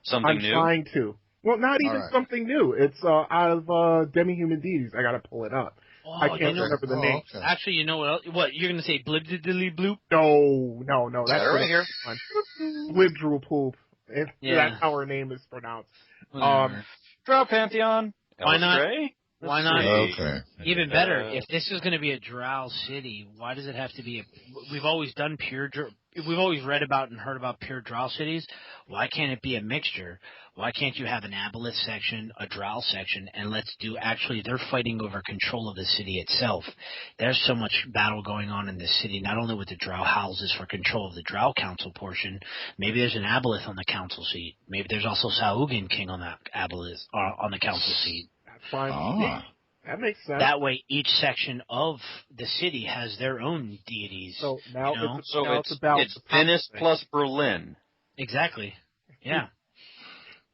Something new. I'm trying to. Well, not even something new. It's out of Demi-Human Deities. I gotta pull it up. Oh, I can't remember the name. Okay. Actually, you know what else? What, you're going to say blib-diddly bloop? No. That's right here. Blib-drool poop. That's how her name is pronounced. Drow Pantheon. Why not? Stray? Why not? Okay. Even better, if this is going to be a drow city, why does it have to be we've always done pure we've always read about and heard about pure drow cities. Why can't it be a mixture? Why can't you have an aboleth section, a drow section, and they're fighting over control of the city itself. There's so much battle going on in this city, not only with the drow houses for control of the drow council portion. Maybe there's an aboleth on the council seat. Maybe there's also Saugan King on that aboleth on the council seat. That's fine. That makes sense. That way, each section of the city has their own deities. So now, it's Venice plus Berlin. Exactly. Yeah.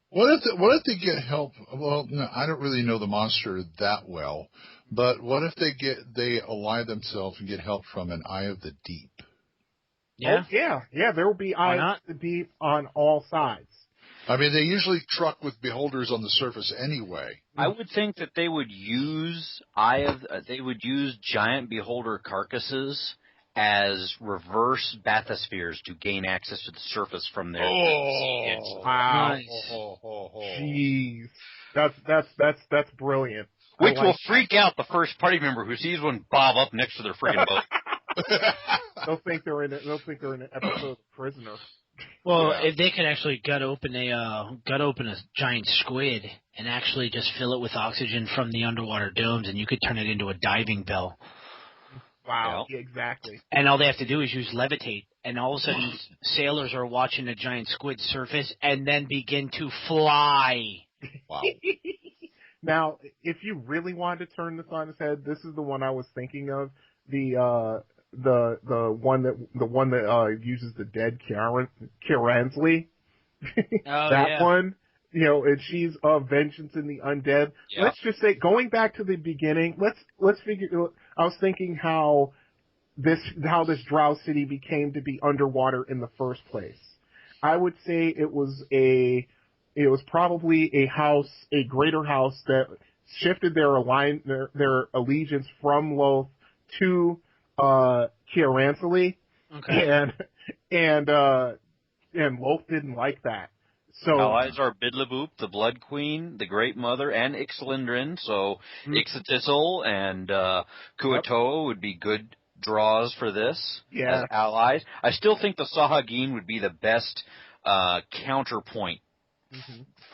What if they get help? Well, no, I don't really know the monster that well, but what if they ally themselves and get help from an Eye of the Deep? Yeah. Oh, yeah. There will be Eye of the Deep on all sides. I mean, they usually truck with beholders on the surface anyway. I would think that they would use giant beholder carcasses as reverse bathyspheres to gain access to the surface from their sea edge. Wow! Nice. Jeez, that's brilliant. Which will freak out the first party member who sees one bob up next to their friggin' boat. They'll think they're in an episode of Prisoner. Well, if they could actually gut open a giant squid and actually just fill it with oxygen from the underwater domes, and you could turn it into a diving bell. Wow, yeah, exactly. And all they have to do is use levitate, and all of a sudden sailors are watching a giant squid surface and then begin to fly. Wow. Now, if you really wanted to turn this on its head, this is the one I was thinking of. The one that uses the dead Kiransley. One, and she's vengeance in the undead. Yeah. Let's just say, going back to the beginning, let's figure. I was thinking how this Drow city became to be underwater in the first place. I would say it was probably a greater house that shifted their allegiance from Loth to Kiaransali, okay. and Loth didn't like that. So allies are Bidlaboop, the Blood Queen, the Great Mother, and Ixlindrin. So Ixatisal and Kuatoa would be good draws for this as allies. I still think the Sahagin would be the best counterpoint,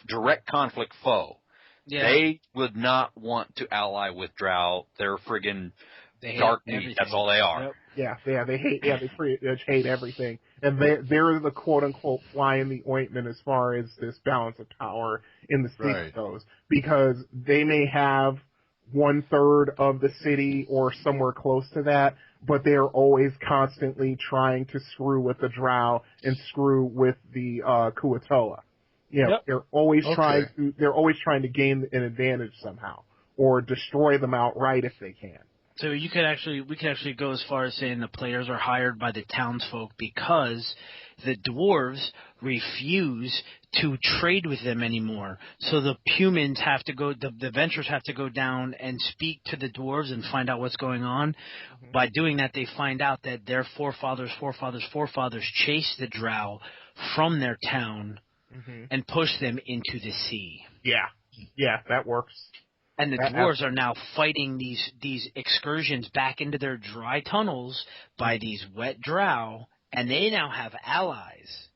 direct conflict foe. Yeah. They would not want to ally with Drow. They're friggin' dark meat. That's all they are. Yep. Yeah, they hate. Yeah, they pretty much hate everything, and they're the quote unquote fly in the ointment as far as this balance of power in the city goes, because they may have 1/3 of the city or somewhere close to that, but they're always constantly trying to screw with the Drow and screw with the Kuatoa. They're always trying to gain an advantage somehow or destroy them outright if they can. So we could actually go as far as saying the players are hired by the townsfolk because the dwarves refuse to trade with them anymore. So the humans have to go, the venturers have to go down and speak to the dwarves and find out what's going on. By doing that, they find out that their forefathers chased the Drow from their town and pushed them into the sea. Yeah, that works. And the dwarves are now fighting these excursions back into their dry tunnels by these wet Drow, and they now have allies.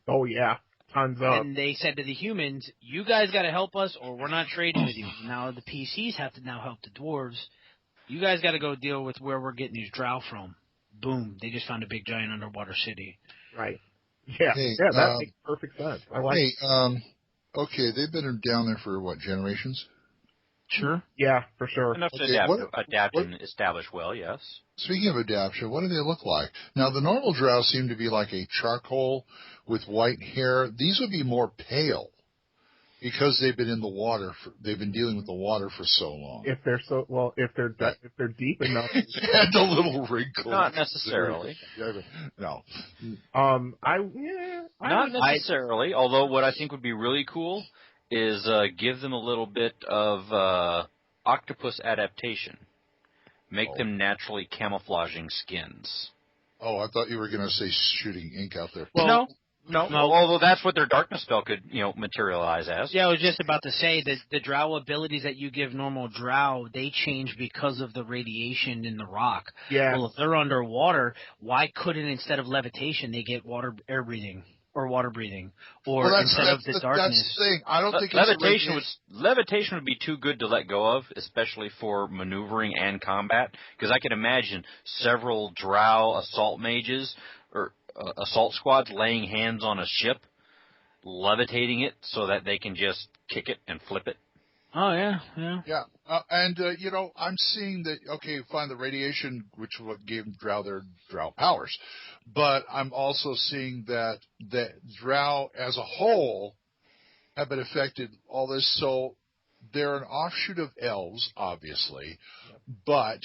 Oh yeah, tons of. And they said to the humans, "You guys got to help us, or we're not trading with you." Now the PCs have to now help the dwarves. You guys got to go deal with where we're getting these Drow from. Boom! They just found a big giant underwater city. Right. Yeah. That makes perfect sense. I like. Okay, they've been down there for what, generations? Sure. Yeah, for sure. Enough to adapt and establish well, yes. Speaking of adaptation, what do they look like? Now, the normal Drow seem to be like a charcoal with white hair. These would be more pale because they've been in the water. They've been dealing with the water for so long. If they're deep enough. And a little wrinkle. Not necessarily. No. Not necessarily. Although what I think would be really cool is give them a little bit of octopus adaptation. Make them naturally camouflaging skins. Oh, I thought you were going to say shooting ink out there. Well, No, although that's what their darkness spell could, materialize as. Yeah, I was just about to say that the drow abilities that you give normal drow, they change because of the radiation in the rock. Yeah. Well, if they're underwater, why couldn't instead of levitation they get air breathing or water breathing, or instead of the darkness? That's the thing. I don't think levitation would be too good to let go of, especially for maneuvering and combat. Because I can imagine several drow assault mages or assault squads laying hands on a ship, levitating it so that they can just kick it and flip it. Oh, yeah. Yeah, I'm seeing that, okay, fine, the radiation, which what gave drow their drow powers, but I'm also seeing that drow as a whole have been affected all this, so they're an offshoot of elves, obviously, but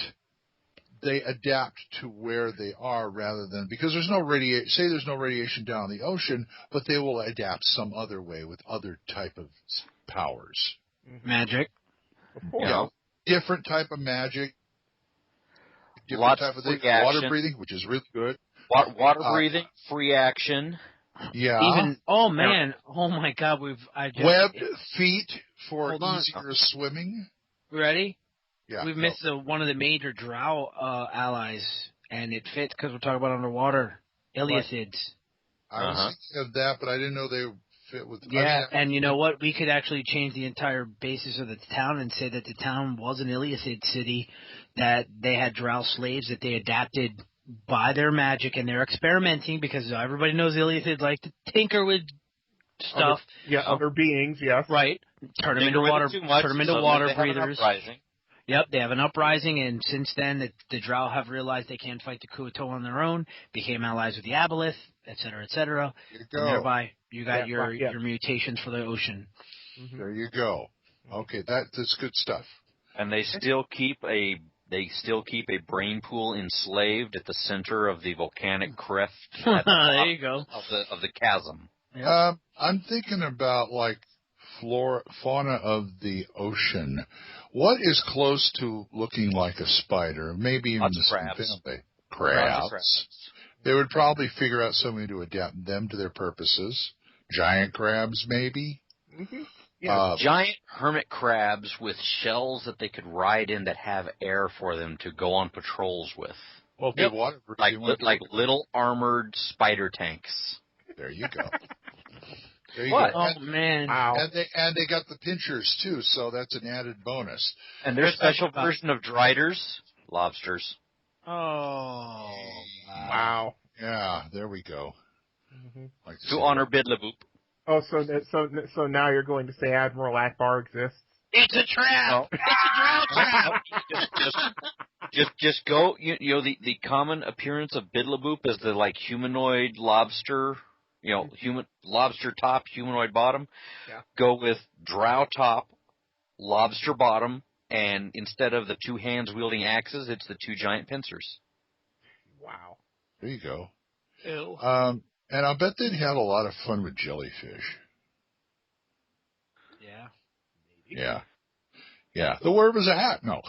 they adapt to where they are rather than, because there's no radiation down in the ocean, but they will adapt some other way with other type of powers. Magic. Different type of magic. Different Lots type of free thing. action. Water breathing, which is really good. Water breathing, free action. Yeah. Oh my God, webbed feet for easier swimming. Ready? Yeah. We've missed one of the major drow allies, and it fits because we're talking about underwater. Iliathids. I was thinking of that, but I didn't know they fit with. Yeah, and you know what? We could actually change the entire basis of the town and say that the town was an Iliathid city, that they had drow slaves that they adapted by their magic, and they're experimenting because everybody knows Iliathids like to tinker with stuff. Other beings, yes. Right. Turn them into water breathers. Yep, they have an uprising, and since then the drow have realized they can't fight the Kuo-toa on their own, became allies with the Aboleth, et cetera, et cetera. And thereby you got your mutations for the ocean. Mm-hmm. There you go. Okay, that's good stuff. And they still keep a brain pool enslaved at the center of the volcanic crest. At the there you go. Of the chasm. Yep. I'm thinking about like fauna of the ocean. What is close to looking like a spider? Maybe even the same family. Crabs. They would probably figure out some way to adapt them to their purposes. Giant crabs, maybe. Mm-hmm. Yeah. Giant hermit crabs with shells that they could ride in that have air for them to go on patrols with. Well, water like little armored spider tanks. There you go. There you what? go. Oh, man. Wow. And they got the pinchers, too, so that's an added bonus. And their special version of driders, lobsters. Oh. Wow. Yeah, there we go. Mm-hmm. Like to honor Bidlaboop. Oh, so now you're going to say Admiral Akbar exists? It's a trap! No. It's a drow trap! Just go, the common appearance of Bidlaboop is the, humanoid lobster, human lobster top, humanoid bottom. Yeah. Go with drow top, lobster bottom, and instead of the two hands wielding axes, it's the two giant pincers. Wow. There you go. Ew. And I'll bet they'd have a lot of fun with jellyfish. Yeah. Maybe. Yeah. The word was a hat. No.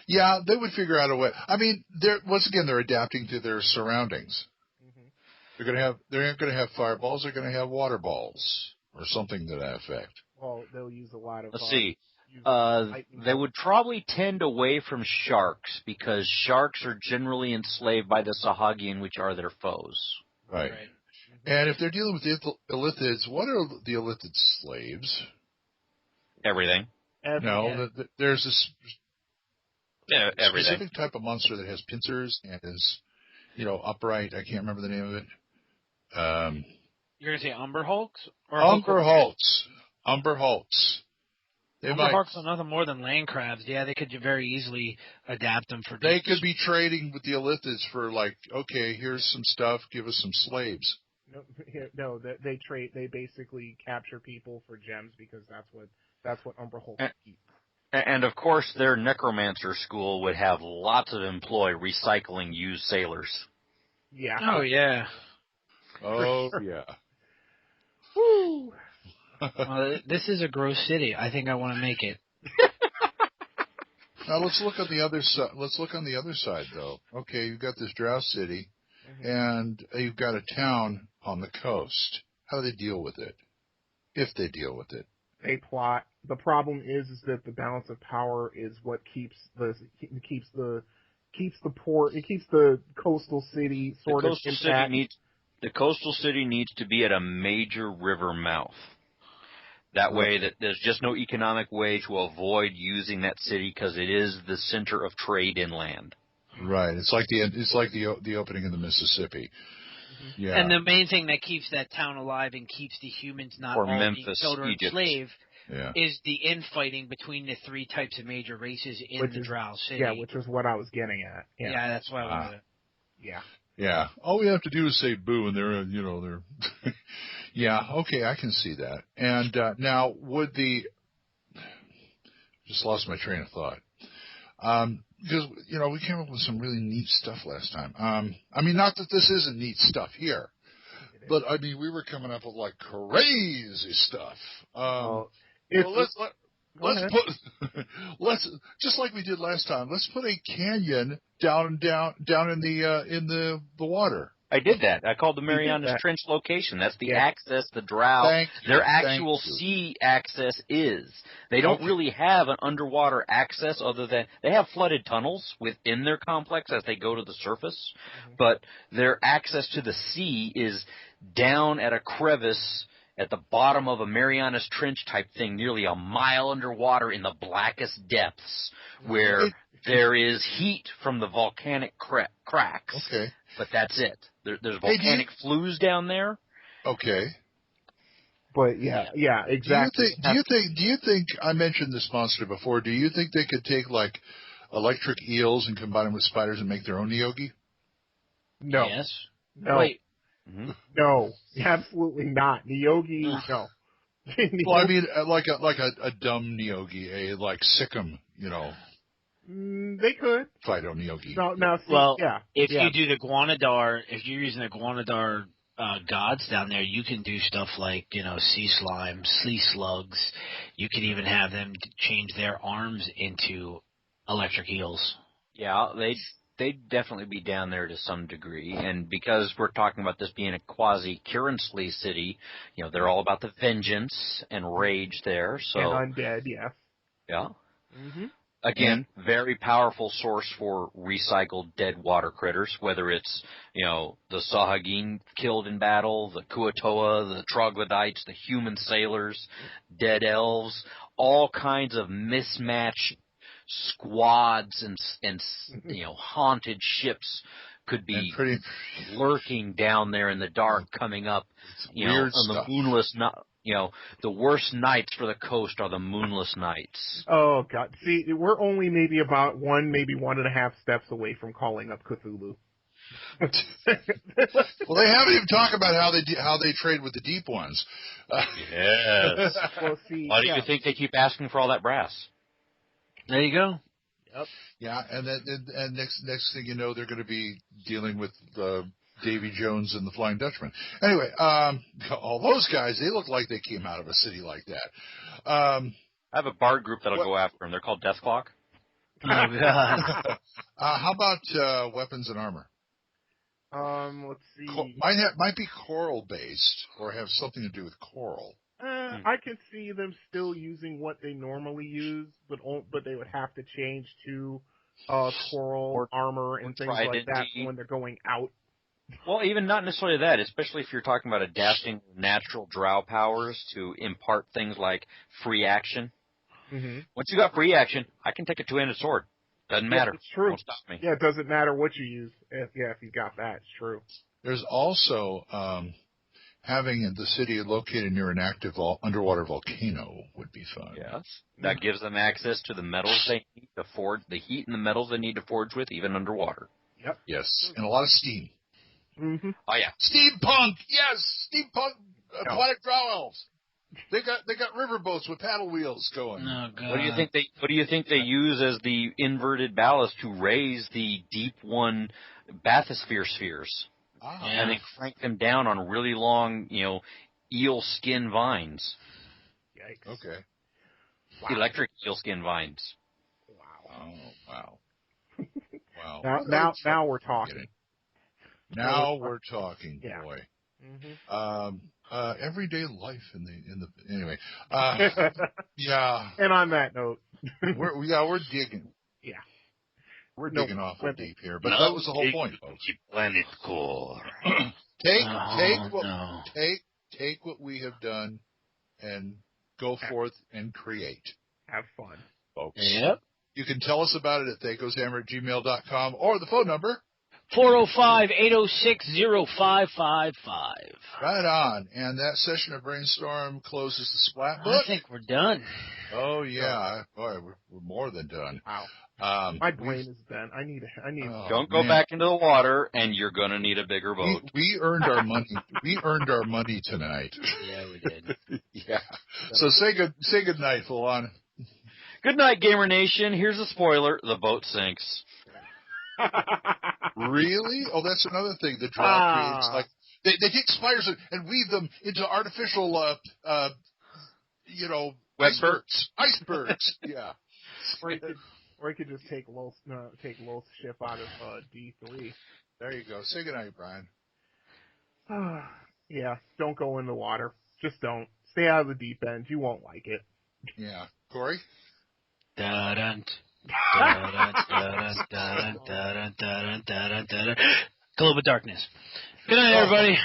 Yeah, they would figure out a way. I mean, they're adapting to their surroundings. Mm-hmm. They're not going to have fireballs. They're going to have water balls or something to that effect. Well, they'll use a lot of. Let's see. They would probably tend away from sharks because sharks are generally enslaved by the Sahagian, which are their foes. Right. And if they're dealing with the Illithids, what are the Illithid slaves? Everything. No, there's this everything. Specific type of monster that has pincers and is, upright. I can't remember the name of it. You're going to say Umber Hulks? Or Umber Hulks. Umber Hulks. Umber Hulks are nothing more than land crabs. Yeah, they could very easily adapt them for. They could be trading with the Illithids for okay, here's some stuff, give us some slaves. No, they trade. They basically capture people for gems because that's what Umber Hulks eat. And of course, their necromancer school would have lots of employ recycling used sailors. Yeah. Oh yeah. Oh yeah. Woo. Well, this is a gross city. I think I want to make it. Now let's look on the other side. Let's look on the other side, though. Okay, you've got this drow city. and you've got a town on the coast. How do they deal with it? If they deal with it. They plot. The problem is that the balance of power is what keeps the port, it keeps the coastal city sort of intact. The coastal city needs to be at a major river mouth. That way, that there's just no economic way to avoid using that city because it is the center of trade inland. Right. It's like the opening of the Mississippi. Yeah. And the main thing that keeps that town alive and keeps the humans not all being killed or enslaved is the infighting between the three types of major races in the Drow City. Yeah, which is what I was getting at. Yeah, that's what I wanted to... Yeah. Yeah. All we have to do is say boo, and they're. Yeah. Okay, I can see that. And now, would just lost my train of thought. Because we came up with some really neat stuff last time. I mean, not that this isn't neat stuff here, but I mean, we were coming up with like crazy stuff. Let's just like we did last time. Let's put a canyon down in the water. I did that. I called the Marianas Trench location. That's the access the Drow. Their actual sea access is. They don't really have an underwater access other than they have flooded tunnels within their complex as they go to the surface. But their access to the sea is down at a crevice at the bottom of a Marianas Trench type thing, nearly a mile underwater in the blackest depths, where there is heat from the volcanic cracks. Okay. But that's it. There's volcanic flues down there. Okay. But yeah, exactly. Do you think I mentioned this monster before? Do you think they could take like electric eels and combine them with spiders and make their own Neogi? No. Yes. No. Wait. No, absolutely not. Neogi, no. Well, I mean, like a dumb Neogi, like Sikkim, They could. Phyto Neogi. If you do the Guanadar, if you're using the Guanadar gods down there, you can do stuff like, sea slime, sea slugs. You could even have them change their arms into electric eels. Yeah, they'd definitely be down there to some degree. And because we're talking about this being a quasi-Kirinsley city, they're all about the vengeance and rage there. So and undead, yeah. Yeah. Again, very powerful source for recycled dead water critters, whether it's, the Sahagin killed in battle, the Kuatoa, the Troglodytes, the human sailors, dead elves, all kinds of mismatched squads and haunted ships could be lurking down there in the dark, coming up, on the moonless the worst nights for the coast are the moonless nights. Oh, God. See, we're only maybe about 1.5 steps away from calling up Cthulhu. Well, they haven't even talked about how they trade with the deep ones. Yes. Well, see, why do you think they keep asking for all that brass? There you go. Yep. Yeah, and next thing you know, they're going to be dealing with Davy Jones and the Flying Dutchman. Anyway, all those guys, they look like they came out of a city like that. I have a bard group that'll go after them. They're called Death Clock. Oh, God. How about weapons and armor? Let's see. Might be coral based or have something to do with coral. I can see them still using what they normally use, but they would have to change to coral armor and things like that when they're going out. Well, even not necessarily that, especially if you're talking about adapting natural drow powers to impart things like free action. Mm-hmm. Once you got free action, I can take a two-handed sword. Doesn't matter. It's true. Won't stop me. Yeah, it doesn't matter what you use. If you got that, it's true. There's also having the city located near an active underwater volcano would be fun. Yes. That gives them access to the metals they need to forge, the heat and the metals they need to forge with, even underwater. Yep. Yes, and a lot of steam. Mm-hmm. Oh yeah, steampunk. Yes, steampunk. Aquatic drow elves. They got riverboats with paddle wheels going. Oh, God. What do you think they use as the inverted ballast to raise the deep one bathysphere spheres? Ah. Yeah. And they crank them down on really long, eel skin vines. Yikes. Okay. Wow. Electric eel skin vines. Wow. Oh, wow. Wow. Now we're talking. Now we're talking, Yeah. boy. Mm-hmm. Everyday life in the anyway. Yeah. And on that note, we're digging. Yeah. We're digging awful deep here, but that was the whole point, folks. Planet Core. Take what we have done and go forth and create. Have fun, folks. Yep. You can tell us about it at thacoshammer@gmail.com or the phone number 405-806-0555. Right on. And that session of Brainstorm closes the Splat book. I think we're done. Oh yeah, boy, we're more than done. Wow. My brain is done. I need. Don't go back into the water, and you're gonna need a bigger boat. We earned our money. We earned our money tonight. Yeah, we did. Yeah. So say good night, Fulan. Good night, Gamer Nation. Here's a spoiler: the boat sinks. Really? Oh, that's another thing the draw creates. Like they take spiders and weave them into artificial, icebergs. Yeah. Or you could just take Lol's ship out of D3. There you go. Say goodnight, Brian. Yeah, don't go in the water. Just don't. Stay out of the deep end. You won't like it. Yeah. Corey? Global darkness. Good night, everybody.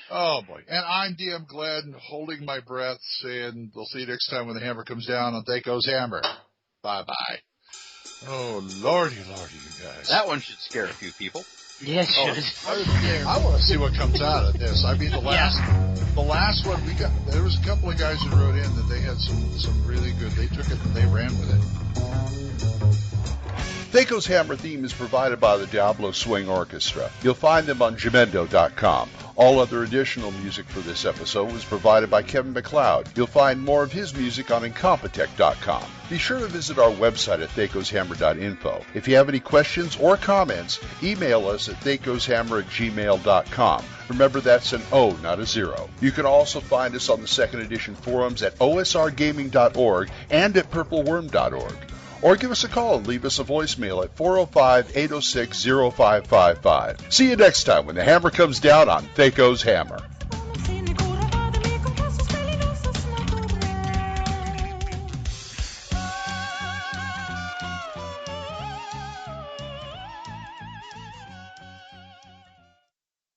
Oh, boy. And I'm DM Glenn, holding my breath, saying we'll see you next time when the hammer comes down on THACO's Hammer. Bye-bye. Oh, lordy, you guys. That one should scare a few people. Yes, I want to see what comes out of this. I mean, the last one there was a couple of guys who wrote in that they had some really good. They took it and they ran with it. THACO's Hammer theme is provided by the Diablo Swing Orchestra. You'll find them on Jamendo.com. All other additional music for this episode was provided by Kevin MacLeod. You'll find more of his music on Incompetech.com. Be sure to visit our website at thacoshammer.info. If you have any questions or comments, email us at thacoshammer@gmail.com. Remember, that's an O, not a 0. You can also find us on the second edition forums at osrgaming.org and at purpleworm.org. Or give us a call and leave us a voicemail at 405-806-0555. See you next time when the hammer comes down on THACO's Hammer.